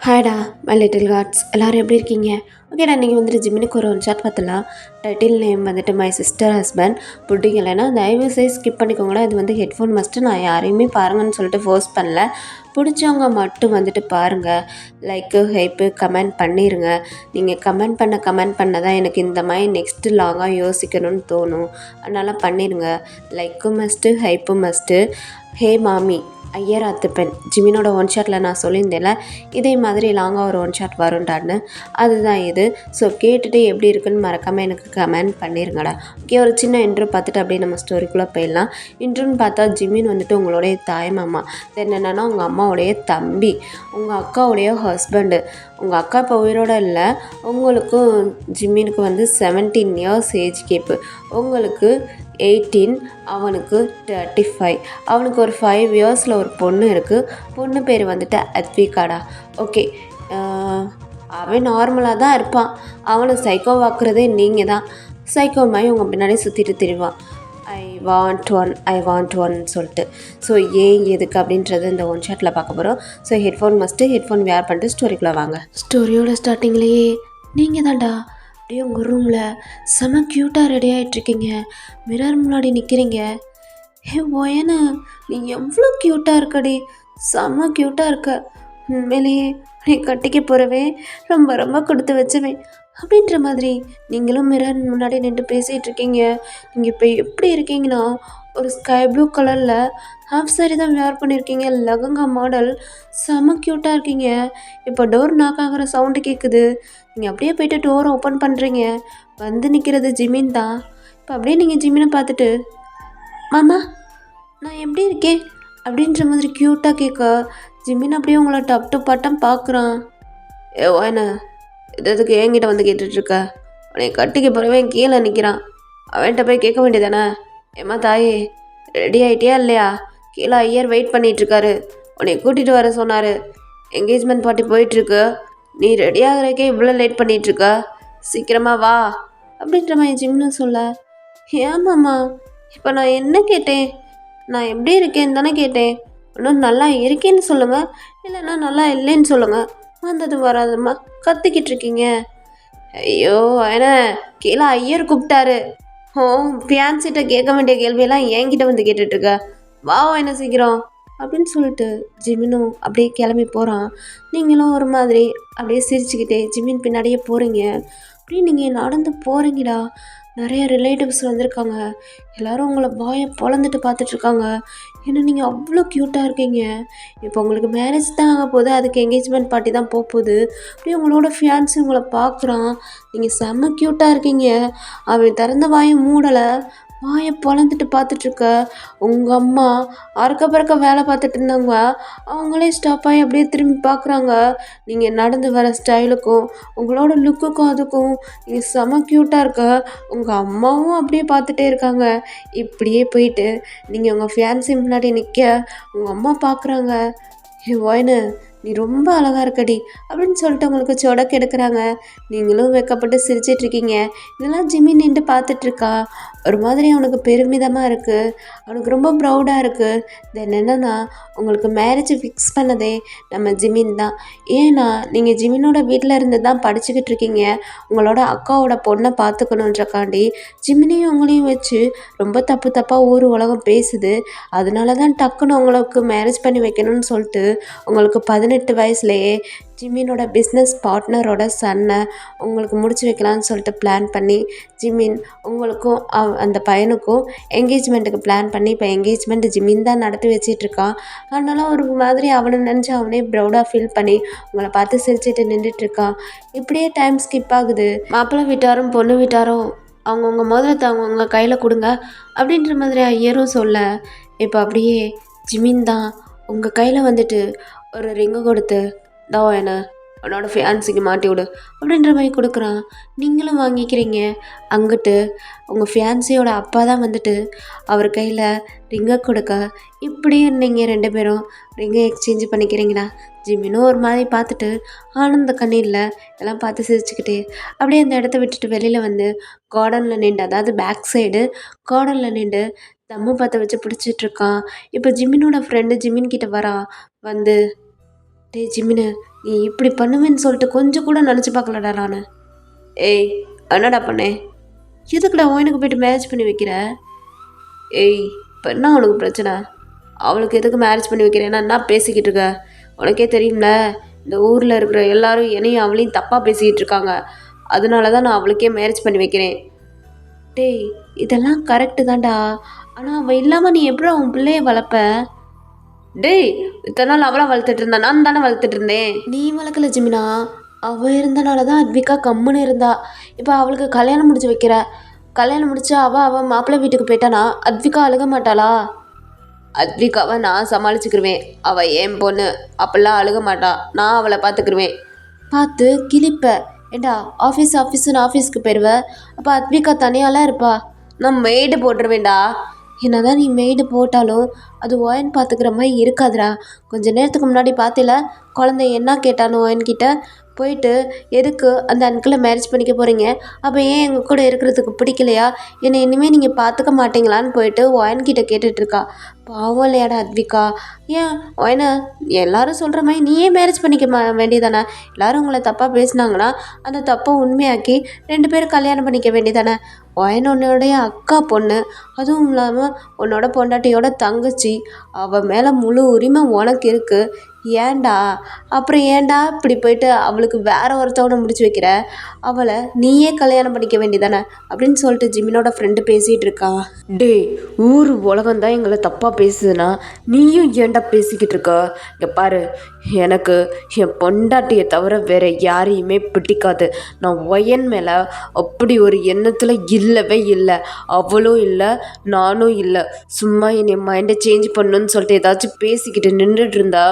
ஹாய்டா my little God's எல்லோரும் எப்படி இருக்கீங்க? ஓகேடா, நீங்கள் வந்துட்டு ஜிம்மினுக்கு ஒரு ஒன் ஷாட் பார்த்தலாம். டைட்டில் நேம் வந்துட்டு மை சிஸ்டர் ஹஸ்பண்ட். பிடிக்கலைன்னா தயவு செய்து ஸ்கிப் பண்ணிக்கோங்கடா. இது வந்து ஹெட்ஃபோன் மஸ்ட்டு. நான் யாரையுமே பாருங்கன்னு சொல்லிட்டு ஃபோர்ஸ் பண்ணல. பிடிச்சவங்க மட்டும் வந்துட்டு பாருங்கள். லைக்கு ஹைப்பு கமெண்ட் பண்ணிடுங்க. நீங்கள் கமெண்ட் பண்ண தான் எனக்கு இந்த மாதிரி நெக்ஸ்ட்டு லாங்காக யோசிக்கணும்னு தோணும். அதனால் பண்ணிடுங்க. லைக்கும் மஸ்ட்டு, ஹைப்பும் மஸ்ட்டு. ஹே மாமி ஐயர் அத்துப்பெண் ஜிமினோட ஒன் ஷாட்டில் நான் சொல்லியிருந்தேன்ல, இதே மாதிரி லாங்காக ஒரு ஒன் ஷாட் வரும்டான்னு. அதுதான் இது. ஸோ கேட்டுட்டு எப்படி இருக்குன்னு மறக்காமல் எனக்கு கமெண்ட் பண்ணிடுங்கடா. ஓகே, ஒரு சின்ன இன்ட்ரோ பார்த்துட்டு அப்படியே நம்ம ஸ்டோரிக்குள்ளே போயிடலாம். இன்ட்ரோன்னு பார்த்தா ஜிமின் வந்துட்டு உங்களுடைய தாய் மாமா, தென் என்னென்னா உங்கள் அம்மாவுடைய தம்பி, உங்கள் அக்காவுடைய ஹஸ்பண்டு. உங்கள் அக்கா இப்போ உயிரோடு இல்லை. உங்களுக்கும் ஜிம்மினுக்கு வந்து 17 இயர்ஸ் ஏஜ் கேப்பு. உங்களுக்கு 18, அவனுக்கு 35. அவனுக்கு ஒரு 5 இயர்ஸில் ஒரு பொண்ணு இருக்குது. பொண்ணு பேர் வந்துட்டு அத்விகாடா. ஓகே, அவன் நார்மலாக தான் இருப்பான். அவனை சைக்கோவாக்குறதே நீங்கள் தான். சைக்கோ மாதிரி உங்கள் பின்னாடி சுற்றிட்டு திரிவான். ஐ வாண்ட் ஒன் சொல்லிட்டு. ஸோ ஏன் எதுக்கு அப்படின்றது இந்த ஒன் ஷாட்டில் பார்க்க போகிறோம். ஸோ ஹெட்ஃபோன் வேர் பண்ணிட்டு ஸ்டோரிக்குள்ளே வாங்க. ஸ்டோரியோட ஸ்டார்டிங்லேயே நீங்கள் தான்டா அப்படியே உங்கள் ரூமில் செம க்யூட்டாக ரெடி ஆகிட்ருக்கீங்க. மிரர் முன்னாடி நிற்கிறீங்க. ஹே ஒயனு, நீ எவ்வளோ க்யூட்டாக இருக்கடி, செம்ம க்யூட்டாக இருக்க. உண்மையிலேயே நீ கட்டிக்க போகிறவே ரொம்ப ரொம்ப கொடுத்து வச்சவேன் அப்படின்ற மாதிரி நீங்களும் மிரர் முன்னாடி நின்று பேசிகிட்டு இருக்கீங்க. நீங்கள் இப்போ எப்படி இருக்கீங்கன்னா, ஒரு ஸ்கை ப்ளூ கலரில் ஹாஃப் சாரி தான் வேர் பண்ணியிருக்கீங்க, லெஹங்கா மாடல். செம க்யூட்டாக இருக்கீங்க. இப்போ டோர் நாக் ஆகிற சவுண்டு கேட்குது. நீங்கள் அப்படியே போய்ட்டு டோரை ஓப்பன் பண்ணுறீங்க. வந்து நிற்கிறது ஜிமின் தான். இப்போ அப்படியே நீங்கள் ஜிமினை பார்த்துட்டு, மாமா நான் எப்படி இருக்கேன் அப்படின்ற மாதிரி க்யூட்டாக கேட்க, ஜிமின் அப்படியே உங்களை டப் டு பட்டம் பார்க்குறான். என்ன எதுக்கு என்கிட்ட வந்து கேட்டுட்ருக்க? உன்னை கட்டிக்க போகிறவன் கீழே நிற்கிறான். அவன்கிட்ட போய் கேட்க வேண்டியதானே? ஏம்மா தாயே, ரெடி ஆகிட்டியா இல்லையா? கீழே ஐயர் வெயிட் பண்ணிகிட்ருக்காரு. உன்னை கூட்டிகிட்டு வர சொன்னார். என்கேஜ்மெண்ட் பார்ட்டி போயிட்டுருக்கு. நீ ரெடி ஆகிறதுக்கே இவ்வளோ லேட் பண்ணிகிட்ருக்க. சீக்கிரமாக வா அப்படின்ற மாதிரி ஜிம்னு சொல்ல, ஏமாம்மா இப்போ நான் என்ன கேட்டேன்? நான் எப்படி இருக்கேன்னு தானே கேட்டேன். இன்னும் நல்லா இருக்கேன்னு சொல்லுங்கள், இல்லைன்னா நல்லா இல்லைன்னு சொல்லுங்கள். வந்தது வராதும்மா கத்திக்கிட்டு இருக்கீங்க. ஐயோ என்ன, கீழே ஐயர் கூப்பிட்டாரு. ஓ, ஃபியான்சிட்ட கேட்க வேண்டிய கேள்வியெல்லாம் என்கிட்ட வந்து கேட்டுட்ருக்க. வா என்ன சீக்கிரம் அப்படின்னு சொல்லிட்டு ஜிமினும் அப்படியே கிளம்பி போகிறான். நீங்களும் ஒரு மாதிரி அப்படியே சிரிச்சுக்கிட்டே ஜிமின் பின்னாடியே போகிறீங்க. அப்படியே நீங்கள் நடந்து போகிறீங்கடா. நிறைய ரிலேட்டிவ்ஸ் வந்திருக்காங்க. எல்லோரும் உங்களை வாயை பொழந்துட்டு பார்த்துட்ருக்காங்க. ஏன்னா நீங்கள் அவ்வளோ க்யூட்டாக இருக்கீங்க. இப்போ உங்களுக்கு மேரேஜ் தான் ஆக போகுது, அதுக்கு என்கேஜ்மெண்ட் பார்ட்டி தான் போகுது. அப்படியே உங்களோட ஃபியான்ஸி உங்களை பார்க்குறான். நீங்கள் செம்ம க்யூட்டாக இருக்கீங்க. அவன் திறந்த வாயை மூடலை, வாயை பொழந்துட்டு பார்த்துட்ருக்க. உங்கள் அம்மா அறக்க பறக்க வேலை பார்த்துட்டு இருந்தவங்க அவங்களே ஸ்டாப் ஆகி அப்படியே திரும்பி பார்க்குறாங்க. நீங்கள் நடந்து வர ஸ்டைலுக்கும் உங்களோட லுக்குக்கும் அதுக்கும் நீங்கள் செம க்யூட்டாக இருக்க. உங்கள் அம்மாவும் அப்படியே பார்த்துட்டே இருக்காங்க. இப்படியே போயிட்டு நீங்கள் உங்கள் ஃபியான்சி முன்னாடி நிற்க உங்கள் அம்மா பார்க்குறாங்க. ஒயனு, நீ ரொம்ப அழகாக இருக்கடி அப்படின்னு சொல்லிட்டு உங்களுக்கு சொடக்கு எடுக்கிறாங்க. நீங்களும் வெக்கப்பட்டு சிரிச்சிட்ருக்கீங்க. இதெல்லாம் ஜிம்மி நின்று பார்த்துட்ருக்கா. ஒரு மாதிரி அவனுக்கு பெருமிதமாக இருக்குது. அவனுக்கு ரொம்ப ப்ரௌடாக இருக்குது. தென் என்னன்னா, உங்களுக்கு மேரேஜ் ஃபிக்ஸ் பண்ணதே நம்ம ஜிமின் தான். ஏன்னா நீங்கள் ஜிமினோட வீட்டில் இருந்து தான் படிச்சுக்கிட்டு இருக்கீங்க. உங்களோட அக்காவோட பொண்ணை பார்த்துக்கணுன்றக்காண்டி ஜிமினையும் உங்களையும் வச்சு ரொம்ப தப்பாக ஊர் உலகம் பேசுது. அதனால தான் டக்குன்னு உங்களுக்கு மேரேஜ் பண்ணி வைக்கணும்னு சொல்லிட்டு உங்களுக்கு 18 வயசுலேயே ஜிமினோட பிஸ்னஸ் பார்ட்னரோட சன்னை உங்களுக்கு முடிச்சு வைக்கலான்னு சொல்லிட்டு பிளான் பண்ணி ஜிமின் உங்களுக்கும் அந்த பையனுக்கும் என்கேஜ்மெண்ட்டுக்கு பிளான் பண்ணி இப்போ என்கேஜ்மெண்ட் ஜிமின் தான் நடத்தி வச்சிட்ருக்கான். அதனால ஒரு மாதிரி அவனை நினச்சி அவனே ப்ரௌடாக ஃபீல் பண்ணி உங்களை பார்த்து சிரிச்சிட்டு நின்றுட்டுருக்கான். இப்படியே டைம் ஸ்கிப் ஆகுது. மாப்பிள்ளை வீட்டாரும் பொண்ணு வீட்டாரும் அவங்கவுங்க முதலத்தை அவங்கவுங்க கையில் கொடுங்க அப்படின்ற மாதிரி ஐயரும் சொல்ல, இப்போ அப்படியே ஜிமின் தான் உங்கள் கையில் வந்துட்டு ஒரு ரிங்கு கொடுத்து, தோ என்ன உன்னோட ஃபியான்சிக்கு மாட்டி விடு அப்படின்ற மாதிரி கொடுக்குறான். நீங்களும் வாங்கிக்கிறீங்க. அங்கிட்டு உங்கள் ஃபியான்சியோட அப்பா தான் வந்துட்டு அவர் கையில் ரிங்கை கொடுக்க, இப்படியே நீங்கள் 2 பேரும் ரிங்கை எக்ஸ்சேஞ்ச் பண்ணிக்கிறீங்களா? ஜிம்மினும் ஒரு மாதிரி பார்த்துட்டு ஆனந்த கண்ணீரில் எல்லாம் பார்த்து சிரிச்சுக்கிட்டே அப்படியே அந்த இடத்த விட்டுட்டு வெளியில் வந்து கார்டனில் நின்று, அதாவது பேக் சைடு கார்டனில் நின்று தம்மு பற்ற வச்சு பிடிச்சிட்ருக்கான். இப்போ ஜிம்மினோட ஃப்ரெண்டு ஜிம்மின் கிட்ட வரா. வந்து, டேய் ஜிமினு, நீ இப்படி பண்ணுவேன்னு சொல்லிட்டு கொஞ்சம் கூட நினச்சி பார்க்கலடா நான். ஏய், என்னடா பண்ணேன்? எதுக்குடா ஒயனுக்கு போயிட்டு மேரேஜ் பண்ணி வைக்கிற? ஏய், இப்போ என்ன அவனுக்கு பிரச்சனை? அவளுக்கு எதுக்கு மேரேஜ் பண்ணி வைக்கிறேன்னா என்ன பேசிக்கிட்டு இருக்க? உனக்கே தெரியும்ல, இந்த ஊரில் இருக்கிற எல்லாரும் என்னையும் அவளையும் தப்பாக பேசிக்கிட்டு இருக்காங்க. அதனால தான் நான் அவளுக்கே மேரேஜ் பண்ணி வைக்கிறேன். டேய், இதெல்லாம் கரெக்டு தான்டா. ஆனால் அவள் இல்லாமல் நீ எப்படி அவன் பிள்ளைய வளர்ப்ப? டேய், இத்தனை நாள் அவளாக வளர்த்துட்டு இருந்தா, நான் தானே வளர்த்துட்டு இருந்தேன். நீ வளர்க்கல ஜிமினா, அவள் இருந்தனால தான் அத்விகா கம்முன்னு இருந்தா. இப்போ அவளுக்கு கல்யாணம் முடிச்சு வைக்கிற. கல்யாணம் முடிச்சு அவள் மாப்பிள்ளை வீட்டுக்கு போயிட்டானா அத்விகா அழுக மாட்டாளா? அத்விகாவை நான் சமாளிச்சுக்கிருவேன். அவள் என் பொண்ணு, அப்பெல்லாம் அழுக மாட்டா. நான் அவளை பார்த்துக்கிருவேன். பார்த்து கிளிப்ப. ஏண்டா ஆஃபீஸ்னு ஆஃபீஸ்க்கு போயிடுவ. அப்போ அத்விகா தனியாலாம் இருப்பா. நான் மெய்டு போட்டுருவேண்டா. என்னதான் நீ மெய்டு போட்டாலும் அது ஒயன் பார்த்துக்கிற மாதிரி இருக்காதுடா. கொஞ்சம் நேரத்துக்கு முன்னாடி பார்த்தில, குழந்தை என்ன கேட்டானு ஒயன்கிட்ட போயிட்டு, எதுக்கு அந்த அன்கிளை மேரேஜ் பண்ணிக்க போகிறீங்க? அப்போ ஏன் எங்கள் கூட இருக்கிறதுக்கு பிடிக்கலையா? என்னை இனிமேல் நீங்கள் பார்த்துக்க மாட்டீங்களான்னு போயிட்டு ஒயன்கிட்ட கேட்டுட்ருக்கா. பாவம் இல்லையாடா அத்விகா? ஏன் ஒயனை எல்லாரும் சொல்கிற மாதிரி நீயே மேரேஜ் பண்ணிக்க வேண்டியதானே? எல்லோரும் உங்களை தப்பாக பேசுனாங்கன்னா அந்த தப்பை உண்மையாக்கி 2 பேரும் கல்யாணம் பண்ணிக்க வேண்டியதானே? ஒயன் உன்னுடைய அக்கா பொண்ணு, அதுவும் இல்லாமல் உன்னோட பொண்டாட்டியோட தங்கச்சி. அவள் மேலே முழு உரிமை உனக்கு இருக்குது. ஏன்டா அப்புறம் ஏன்டா இப்படி போயிட்டு அவளுக்கு வேற ஒருத்தவனை முடிச்சு வைக்கிற? அவளை நீயே கல்யாணம் பண்ணிக்க வேண்டியதானே அப்படின்னு சொல்லிட்டு ஜிமினோட ஃப்ரெண்டு பேசிகிட்டு இருக்கா. டே, ஊர் உலகம் தான் எங்களை தப்பாக பேசுதுன்னா நீயும் ஏன்டா பேசிக்கிட்டு இருக்க? இங்கே பாரு, எனக்கு என் பொண்டாட்டியை தவிர வேற யாரையுமே பிடிக்காது. நான் ஒயன் மேலே அப்படி ஒரு எண்ணத்தில் இல்லவே இல்லை. அவளும் இல்லை, நானும் இல்லை. சும்மா என்னை மைண்டை சேஞ்ச் பண்ணணுன்னு சொல்லிட்டு ஏதாச்சும் பேசிக்கிட்டு நின்றுட்டு இருந்தா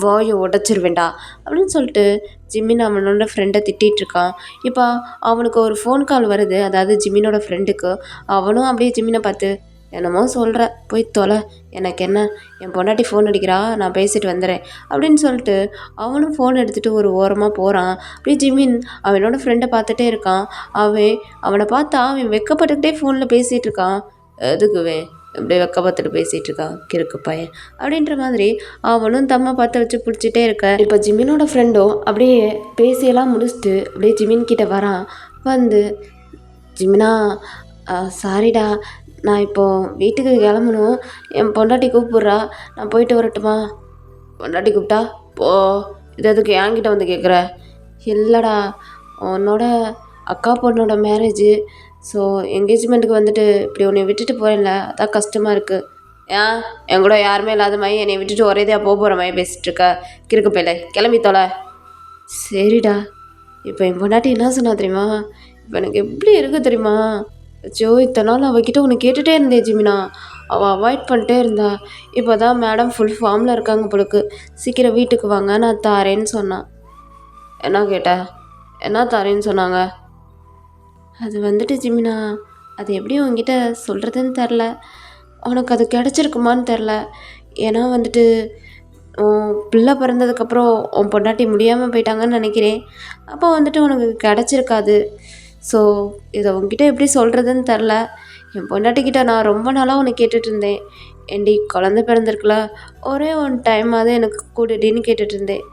வாயை உடச்சிருவேண்டா அப்படின்னு சொல்லிட்டு ஜிமின் அவனோட ஃப்ரெண்டை திட்டிகிட்டு இருக்கான். இப்போ அவனுக்கு ஒரு ஃபோன் கால் வருது, அதாவது ஜிமினோட ஃப்ரெண்டுக்கு. அவனும் அப்படியே ஜிமினை பார்த்து, என்னமோ சொல்கிற, போய் தொலை, எனக்கு என்ன, என் பொண்டாட்டி ஃபோன் அடிக்கிறா, நான் பேசிட்டு வந்துடுறேன் அப்படின்னு சொல்லிட்டு அவனும் ஃபோன் எடுத்துகிட்டு ஒரு ஓரமாக போகிறான். அப்படியே ஜிமின் அவனோட ஃப்ரெண்டை பார்த்துட்டே இருக்கான். அவனை பார்த்தா அவன் வெக்கப்பட்டுக்கிட்டே ஃபோனில் பேசிகிட்டு இருக்கான். எதுக்குவே இப்படியே வெக்கப்பத்துட்டு பேசிகிட்டு இருக்கான் கிறுக்கு பையன் அப்படின்ற மாதிரி அவனும் தம்மை பார்த்து வச்சு பிடிச்சிட்டே இருக்க. இப்போ ஜிமினோட ஃப்ரெண்டும் அப்படியே பேசியெல்லாம் முடிச்சுட்டு அப்படியே ஜிமின் கிட்ட வரான். வந்து, ஜிமினா, சாரிடா, நான் இப்போது வீட்டுக்கு கிளம்பணும். என் பொண்டாட்டி கூப்பிட்றா, நான் போயிட்டு வரட்டுமா? பொண்டாட்டி கூப்பிட்டா போ, இது எதுக்கு என்கிட்ட வந்து கேட்குற? இல்லைடா, உன்னோட அக்கா பொண்ணோட மேரேஜு, ஸோ என்கேஜ்மெண்ட்டுக்கு வந்துட்டு இப்படி உன்னை விட்டுட்டு போகிறேன்ல, அதான் கஷ்டமாக இருக்குது. ஏன் என் கூட யாருமே இல்லாத மாதிரி என்னை விட்டுட்டு ஒரேதையாக போகிற மாதிரி பேசிகிட்டு இருக்க? கிறுக்கு போயில, கிளம்பி தொலை. சரிடா. இப்போ என் பொண்டாட்டி என்ன சொன்னா தெரியுமா? இப்போ எனக்கு எப்படி இருக்குது தெரியுமா? அச்சோ, இத்தனை நாள் அவகிட்ட ஒன்று கேட்டுகிட்டே இருந்தேன் ஜிமினா. அவள் அவாய்ட் பண்ணிட்டே இருந்தா. இப்போ தான் மேடம் ஃபுல் ஃபார்மில் இருக்காங்க பொழுக்கு, சீக்கிரம் வீட்டுக்கு வாங்க, நான் தாரேன்னு சொன்னான். என்ன கேட்ட? என்ன தாரேன்னு சொன்னாங்க? அது வந்துட்டு ஜிமினா, அது எப்படி உங்ககிட்ட சொல்கிறதுன்னு தெரில. உனக்கு அது கிடச்சிருக்குமான்னு தெரில. ஏன்னா வந்துட்டு பிள்ளை பிறந்ததுக்கப்புறம் உன் பொண்டாட்டி முடியாமல் போயிட்டாங்கன்னு நினைக்கிறேன். அப்போ வந்துட்டு உனக்கு கிடச்சிருக்காது. ஸோ இதை உங்ககிட்ட எப்படி சொல்கிறதுன்னு தெரில. என் பொண்டாட்டிக்கிட்ட நான் ரொம்ப நாளாக உன்னை கேட்டுட்டு இருந்தேன். ஏண்டி குழந்தை பிறந்திருக்குல, ஒரே ஒன் டைமாவது எனக்கு கூடுடின்னு கேட்டுட்டு இருந்தேன்.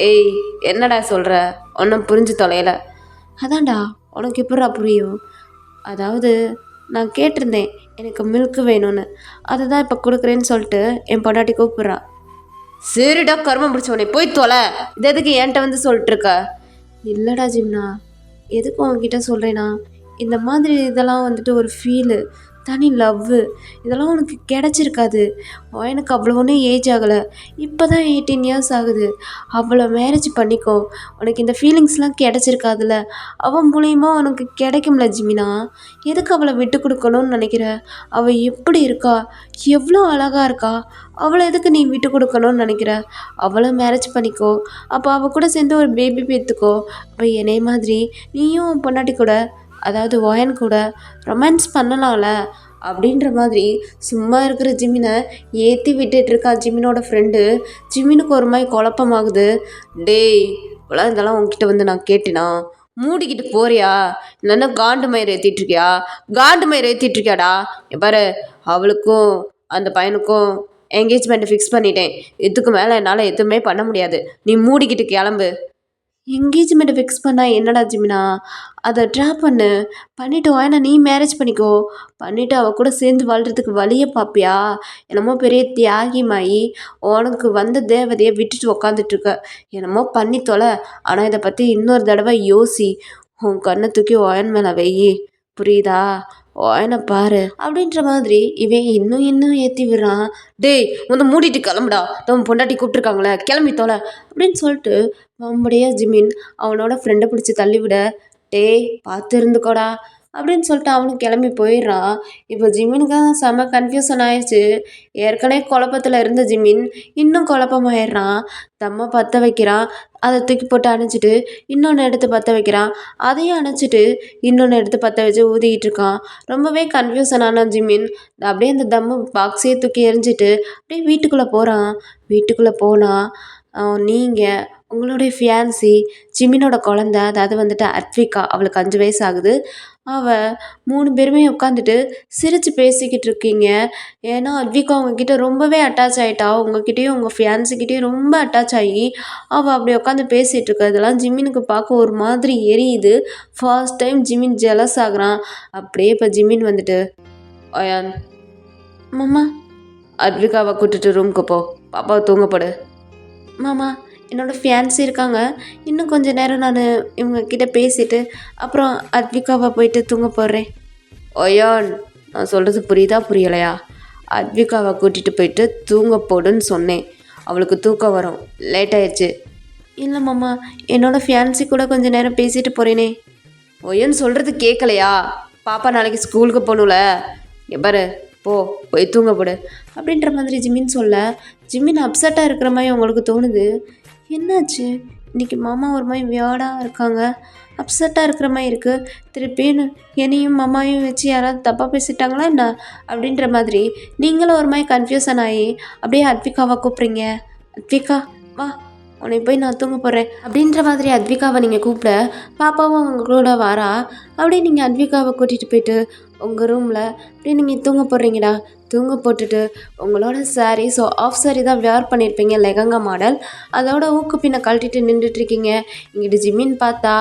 ஏய், என்னடா சொல்கிற? ஒன்றும் புரிஞ்சு தொலையலை. அதான்டா, உனக்கு எப்படா புரியும்? அதாவது நான் கேட்டிருந்தேன் எனக்கு மில்க்கு வேணும்னு, அதை தான் இப்போ கொடுக்குறேன்னு சொல்லிட்டு என் பொண்டாட்டி கூப்பிட்றா. சரிடா கர்மம் முடிச்சவனே, போய் தொலை. இது எதுக்கு என்கிட்ட வந்து சொல்லிட்டுருக்க? இல்லைடா ஜிம்னா, எதுக்கு உங்ககிட்ட சொல்கிறேன்னா, இந்த மாதிரி இதெல்லாம் வந்துட்டு ஒரு ஃபீலு, தனி லவ்வு, இதெல்லாம் உனக்கு கிடச்சிருக்காது. எனக்கு அவ்வளோ ஒன்றும் ஏஜ் ஆகலை, இப்போ தான் 18 இயர்ஸ் ஆகுது. அவ்வளோ மேரேஜ் பண்ணிக்கோ, உனக்கு இந்த ஃபீலிங்ஸ்லாம் கிடச்சிருக்காதுல்ல, அவன் மூலியமா உனக்கு கிடைக்கும்ல ஜிமினா. எதுக்கு அவளை விட்டு கொடுக்கணும்னு நினைக்கிற? அவள் எப்படி இருக்கா, எவ்வளோ அழகாக இருக்கா, அவளை எதுக்கு நீ விட்டு கொடுக்கணும்னு நினைக்கிற? அவளை மேரேஜ் பண்ணிக்கோ, அப்போ அவள் கூட சேர்ந்து ஒரு பேபி பேத்துக்கோ. அப்போ என்னை மாதிரி நீயும் பொண்டாட்டி கூட, அதாவது ஒயன் கூட ரொமான்ஸ் பண்ணலாம்ல அப்படின்ற மாதிரி சும்மா இருக்கிற ஜிமினை ஏற்றி விட்டுட்ருக்கா ஜிமினோட ஃப்ரெண்டு. ஜிமினுக்கு ஒரு மாதிரி குழப்பமாகுது. டேய், இப்போலாம் இதெல்லாம் உங்ககிட்ட வந்து நான் கேட்டினா மூடிக்கிட்டு போறியா? இல்லைன்னா காண்டு மயிர் ஏற்றிட்டுருக்கியா? காண்டு மயிர் ஏற்றிட்டுருக்கியாடா? பாரு, அவளுக்கும் அந்த பையனுக்கும் என்கேஜ்மெண்ட் ஃபிக்ஸ் பண்ணிட்டேன். இதுக்கு மேலே என்னால் எதுவுமே பண்ண முடியாது. நீ மூடிக்கிட்டு கிளம்பு. என்கேஜ்மெண்ட் ஃபிக்ஸ் பண்ணால் என்னடா ஜிமினா? அதை ட்ராப் பண்ணிவிட்டு வாயினா நீ மேரேஜ் பண்ணிக்கோ. பண்ணிவிட்டு அவள் கூட சேர்ந்து வாழ்கிறதுக்கு வழியை பார்ப்பியா? என்னமோ பெரிய தியாகிமாயி உனக்கு வந்த தேவதையை விட்டுட்டு உக்காந்துட்ருக்க. என்னமோ பண்ணி தொலை. ஆனால் இதை பற்றி இன்னொரு தடவை யோசி. உன் கண்ணை தூக்கி ஒயன் மேலே வெயி. புரியுதா? ஒயனை பாரு அப்படின்ற மாதிரி இவன் இன்னும் ஏற்றி விடுறான். டேய் வந்து மூடிட்டு கிளம்புடா. உன் பொண்டாட்டி கூப்பிட்ருக்காங்களே கிளம்பி தொலை அப்படின்னு சொல்லிட்டு மம்படியா ஜிமின் அவனோட ஃப்ரெண்டை பிடிச்சி தள்ளிவிட, டேய் பார்த்து இருந்துக்கோடா அப்படின்னு சொல்லிட்டு அவனும் கிளம்பி போயிடுறான். இப்போ ஜிமினுக்கு செம கன்ஃபியூஷன் ஆயிடுச்சு. ஏற்கனவே குழப்பத்தில் இருந்த ஜிமின் இன்னும் குழப்பமாயிடுறான். தம்மை பற்ற வைக்கிறான், அதை தூக்கி போட்டு அணைச்சிட்டு இன்னொன்று எடுத்து பற்ற வைக்கிறான், அதையும் அணைச்சிட்டு இன்னொன்று எடுத்து பற்ற வச்சு ஊதிக்கிட்டு இருக்கான். ரொம்பவே கன்ஃபியூஷன் ஆன ஜிமின் அப்படியே அந்த தம்மு பாக்ஸையே தூக்கி எறிஞ்சிட்டு அப்படியே வீட்டுக்குள்ளே போகிறான். வீட்டுக்குள்ளே போனால் நீங்கள் உங்களுடைய ஃபியான்சி ஜிமினோட குழந்த, அதாவது வந்துட்டு அத்விகா, அவளுக்கு 5 வயசு ஆகுது. அவள் 3 பேருமே உட்காந்துட்டு சிரித்து பேசிக்கிட்டு இருக்கீங்க. ஏன்னா அத்விகா உங்ககிட்ட ரொம்பவே அட்டாச் ஆகிட்டா. உங்ககிட்டயும் உங்கள் ஃபியான்சிக்கிட்டேயும் ரொம்ப அட்டாச் ஆகி அவள் அப்படி உட்காந்து பேசிகிட்டு இருக்கா. இதெல்லாம் ஜிமினுக்கு பார்க்க ஒரு மாதிரி எரியுது. ஃபர்ஸ்ட் டைம் ஜிமின் ஜெலஸ் ஆகுறான். அப்படியே இப்போ ஜிமின் வந்துட்டு, அயான் மாமா அத்விகாவை கூட்டிட்டு ரூமுக்கு போ, பாப்பாவை தூங்கப்படு. மாமா என்னோடய ஃபியான்சி இருக்காங்க, இன்னும் கொஞ்சம் நேரம் நான் இவங்கக்கிட்ட பேசிவிட்டு அப்புறம் அத்விகாவை போயிட்டு தூங்க போடுறேன். ஒயான் நான் சொல்கிறது புரியுதா புரியலையா? அத்விகாவை கூட்டிகிட்டு போயிட்டு தூங்க போடுன்னு சொன்னேன். அவளுக்கு தூக்கம் வரும், லேட் ஆயிடுச்சு. இல்லை மாமா, என்னோடய ஃபியான்சி கூட கொஞ்சம் நேரம் பேசிட்டு போகிறேனே. ஒயன் சொல்கிறது கேட்கலையா? பாப்பா நாளைக்கு ஸ்கூலுக்கு போகணும்ல. பாரு போ, போய் தூங்க போடு அப்படின்ற மாதிரி ஜிமின் சொல்ல, ஜிமின் அப்செட்டாக இருக்கிற மாதிரி அவங்களுக்கு தோணுது. என்னாச்சு இன்றைக்கி மாமா ஒரு மாதிரி வியாடாக இருக்காங்க, அப்செட்டாக இருக்கிற மாதிரி இருக்குது. திருப்பின்னு என்னையும் மாமாவையும் வச்சு யாராவது தப்பாக பேசிட்டாங்களா என்ன அப்படின்ற மாதிரி நீங்களும் ஒரு மாதிரி கன்ஃபியூஷன் ஆகி அப்படியே அத்விகாவை கூப்பிட்றீங்க. அத்விகா வா, உன்னை போய் நான் தூங்க போடுறேன் அப்படின்ற மாதிரி அத்விகாவை நீங்கள் கூப்பிட, பாப்பாவும் உங்களோட வாரா. அப்படியே நீங்கள் அத்விகாவை கூட்டிகிட்டு போயிட்டு உங்கள் ரூமில் அப்படியே நீங்கள் தூங்க போடுறீங்கடா. தூங்க போட்டுட்டு உங்களோட சாரீ, ஸோ ஆஃப் சாரீ தான் வேர் பண்ணியிருப்பீங்க, லெகங்கா மாடல். அதோட ஊக்கு பின்ன கழட்டிட்டு நின்றுட்டுருக்கீங்க. இங்கிட்டு ஜிமின் பார்த்தா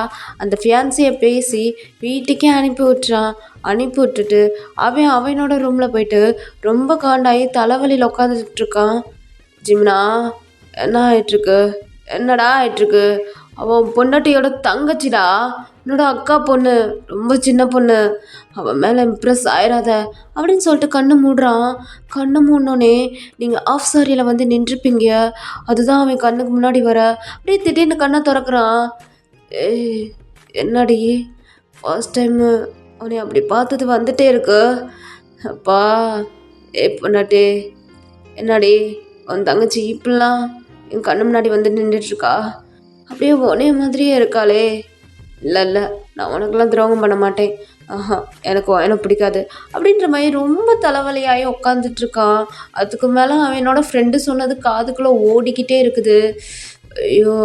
அந்த ஃபியான்சியை பேசி வீட்டுக்கே அனுப்பி விட்டுறான். அனுப்பி விட்டுட்டு அவனோட ரூமில் போயிட்டு ரொம்ப காண்டாகி தலைவலியில் உட்காந்துட்ருக்கான். ஜிமினா என்ன ஆயிட்டுருக்கு? என்னடா ஆயிட்டுருக்கு? அவன் பொண்டாட்டியோட தங்கச்சிடா, என்னோட அக்கா பொண்ணு, ரொம்ப சின்ன பொண்ணு, அவன் மேலே இம்ப்ரெஸ் ஆயிடாத அப்படின்னு சொல்லிட்டு கண்ணு மூடுறான். கண்ணு மூடினோடனே நீங்கள் ஆஃப் சாரியில் வந்து நின்றுப்பீங்க. அதுதான் அவன் கண்ணுக்கு முன்னாடி வர. அப்படியே திடீர்னு கண்ணை திறக்கிறான். ஏய் என்னடி, ஃபர்ஸ்ட் டைமு அவனை அப்படி பார்த்தது வந்துட்டே இருக்கு. அப்பா பொண்டாட்டி, என்னடி உன் தங்கச்சி இப்படிலாம் என் கண்ணு முன்னாடி வந்து நின்றுட்டுருக்கா? அப்படியே உனைய மாதிரியே இருக்காளே. இல்லை நான் உனக்கெல்லாம் துரோகம் பண்ண மாட்டேன். ஆஹா, எனக்கு பிடிக்காது அப்படின்ற மாதிரி ரொம்ப தலைவலியாகி உட்காந்துட்ருக்கான். அதுக்கு மேலே அவனோட ஃப்ரெண்டு சொன்னது காதுக்குள்ளே ஓடிக்கிட்டே இருக்குது. ஐயோ,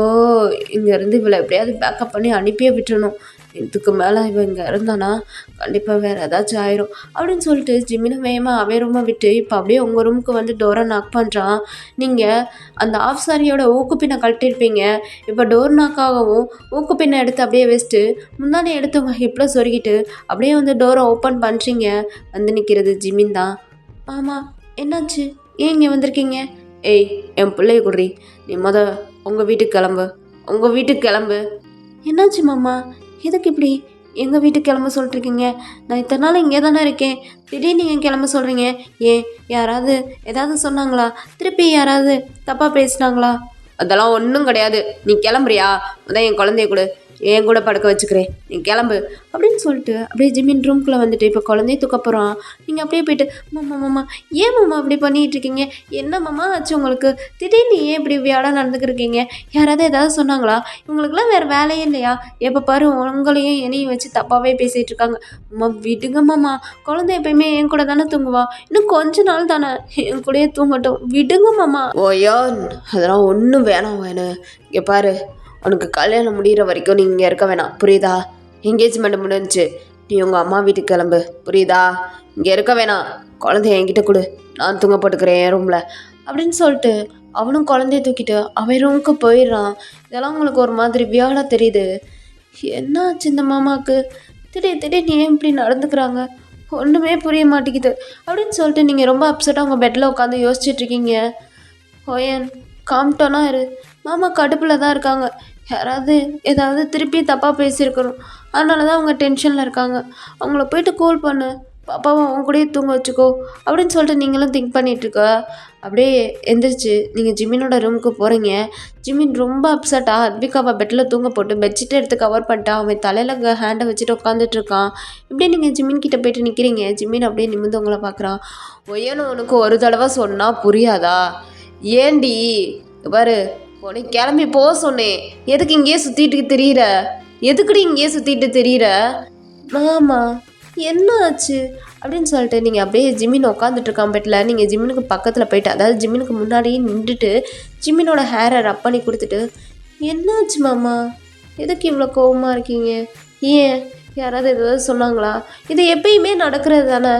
இங்கேருந்து இவளை எப்படியாவது பேக்கப் பண்ணி அனுப்பியே விட்டுறணும். இதுக்கு மேலே இவன் இங்கே இருந்தானா கண்டிப்பாக வேறு ஏதாச்சும் ஆயிரும் அப்படின்னு சொல்லிட்டு ஜிமினை வேகமாக அவன் ரூமை விட்டு இப்போ அப்படியே உங்கள் ரூமுக்கு வந்து டோரை நாக் பண்ணுறான். நீங்கள் அந்த ஆஃப் சாரியோட ஊக்கு பின்னை கழட்டிருப்பீங்க. இப்போ டோர் நாக்காகவும் ஊக்கு பின்னை எடுத்து அப்படியே வச்சுட்டு முன்னாடி எடுத்து உங்கள் ஹிப்பில் சொருகிட்டு அப்படியே வந்து டோரை ஓப்பன் பண்ணுறீங்க. வந்து நிற்கிறது ஜிமின் தான். ஆமாம், என்னாச்சு? ஏன் இங்கே வந்திருக்கீங்க? ஏய் என் பிள்ளைய குடுறி, நீ உங்கள் வீட்டுக்கு கிளம்பு. என்னாச்சு மாமா, எதுக்கு இப்படி எங்கள் வீட்டுக்கு கிளம்ப சொல்லிட்டுருக்கீங்க? நான் இத்தனை நாள் இங்கே தானே இருக்கேன், திடீர்னு நீங்கள் கிளம்ப சொல்கிறீங்க. ஏன் யாராவது ஏதாவது சொன்னாங்களா? திருப்பி யாராவது தப்பாக பேசினாங்களா? அதெல்லாம் ஒன்றும் கிடையாது. நீ கிளம்புறியா? அதான் என் குழந்தைய கொடு, என் கூட படுக்க வச்சுக்கிறேன், நீ கிளம்பு அப்படின்னு சொல்லிட்டு அப்படியே ஜிமின் ரூம்குள்ளே வந்துட்டு இப்போ குழந்தைய தூக்க போகிறான். நீங்கள் அப்படியே போயிட்டு மாமா ஏன் மாமா அப்படி பண்ணிகிட்டு இருக்கீங்க? என்ன மாமா ஆச்சு உங்களுக்கு? திடீர்னு ஏன் இப்படி வியாடாக நடந்துக்கிருக்கீங்க? யாராவது ஏதாவது சொன்னாங்களா? இவங்களுக்குலாம் வேறு வேலையே இல்லையா? எப்போ பாரு உங்களையும் என்னையும் வச்சு தப்பாகவே பேசிகிட்டு இருக்காங்க. அம்மா விடுங்க மாமா, குழந்தை எப்பயுமே என் கூட தானே தூங்குவா, இன்னும் கொஞ்ச நாள் தானே என் கூடயே தூங்கட்டும், விடுங்க மாமா. ஓயோ, அதெல்லாம் ஒன்றும் வேணாம் இங்கே பாரு, உனக்கு கல்யாணம் முடிகிற வரைக்கும் நீ இங்கே இருக்க வேணாம், புரியுதா? என்கேஜ்மெண்ட் முடிஞ்சிச்சு, நீ உங்கள் அம்மா வீட்டுக்கு கிளம்பு, புரியுதா? இங்கே இருக்க வேணாம், குழந்தைய என்கிட்ட கொடு, நான் தூங்க போட்டுக்கிறேன் என் ரூமில் அப்படின்னு சொல்லிட்டு அவனும் குழந்தைய தூக்கிட்டு அவன் ரூமுக்கு போயிடுறான். இதெல்லாம் உங்களுக்கு ஒரு மாதிரி வியாழா தெரியுது. என்ன ஆச்சு இந்த மாமாவுக்கு? திடீர்னு ஏன் இப்படி நடந்துக்கிறாங்க? ஒன்றுமே புரிய மாட்டேங்குது அப்படின்னு சொல்லிட்டு நீங்கள் ரொம்ப அப்செட்டாக உங்கள் பெட்டில் உட்காந்து யோசிச்சுட்ருக்கீங்க. ஓயன் காம்டோனா இரு. மாமா கடுப்பில் தான் இருக்காங்க. யாராவது ஏதாவது திருப்பி தப்பாக பேசியிருக்கணும். அதனால தான் அவங்க டென்ஷனில் இருக்காங்க. அவங்கள போயிட்டு கூல் பண்ணு. பாப்பாவை அவங்க கூடயே தூங்க வச்சுக்கோ அப்படின்னு சொல்லிட்டு நீங்களும் திங்க் பண்ணிகிட்ருக்க. அப்படியே எந்திரிச்சு நீங்கள் ஜிமினோட ரூமுக்கு போகிறீங்க. ஜிமின் ரொம்ப அப்செட்டாக அத்விகாவை பெட்டில் தூங்க போட்டு பெட்ஷீட்டை எடுத்து கவர் பண்ணிட்டா. அவன் தலையில் ஹேண்டை வச்சுட்டு உட்காந்துட்ருக்கான். இப்படியே நீங்கள் ஜிமின் கிட்டே போயிட்டு நிற்கிறீங்க. ஜிமின் அப்படியே நிமிர்ந்து உங்களை பார்க்குறான். ஒய்யன்னு உனக்கு ஒரு தடவை சொன்னால் புரியாதா? ஏண்டி பாரு, உனக்கு கிளம்பி போக சொன்னேன். எதுக்கு இங்கேயே சுற்றிட்டு தெரியுற? எதுக்குடி இங்கேயே சுற்றிட்டு தெரியுற? மாமா என்ன ஆச்சு அப்படின்னு சொல்லிட்டு நீங்கள் அப்படியே ஜிமின் உட்காந்துட்ருக்கான் பெட்டில். நீங்கள் ஜிம்மினுக்கு பக்கத்தில் போயிட்டு, அதாவது ஜிம்மினுக்கு முன்னாடியே நின்றுட்டு ஜிம்மினோட ஹேரை ரப் பண்ணி கொடுத்துட்டு, என்னாச்சு மாமா? எதுக்கு இவ்வளோ கோவமாக இருக்கீங்க? ஏன் யாராவது ஏதாவது சொன்னாங்களா? இது எப்பயுமே நடக்கிறது தானே.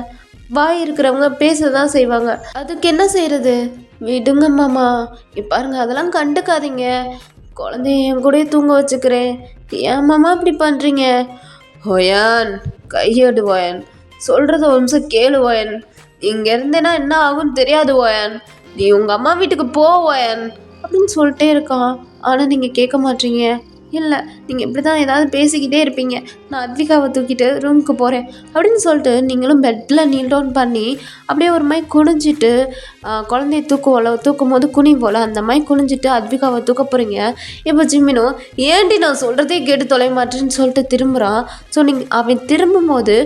வாய் இருக்கிறவங்க பேச தான் செய்வாங்க. அதுக்கு என்ன செய்கிறது? விடுங்க மாமா. பாருங்க அதெல்லாம் கண்டுக்காதீங்க. குழந்தைய என் கூடயே தூங்க வச்சுக்கிறேன். ஏன் மாமா இப்படி பண்ணுறீங்க? ஒயான் கையெடு ஒயன். சொல்கிறத ஒரு நிமிஷம் கேளு ஒயன். இங்கே இருந்தேன்னா என்ன ஆகும்னு தெரியாது ஒயன். நீ உங்கள் அம்மா வீட்டுக்கு போ ஒயன் அப்படின்னு சொல்லிட்டே இருக்கான். ஆனால் நீங்கள் கேட்க மாட்டீங்க. இல்லை, நீங்கள் இப்படி தான் ஏதாவது பேசிக்கிட்டே இருப்பீங்க. நான் அத்விகாவை தூக்கிட்டு ரூமுக்கு போகிறேன் அப்படின்னு சொல்லிட்டு நீங்களும் பெட்டில் நீல் டவுன் பண்ணி அப்படியே ஒரு மாதிரி குனிஞ்சிட்டு குழந்தைய தூக்கும் போது குனி போல் அந்த மாதிரி குனிஞ்சிட்டு அத்விகாவை தூக்க போகிறீங்க. இப்போ ஜிம்மினும் ஏன்டி நான் சொல்கிறதே கேட்டு தொலைய மாட்டேன்னு சொல்லிட்டு திரும்புகிறான். ஸோ அவன் திரும்பும் போது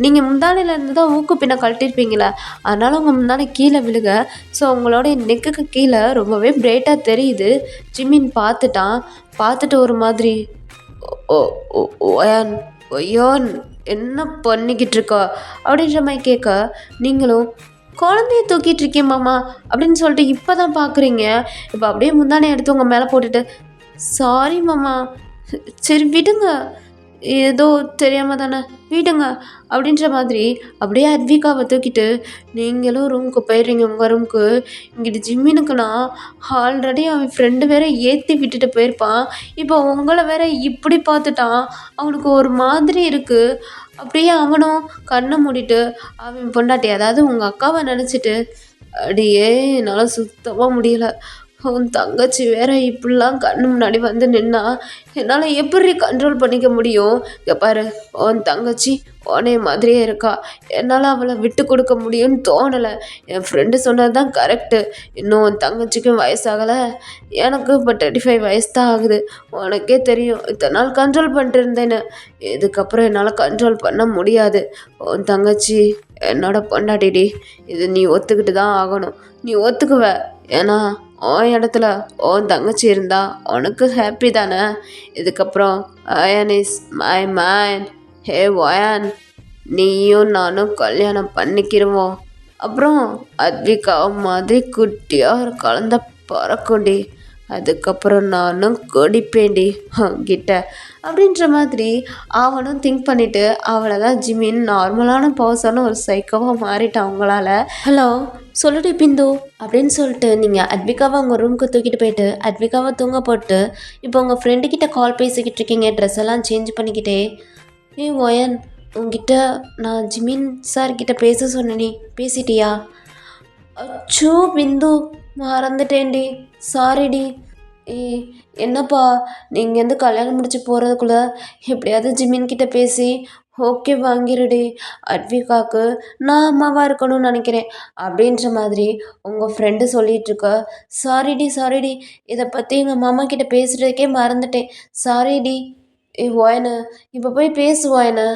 நீங்கள் முந்தானையிலேருந்து தான் ஊக்கு பின்ன கழட்டிருப்பீங்களே, அதனால் உங்கள் முந்தானை கீழே விழுக. ஸோ உங்களோட நெக்குக்கு கீழே ரொம்பவே பிரைட்டாக தெரியுது. ஜிம்மின் பார்த்துட்டு ஒரு மாதிரி ஒயான் ஒய்யோன் என்ன பண்ணிக்கிட்டு இருக்கா அப்படின்ற மாதிரி கேட்க, நீங்களும் குழந்தைய தூக்கிட்டு இருக்கேன் மாமா அப்படின்னு சொல்லிட்டு இப்போ தான் பார்க்குறீங்க. இப்போ அப்படியே முந்தானே எடுத்து உங்கள் மேலே போட்டுட்டு, சாரி மாமா, சரி விடுங்க, ஏதோ தெரியாமல் தானே, விடுங்க அப்படின்ற மாதிரி அப்படியே அத்விகாவை தூக்கிட்டு நீங்களும் ரூமுக்கு போயிடுறீங்க. உங்கள் ரூமுக்கு இங்கிட்டு ஜிம்மினுக்குன்னா ஆல்ரெடி அவன் ஃப்ரெண்டு வேற ஏற்றி விட்டுட்டு போயிருப்பான். இப்போ உங்களை வேற இப்படி பார்த்துட்டான். அவனுக்கு ஒரு மாதிரி இருக்குது. அப்படியே அவனும் கண்ணை மூடிட்டு அவன் பொண்டாட்டி, அதாவது உங்கள் அக்காவை நினச்சிட்டு, அடியே என்னால் சுத்தமாக முடியலை. உன் தங்கச்சி வேற இப்படிலாம் கண்ணு முன்னாடி வந்து நின்னா என்னால் எப்படி கண்ட்ரோல் பண்ணிக்க முடியும்? இங்கே பாரு, உன் தங்கச்சி உன்னைய மாதிரியே இருக்கா. என்னால் அவளை விட்டு கொடுக்க முடியும்னு தோணலை. என் ஃப்ரெண்டு சொன்னது தான் கரெக்டு. இன்னும் உன் தங்கச்சிக்கும் வயசாகலை. எனக்கு இப்போ 35 வயசு தான் ஆகுது. உனக்கே தெரியும் இத்தனை நாள் கண்ட்ரோல் பண்ணிட்டு இருந்தேன்னு. இதுக்கப்புறம் என்னால் கண்ட்ரோல் பண்ண முடியாது. உன் தங்கச்சி என்னோட பொண்டாட்டிடி. இது நீ ஒத்துக்கிட்டு தான் ஆகணும். நீ ஒத்துக்குவ. ஏன்னா உன் இடத்துல உன் தங்கச்சி இருந்தா உனக்கு ஹாப்பி தானே. இதுக்கப்புறம் அயன் இஸ் மை மேன். ஹே ஒயான், நீயும் நானும் கல்யாணம் பண்ணிக்கிடுவோம். அப்புறம் அத்விகா மாதிரி குட்டியாக ஒரு குழந்த பிறக்கும்டி. அதுக்கப்புறம் நானும் கொடிப்பேண்டி கிட்ட அப்படின்ற மாதிரி அவனும் திங்க் பண்ணிவிட்டு அவளை தான் ஜிமின் நார்மலான பர்சனும் ஒரு சைக்கோவாக மாறிட்டான் அவங்களால. ஹலோ சொல்லுடி பிந்து அப்படின்னு சொல்லிட்டு நீங்கள் அத்விகாவை உங்கள் ரூமுக்கு தூக்கிட்டு போயிட்டு அத்விகாவை தூங்க போட்டு இப்போ உங்கள் ஃப்ரெண்டுக்கிட்ட கால் பேசிக்கிட்டு இருக்கீங்க. ட்ரெஸ் எல்லாம் சேஞ்ச் பண்ணிக்கிட்டே. ஒயன், உங்ககிட்ட நான் ஜிமின் சார்கிட்ட பேச சொன்னேனே, பேசிட்டியா? அச்சோ பிந்து, மறந்துட்டேன்டி, சாரிடி. என்னப்பா, நீங்கள் வந்து கல்யாணம் முடிச்சு போகிறதுக்குள்ளே எப்படியாவது ஜிமின்கிட்ட பேசி ஓகே வாங்கிடுடி. அட்விகாவுக்கு நான் அம்மாவாக இருக்கணும்னு நினைக்கிறேன் அப்படின்ற மாதிரி உங்கள் ஃப்ரெண்டு சொல்லிகிட்ருக்க. சாரிடி, இதை பற்றி எங்கள் மாமா கிட்டே பேசுகிறதுக்கே மறந்துட்டேன். சாரிடி. ஓயனு இப்போ போய் பேசுவாயனு.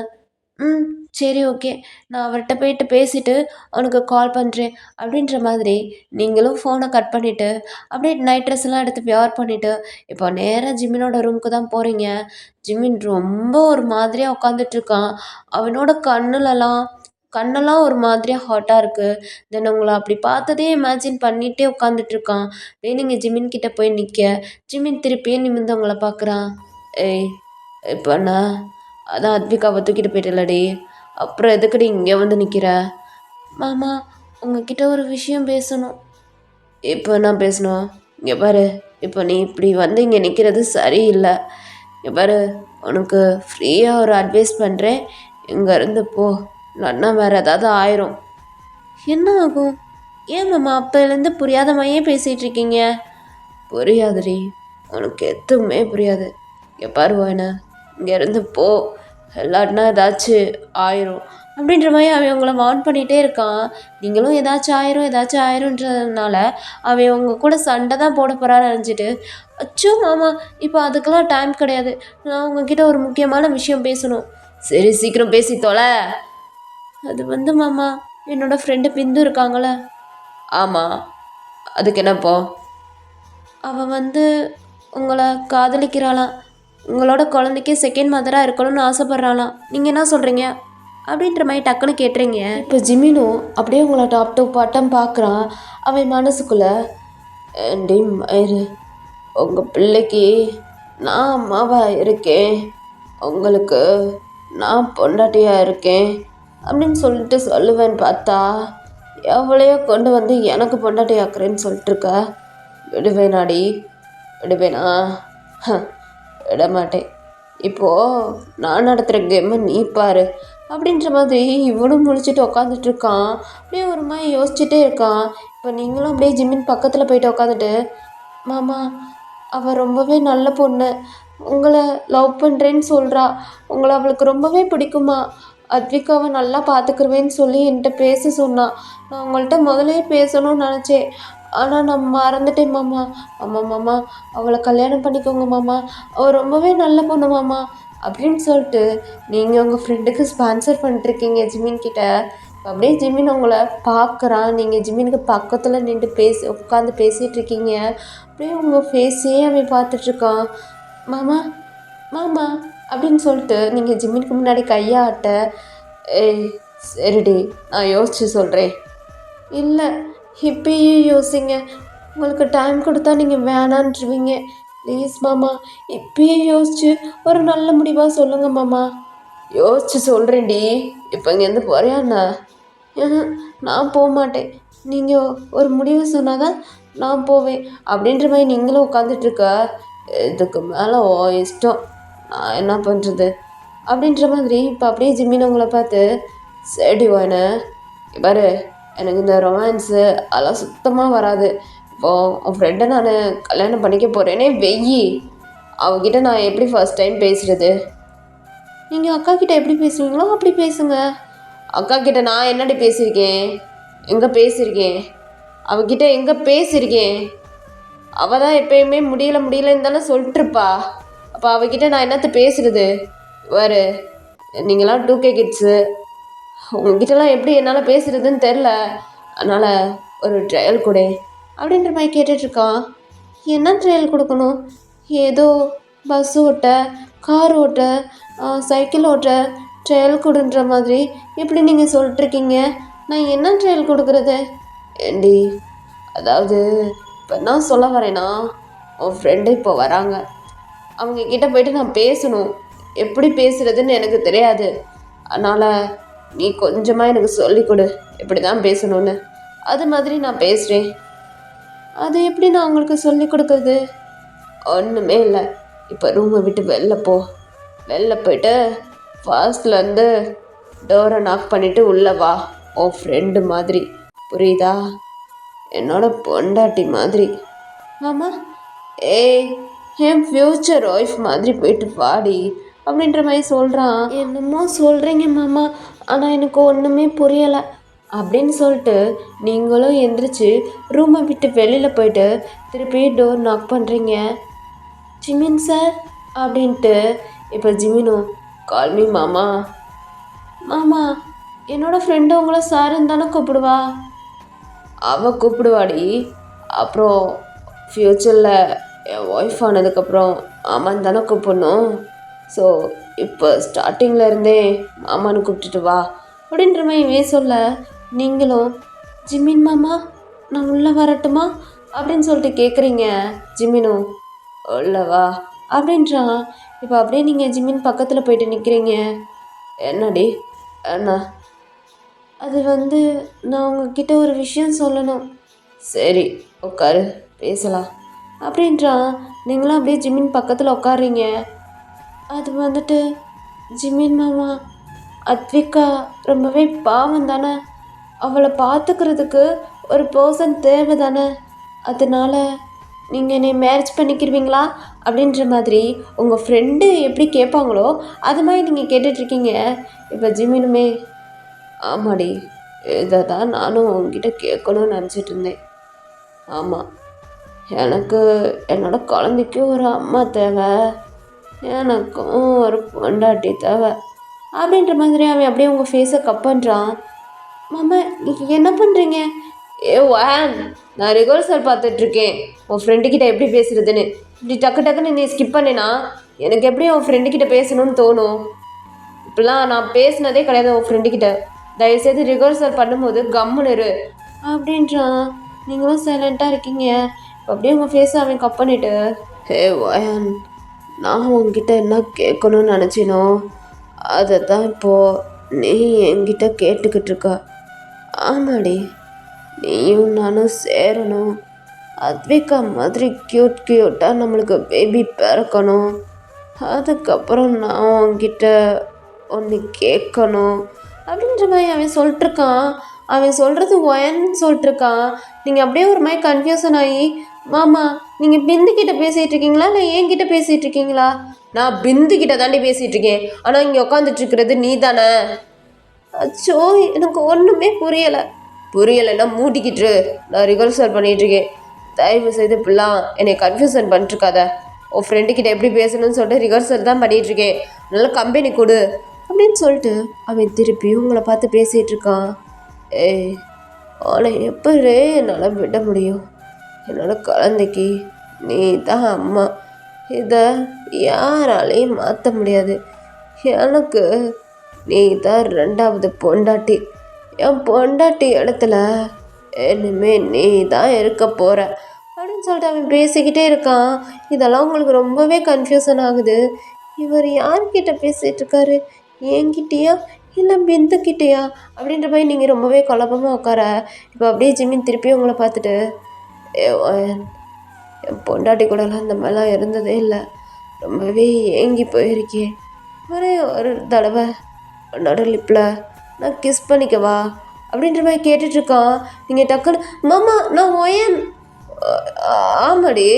சரி ஓகே, நான் அவர்கிட்ட போயிட்டு பேசிவிட்டு அவனுக்கு கால் பண்ணுறேன் அப்படின்ற மாதிரி நீங்களும் ஃபோனை கட் பண்ணிவிட்டு அப்படியே நைட் ட்ரெஸ்லாம் எடுத்து வியர் பண்ணிவிட்டு இப்போ நேராக ஜிம்மினோட ரூமுக்கு தான் போகிறீங்க. ஜிம்மின் ரொம்ப ஒரு மாதிரியாக உட்காந்துட்ருக்கான். அவனோட கண்ணெல்லாம் ஒரு மாதிரியாக ஹாட்டாக இருக்குது. தென் உங்களை அப்படி பார்த்ததே இமேஜின் பண்ணிகிட்டே உட்காந்துட்ருக்கான். நீங்கள் ஜிம்மின் கிட்டே போய் நிற்க ஜிம்மின் திருப்பியும் நிமிர்ந்து உங்களை பார்க்குறான். ஏய் இப்போ நான் அதான் அத்விகாவை தூக்கிட்டு போயிட்டலடி, அப்புறம் எதுக்குடி இங்கே வந்து நிற்கிற? மாமா, உங்ககிட்ட ஒரு விஷயம் பேசணும். இப்போ நான் பேசணும். இங்கே பாரு, இப்போ நீ இப்படி வந்து இங்கே நிற்கிறது சரியில்லை. இங்கே பாரு, உனக்கு ஃப்ரீயாக ஒரு அட்வைஸ் பண்ணுறேன். இங்கேருந்து போ, இல்லைன்னா வேறு ஏதாவது ஆயிரும். என்ன ஆகும்? ஏன் மாமா அப்போலேருந்து புரியாத மாதிரியே பேசிகிட்டு இருக்கீங்க? புரியாதுடி, உனக்கு எதுவுமே புரியாது. இங்கே பாருவா என்ன, இங்கேருந்து போ, இல்லாட்டினா ஏதாச்சும் ஆயிரும் அப்படின்ற மாதிரி அவன் உங்களை வார்ன் பண்ணிகிட்டே இருக்கான். நீங்களும் ஏதாச்சும் ஆயிரும்ன்றதுனால அவன் உங்கள் கூட சண்டை தான் போட போகிறான்னு நினச்சிட்டு, அச்சோ மாமா இப்போ அதுக்கெல்லாம் டைம் கிடையாது, நான் உங்ககிட்ட ஒரு முக்கியமான விஷயம் பேசணும். சரி சீக்கிரம் பேசி தொலை. அது வந்து மாமா, என்னோடய ஃப்ரெண்டு பிந்து இருக்காங்கள. ஆமாம், அதுக்கு என்னப்போ? அவள் வந்து உங்களை காதலிக்கிறாளாம். உங்களோட குழந்தைக்கு செகண்ட் மதராக இருக்கணும்னு ஆசைப்பட்றாளாம். நீங்கள் என்ன சொல்கிறீங்க அப்படின்ற மாதிரி டக்குன்னு கேட்டுறீங்க. இப்போ ஜிமினும் அப்படியே உங்களை டாப் டு பாட்டம் பார்க்குறான். அவன் மனசுக்குள்ளே, ஏண்டி மயிறு, உங்கள் பிள்ளைக்கு நான் அம்மாவாக இருக்கேன், உங்களுக்கு நான் பொண்டாட்டியாக இருக்கேன் அப்படின்னு சொல்லிட்டு சொல்லுவேன்னு பார்த்தா, எவ்வளையோ கொண்டு வந்து எனக்கு பொண்டாட்டி ஆக்குறேன்னு சொல்லிட்டுருக்க. விடுவேனாடி? விடுவேனா? விட மாட்டேன். இப்போது நான் நடத்துகிற கேம்மை நீ பாரு அப்படின்ற மாதிரி இவனும் முழிச்சிட்டு உட்காந்துட்ருக்கான். அப்படியே ஒரு மாதிரி யோசிச்சுட்டே இருக்கான். இப்போ நீங்களும் அப்படியே ஜிம்மின் பக்கத்தில் போயிட்டு உட்காந்துட்டு, மாமா அவள் ரொம்பவே நல்ல பொண்ணு, உங்களை லவ் பண்ணுறேன்னு சொல்கிறா, உங்களை அவளுக்கு ரொம்பவே பிடிக்குமா, அத்விகாவை நல்லா பார்த்துக்குருவேன்னு சொல்லி என்கிட்ட பேச சொன்னான். நான் உங்கள்கிட்ட முதலே பேசணும்னு நினச்சேன், ஆனால் நான் மறந்துட்டேன் மாமா. ஆமாம் மாமா, அவளை கல்யாணம் பண்ணிக்கோங்க மாமா, அவள் ரொம்பவே நல்ல பொண்ணு மாமா அப்படின்னு சொல்லிட்டு நீங்கள் உங்கள் ஃப்ரெண்டுக்கு ஸ்பான்சர் பண்ணிட்டுருக்கீங்க ஜிமின் கிட்ட. அப்படியே ஜிமின் உங்களை பார்க்குறான். நீங்கள் ஜிமினுக்கு பக்கத்தில் நின்று உட்காந்து பேசிகிட்டு இருக்கீங்க. அப்படியே உங்கள் ஃபேஸே அவன் பார்த்துட்ருக்கான். மாமா மாமா அப்படின்னு சொல்லிட்டு நீங்கள் ஜிமினுக்கு முன்னாடி கையாட்ட, ஏய் சரிடி நான் யோசித்து சொல்கிறேன். இல்லை இப்பயே யோசிங்க, உங்களுக்கு டைம் கொடுத்தா நீங்கள் வேணான்ட்டுருவீங்க. ப்ளீஸ் மாமா, இப்பயே யோசிச்சு ஒரு நல்ல முடிவாக சொல்லுங்கள் மாமா. யோசிச்சு சொல்கிறேன்டி, இப்போ இங்கேருந்து போறியாண்ணா? நான் போக மாட்டேன், நீங்கள் ஒரு முடிவு சொன்னால் தான் நான் போவேன் அப்படின்ற மாதிரி நீங்களும் உட்காந்துட்ருக்க. இதுக்கு மேலே ஓ இஷ்டம், நான் என்ன பண்ணுறது அப்படின்ற மாதிரி. இப்போ அப்படியே ஜிம்மின் உங்களை பார்த்து, சரி வானே பாரு, எனக்கு இந்த ரொமான்ஸு அதெல்லாம் சுத்தமாக வராது. இப்போது உன் ஃப்ரெண்டை நான் கல்யாணம் பண்ணிக்க போகிறேனே வெய்யி, அவகிட்ட நான் எப்படி ஃபர்ஸ்ட் டைம் பேசுகிறது? நீங்கள் அக்கா கிட்டே எப்படி பேசுவீங்களோ அப்படி பேசுங்க. அக்கா கிட்டே நான் என்னடி பேசியிருக்கேன்? எங்கே பேசியிருக்கேன்? அவகிட்ட எங்கே பேசியிருக்கேன்? அவள் தான் எப்பயுமே முடியலன்னு தானே சொல்லிட்டுருப்பா. அப்போ அவகிட்ட நான் என்னத்த பேசுகிறது? வேறு நீங்களாம் 2K கிட்ஸு, உங்ககிட்டலாம் எப்படி என்னால் பேசுகிறதுன்னு தெரில, அதனால் ஒரு ட்ரையல் கொடு அப்படின்ற மாதிரி கேட்டுட்ருக்கான். என்ன ட்ரையல் கொடுக்கணும்? ஏதோ பஸ் ஓட்ட, கார் ஓட்ட, சைக்கிள் ஓட்ட ட்ரையல் கொடுன்ற மாதிரி எப்படி நீங்கள் சொல்லிட்டுருக்கீங்க? நான் என்ன ட்ரையல் கொடுக்குறது? ஏண்டி, அதாவது இப்போ என்ன சொல்ல வரேன்னா, உன் ஃப்ரெண்டு இப்போ வராங்க, அவங்கக்கிட்ட போய்ட்டு நான் பேசணும். எப்படி பேசுகிறதுன்னு எனக்கு தெரியாது, அதனால் நீ கொஞ்சமாக எனக்கு சொல்லிக் கொடு எப்படி தான் பேசணும்னு. அது மாதிரி நான் பேசுகிறேன். அது எப்படி நான் உங்களுக்கு சொல்லிக் கொடுக்குறது? ஒன்றுமே இல்லை, இப்போ ரூமை விட்டு வெளில போ, வெளில போய்ட்டு ஃபாஸ்ட்லேருந்து டோரை நாக் பண்ணிவிட்டு உள்ளே வா. உன் ஃப்ரெண்டு மாதிரி, புரியுதா? என்னோட பொண்டாட்டி மாதிரி. மாமா, ஏய் என் ஃப்யூச்சர் ஒய்ஃப் மாதிரி போயிட்டு வாடி அப்படின்ற மாதிரி சொல்கிறான். என்னமோ சொல்கிறீங்க மாமா, ஆனால் எனக்கு ஒன்றுமே புரியலை அப்படின்னு சொல்லிட்டு நீங்களும் எந்திரிச்சு ரூமை விட்டு வெளியில் போயிட்டு திருப்பி டோர் நாக் பண்ணுறீங்க. ஜிமின் சார் அப்படின்ட்டு. இப்போ ஜிமினும், கால்மி மாமா. மாமா, என்னோடய ஃப்ரெண்டு உங்களை சாருன்னு தானே கூப்பிடுவா? அவள் கூப்பிடுவாடி, அப்புறம் ஃப்யூச்சரில் என் ஒய்ஃப் ஆனதுக்கப்புறம் மாமான்னு தானே கூப்பிடணும். ஸோ இப்போ ஸ்டார்டிங்கில் இருந்தே மாமான்னு கூப்பிட்டுட்டு வா அப்படின்ற மாதிரி சொல்ல, நீங்களும் ஜிமின் மாமா நான் உள்ளே வரட்டுமா அப்படின்னு சொல்லிட்டு கேட்குறீங்க. ஜிமினும் உள்ளே வா அப்படின்றான். இப்போ அப்படியே நீங்கள் ஜிமின் பக்கத்தில் போயிட்டு நிற்கிறீங்க. என்னடி என்ன? அது வந்து நான் உங்ககிட்ட ஒரு விஷயம் சொல்லணும். சரி உட்காரு பேசலாம் அப்படின்றான். நீங்களும் அப்படியே ஜிம்மின் பக்கத்தில் உட்காருறீங்க. அது வந்துட்டு ஜிம்மின் மாமா, அத்விகா ரொம்பவே பாவம் தானே, அவளை பார்த்துக்கிறதுக்கு ஒரு பர்சன் தேவை தானே, அதனால் நீங்கள் என்னை மேரேஜ் பண்ணிக்கிருவீங்களா அப்படின்ற மாதிரி உங்கள் ஃப்ரெண்டு எப்படி கேட்பாங்களோ அது மாதிரி நீங்கள் கேட்டுட்ருக்கீங்க. இப்போ ஜிம்மினுமே, ஆமாடி, இதை தான் நானும் உங்ககிட்ட கேட்கணும்னு நினச்சிட்டு இருந்தேன். ஆமாம், எனக்கு என்னோட குழந்தைக்கு ஒரு அம்மா தேவை, எனக்கும் ஒரு பொண்டாட்டி தேவை அப்படின்ற மாதிரி அவன் அப்படியே உங்கள் ஃபேஸை கப் பண்ணுறான். மாமா நீங்கள் என்ன பண்ணுறீங்க? ஏ வேன், நான் ரிஹர்சல் பார்த்துட்ருக்கேன் உன் ஃப்ரெண்டுக்கிட்ட எப்படி பேசுகிறதுன்னு. இப்படி டக்குன்னு நீ ஸ்கிப் பண்ணினா எனக்கு எப்படி உன் ஃப்ரெண்டுக்கிட்ட பேசணும்னு தோணும்? இப்படிலாம் நான் பேசினதே கிடையாது உன் ஃப்ரெண்டுக்கிட்ட. தயவுசெய்து ரிஹர்சல் பண்ணும்போது கம்முன்னு இரு அப்படின்றான். நீங்களும் சைலண்ட்டாக இருக்கீங்க. அப்படியே உங்கள் ஃபேஸை அவன் கப் பண்ணிவிட்டு, ஹே வயன், நான் உங்ககிட்ட என்ன கேட்கணும்னு நினச்சினோ அதை தான் இப்போது நீ என்கிட்ட கேட்டுக்கிட்டு இருக்க. ஆமாடி, நீயும் நானும் சேரணும், அத்விகா மாதிரி க்யூட்டாக நம்மளுக்கு பேபி பிறக்கணும், அதுக்கப்புறம் நான் உங்ககிட்ட ஒன்று கேட்கணும் அப்படின்ற மாதிரி அவன் சொல்லிட்டுருக்கான். அவன் சொல்கிறது ஒயன்னு சொல்லிட்டுருக்கான். நீங்கள் அப்படியே ஒரு மாதிரி கன்ஃபியூஷன் ஆகி, மாமா நீங்கள் பிந்துக்கிட்ட பேசிகிட்டு இருக்கீங்களா இல்லை என்கிட்ட பேசிகிட்டு இருக்கீங்களா? நான் பிந்துக்கிட்ட தாண்டி பேசிகிட்டு இருக்கேன், ஆனால் இங்கே உட்காந்துட்ருக்கிறது நீ தானே. அச்சோ, எனக்கு ஒன்றுமே புரியலைன்னா மூட்டிக்கிட்டு நான் ரிஹர்சல் பண்ணிகிட்ருக்கேன். தயவு செய்து இப்படிலாம் என்னை கன்ஃபியூஷன் பண்ணிட்டுருக்காத. உன் ஃப்ரெண்டுக்கிட்ட எப்படி பேசணும்னு சொல்லிட்டு ரிஹர்சல் தான் பண்ணிகிட்ருக்கேன், நல்லா கம்பெனி கொடு அப்படின்னு சொல்லிட்டு அவன் திருப்பியும் உங்களை பார்த்து பேசிகிட்டு இருக்கான். ஏய், அவனை எப்படி என்னால் விட முடியும்? என்னோட குழந்தைக்கு நீ தான் அம்மா, இதை யாராலையும் மாற்ற முடியாது. எனக்கு நீ தான் ரெண்டாவது பொண்டாட்டி. என் பொண்டாட்டி இடத்துல இனிமே நீ தான் இருக்க போகிற அப்படின்னு சொல்லிட்டு அவன் பேசிக்கிட்டே இருக்கான். இதெல்லாம் உங்களுக்கு ரொம்பவே கன்ஃபியூஷன் ஆகுது. இவர் யார்கிட்ட பேசிகிட்டு இருக்காரு? என்கிட்டயா இல்லை பிந்துக்கிட்டேயா அப்படின்ற மாதிரி நீங்கள் ரொம்பவே குழப்பமாக உட்கார. இப்போ அப்படியே ஜிம்மின் திருப்பி உங்களை பார்த்துட்டு, என் பொண்டாட்டி கூடலாம் இந்த மாதிரிலாம் இருந்ததே இல்லை, ரொம்பவே ஏங்கி போயிருக்கேன், ஒரே ஒரு தடவை உன்னோட லிப்பில் நான் கிஸ் பண்ணிக்கவா அப்படின்ற மாதிரி கேட்டுட்ருக்கான். நீங்கள் டக்குன்னு, மாமா நான் ஒயன். ஆமாடி,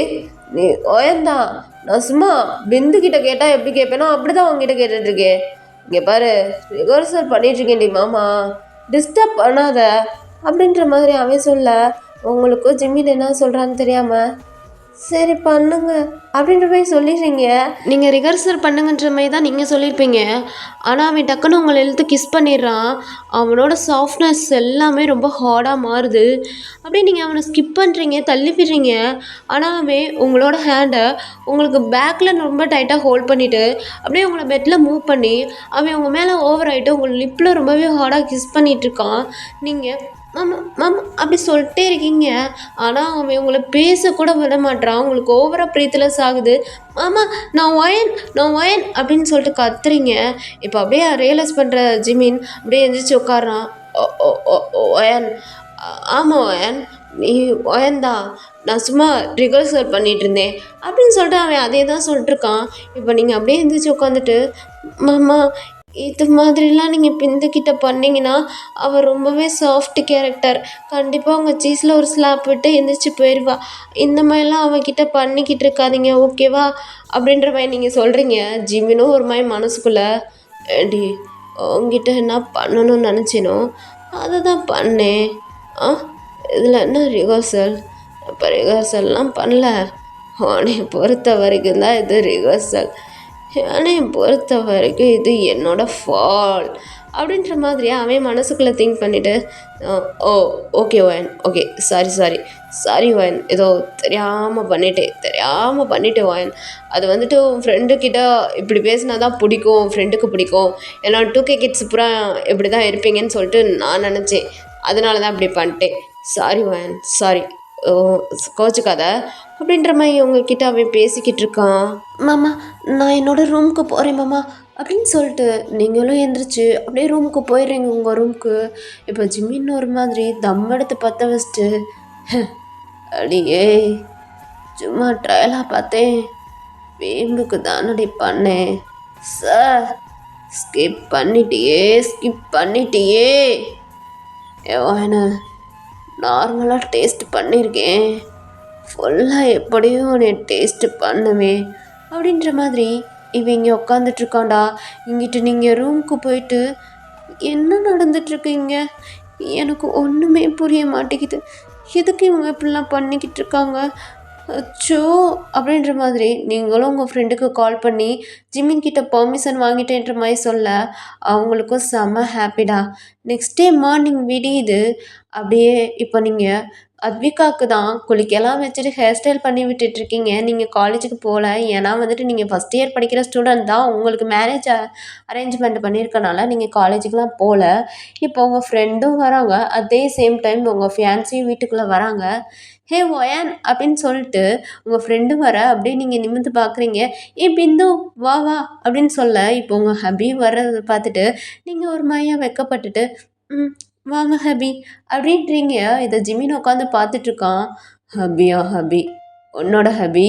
நீ ஒயன்தான். நான் சும்மா பிந்துக்கிட்ட கேட்டால் எப்படி கேட்பேனோ அப்படி தான் உங்ககிட்ட கேட்டுட்ருக்கேன். இங்கே பாரு, ரிஹர்சல் பண்ணிகிட்ருக்கேன்டி மாமா, டிஸ்டர்ப் பண்ணாத அப்படின்ற மாதிரி அவன் சொல்ல, உங்களுக்கும் ஜிம்மின் என்ன சொல்கிறான்னு தெரியாமல், சரி பண்ணுங்க அப்படின்ற மாதிரி சொல்லிடுறீங்க. நீங்கள் ரிஹர்சல் பண்ணுங்கன்ற மாதிரி தான் நீங்கள் சொல்லியிருப்பீங்க. ஆனால் அவன் டக்குன்னு உங்களை இழுத்து கிஸ் பண்ணிடுறான். அவனோட சாஃப்ட்னஸ் எல்லாமே ரொம்ப ஹார்டாக மாறுது. அப்படியே நீங்கள் அவனை ஸ்கிப் பண்ணுறீங்க, தள்ளி விடுறீங்க. ஆனால் அவன் உங்களோட ஹேண்டை உங்களுக்கு பேக்கில் ரொம்ப டைட்டாக ஹோல்ட் பண்ணிவிட்டு அப்படியே உங்களை பெட்டில் மூவ் பண்ணி அவன் உங்கள் மேலே ஓவர் ஆகிட்டு உங்கள் லிப்பில் ரொம்பவே ஹார்டாக கிஸ் பண்ணிகிட்ருக்கான். நீங்கள் மாமா மாமா அப்படி சொல்லிட்டே இருக்கீங்க. ஆனால் அவன் உங்களை பேசக்கூட விட மாட்டான். உங்களுக்கு ஓவராக பிரீத்லெஸ் ஆகுது. மாமா நான் ஒயன் அப்படின்னு சொல்லிட்டு கத்துறீங்க. இப்போ அப்படியே ரியலைஸ் பண்ணுற ஜிமின் அப்படியே எந்திரிச்சு உட்காரான். ஒயன், ஆமாம் ஒயன், நீ ஒயன்தான், நான் சும்மா ரிஹர்சல் பண்ணிகிட்டு இருந்தேன் அப்படின்னு சொல்லிட்டு அவன் அதே தான் சொல்லிட்டுருக்கான். இப்போ நீங்கள் அப்படியே எந்திரிச்சு உட்காந்துட்டு, மாமா இது மாதிரிலாம் நீங்கள் பிந்துக்கிட்ட பண்ணிங்கன்னா அவள் ரொம்பவே சாஃப்ட் கேரக்டர், கண்டிப்பாக உங்கள் சீஸில் ஒரு ஸ்லாப் விட்டு எந்திரிச்சு போயிடுவா, இந்த மாதிரிலாம் அவகிட்ட பண்ணிக்கிட்டு இருக்காதீங்க ஓகேவா அப்படின்ற மாதிரி நீங்கள் சொல்கிறீங்க. ஜிமினும் ஒரு மாதிரி மனசுக்குள்ளே, ஏண்டி உங்ககிட்ட என்ன பண்ணணும்னு நினச்சினோ அதை தான் பண்ணேன், இதில் என்ன ரிஹர்சல்? இப்போ ரிஹர்சல்லாம் பண்ணல, உன்னை பொறுத்த வரைக்கும் தான் இது ரிஹர்சல், என்னை பொறுத்த வரைக்கும் இது என்னோடய ஃபால்ட் அப்படின்ற மாதிரி அவன் மனசுக்குள்ளே திங்க் பண்ணிவிட்டு, ஓ ஓகே ஒயன், ஓகே சாரி ஒயன், ஏதோ தெரியாமல் பண்ணிட்டேன் ஒயன். அது வந்துட்டு உன் ஃப்ரெண்டுக்கிட்ட இப்படி பேசினா தான் பிடிக்கும், உன் ஃப்ரெண்டுக்கு பிடிக்கும், ஏன்னா 2K கிட்ஸ் பூரா இப்படி தான் இருப்பீங்கன்னு சொல்லிட்டு நான் நினச்சேன், அதனால தான் இப்படி பண்ணிட்டேன், சாரி ஒயன், சாரி, கோச்சுக்காத அப்படின்ற மாதிரி உங்ககிட்ட அவன் பேசிக்கிட்டு இருக்கான். மாமா நான் என்னோடய ரூமுக்கு போகிறேன் மாமா அப்படின்னு சொல்லிட்டு நீங்களும் எந்திரிச்சு அப்படியே ரூமுக்கு போயிடுறீங்க உங்கள் ரூமுக்கு. இப்போ ஜிம்மின்னு ஒரு மாதிரி தம் எடுத்து பற்ற வச்சுட்டு, அடியே சும்மா ட்ரையலாக பார்த்தேன், வீம்புக்கு தானடி பண்ணேன். சார் ஸ்கிப் பண்ணிட்டியே, ஸ்கிப் பண்ணிட்டியே. என்ன நார்மலாக டேஸ்ட் பண்ணியிருக்கேன், ஃபுல்லாக எப்படியும் உன்னை டேஸ்ட்டு பண்ணுவேன் அப்படின்ற மாதிரி இவன் இங்கே உட்காந்துட்ருக்காண்டா. இங்கிட்டு நீங்கள் ரூமுக்கு போயிட்டு என்ன நடந்துட்டுருக்கீங்க? எனக்கு ஒன்றுமே புரிய மாட்டேங்குது. எதுக்கு இவங்க இப்படிலாம் பண்ணிக்கிட்டு இருக்காங்க? அச்சோ அப்படின்ற மாதிரி நீங்களும் உங்கள் ஃப்ரெண்டுக்கு கால் பண்ணி ஜிமின் கிட்ட பெர்மிஷன் வாங்கிட்டேன்ற மாதிரி சொல்ல அவங்களுக்கும் செம்ம ஹாப்பிடா. Next day morning விடியுது. அப்படியே இப்போ நீங்கள் அத்விகாவுக்கு தான் குளிக்கெல்லாம் வச்சுட்டு ஹேர் ஸ்டைல் பண்ணி விட்டுட்ருக்கீங்க. நீங்கள் காலேஜுக்கு போகல, ஏன்னா வந்துட்டு நீங்கள் ஃபஸ்ட் இயர் படிக்கிற ஸ்டூடெண்ட் தான். உங்களுக்கு மேரேஜ் அரேஞ்ச்மெண்ட் பண்ணியிருக்கனால நீங்கள் காலேஜுக்கெலாம் போகல. இப்போ உங்கள் ஃப்ரெண்டும் வராங்க, அதே சேம் டைம் உங்கள் ஃபியான்சியும் வீட்டுக்குள்ளே வராங்க. ஹே ஒயன் அப்படின்னு சொல்லிட்டு உங்கள் ஃப்ரெண்டு வர அப்படியே நீங்கள் நிமிர்ந்து பார்க்குறீங்க. ஏ பிந்து வா வா அப்படின்னு சொல்ல இப்போ உங்கள் ஹபி வர்றதை பார்த்துட்டு நீங்கள் ஒரு மையம் வெக்கப்பட்டுட்டு ம் வாங்க ஹபி அப்படின்றீங்க. இதை ஜிமின் உட்காந்து பார்த்துட்ருக்கான். ஹபியா ஹபி, உன்னோட ஹபி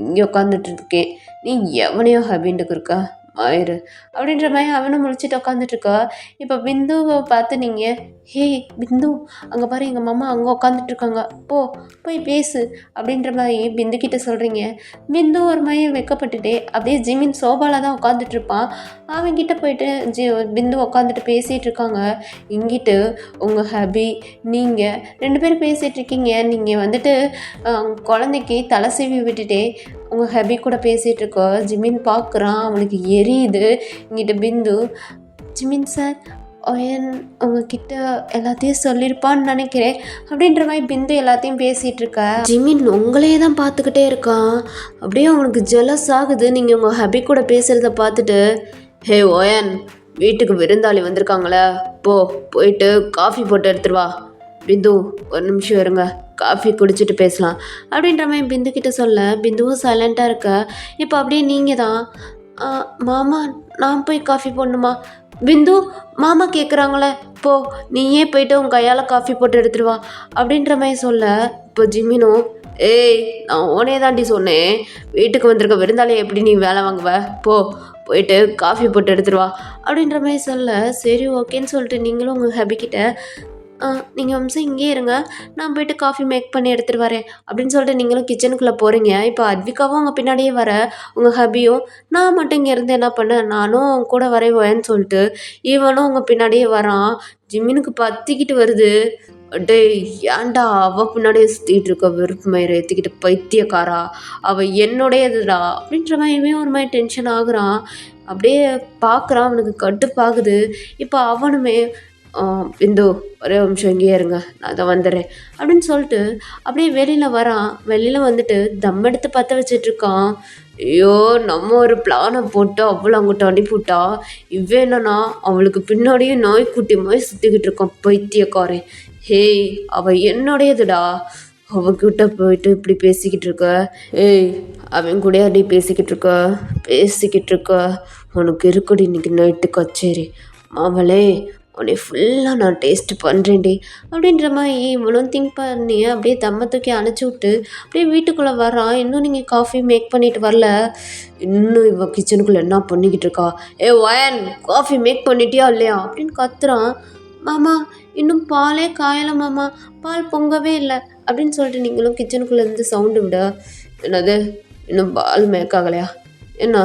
இங்கே உட்காந்துட்டு இருக்கேன், நீ எவனையோ ஹபின்ட்டு இருக்கா மாயிரு அப்படின்ற மாதிரி அவனும் முழிச்சிட்டு உட்காந்துட்ருக்கா. இப்போ பிந்துவை பார்த்து நீங்கள் ஹே பிந்து அங்கே பாரு எங்கள் மாமா அங்கே உட்காந்துட்ருக்காங்க, போய் பேசு அப்படின்ற மாதிரி பிந்து கிட்ட சொல்கிறீங்க. பிந்து ஒரு மாதிரி வெக்கப்பட்டுட்டே அப்படியே ஜிமின் சோபாவில் தான் உட்காந்துட்ருப்பான். அவன்கிட்ட போயிட்டு பிந்து உட்காந்துட்டு பேசிகிட்டு இருக்காங்க. இங்கிட்டு உங்கள் ஹபி நீங்கள் 2 பேரும் பேசிகிட்டு இருக்கீங்க. நீங்கள் வந்துட்டு குழந்தைக்கு தலை சீவி விட்டுட்டே உங்கள் ஹபி கூட பேசிகிட்டு இருக்கோ. ஜிமின் பார்க்குறான், அவனுக்கு எரியுது. இங்கிட்ட பிந்து ஜிமின் சார் ஒயன் உங்ககிட்ட எல்லாத்தையும் சொல்லியிருப்பான்னு நினைக்கிறேன் அப்படின்ற மாதிரி பிந்து எல்லாத்தையும் பேசிகிட்டு இருக்க. ஜிமின் உங்களையே தான் பார்த்துக்கிட்டே இருக்கான். அப்படியே அவனுக்கு ஜெலஸ் ஆகுது நீங்கள் உங்கள் ஹபி கூட பேசுகிறத பார்த்துட்டு. ஹே ஒயன், வீட்டுக்கு விருந்தாளி வந்திருக்காங்களே, போயிட்டு காஃபி போட்டு எடுத்துருவா. பிந்து ஒரு நிமிஷம் இருங்க, காஃபி குடிச்சிட்டு பேசலாம் அப்படின்ற மாதிரி பிந்து கிட்ட சொல்ல பிந்துவும் சைலண்ட்டாக இருக்க. இப்போ அப்படியே நீங்கள் தான் மாமா நான் போய் காஃபி போடணுமா? பிந்து மாமா கேட்குறாங்களே, நீயே போயிட்டு உன் கையால் காஃபி போட்டு எடுத்துருவா அப்படின்ற மாதிரி சொல்ல இப்போ ஜிமினும் ஏய் நான் ஓனே தாண்டி சொன்னேன், வீட்டுக்கு வந்திருக்க விருந்தாளியை எப்படி நீ வேலை வாங்குவ, போயிட்டு காஃபி போட்டு எடுத்துருவா அப்படின்ற மாதிரி சொல்ல சரி ஓகேன்னு சொல்லிட்டு நீங்களும் உங்கள் ஹபிக்கிட்ட நீங்கள் வம்சம் இங்கேயே இருங்க, நான் போய்ட்டு காஃபி மேக் பண்ணி எடுத்துகிட்டு வரேன் அப்படின்னு சொல்லிட்டு நீங்களும் கிச்சனுக்குள்ளே போகிறீங்க. இப்போ அத்விகாவும் உங்கள் பின்னாடியே வர உங்கள் ஹபியும் நான் மட்டும் இங்கே இருந்து என்ன பண்ணேன், நானும் அவங்க கூட வரைவேன்னு சொல்லிட்டு இவனும் உங்கள் பின்னாடியே வரான். ஜிம்மினுக்கு பற்றிக்கிட்டு வருது. டே ஏன்டா அவள் பின்னாடியே சுற்றிட்டு இருக்க, வெறுப்பு மயிரை ஏற்றிக்கிட்டு பைத்தியக்காரா, அவள் என்னுடையதுடா அப்படின்ற மாதிரியுமே ஒரு மாதிரி டென்ஷன் ஆகுறான். அப்படியே பார்க்குறான், அவனுக்கு கடுப்பாகுது. இப்போ அவனுமே பிந்து ஒரே நிமிஷம் இங்கேயே இருங்க, நான் அதை வந்துடுறேன் அப்படின்னு சொல்லிட்டு அப்படியே வெளியில் வரான். வெளியில் வந்துட்டு தம் எடுத்து பற்ற வச்சிட்ருக்கான். ஐயோ நம்ம ஒரு பிளானை போட்டு அவ்வளோ அங்கிட்ட அனுப்பிவிட்டா, இவன் என்னன்னா அவளுக்கு பின்னாடியே நாய்க்குட்டி மாதிரி சுற்றிக்கிட்டு இருக்கான் பைத்தியக்காரன். ஹேய் அவள் என்னுடையதுடா, அவகிட்ட போயிட்டு இப்படி பேசிக்கிட்டு இருக்க. ஏய் அவன் கூட அடி பேசிக்கிட்டு இருக்க, உனக்கு இருக்குடி இன்னைக்கு நைட்டு கச்சேரி, அவளே உன்னை ஃபுல்லாக நான் டேஸ்ட் பண்ணுறேன்டி அப்படின்ற மாதிரி இவனும் திங்க் பண்ணி அப்படியே தம்மை தூக்கி அணைச்சி விட்டு அப்படியே வீட்டுக்குள்ளே வரான். இன்னும் நீங்கள் காஃபி மேக் பண்ணிட்டு வரல, இன்னும் இவன் கிச்சனுக்குள்ளே என்ன பண்ணிக்கிட்டு இருக்கா? ஏ ஒயன் காஃபி மேக் பண்ணிட்டியா இல்லையா அப்படின்னு கத்துறான். மாமா இன்னும் பாலே காயலை மாமா, பால் பொங்கவே இல்லை அப்படின்னு சொல்லிட்டு நீங்களும் கிச்சனுக்குள்ளேருந்து சவுண்டு விட, என்னது இன்னும் பால் மேக் ஆகலையா, என்ன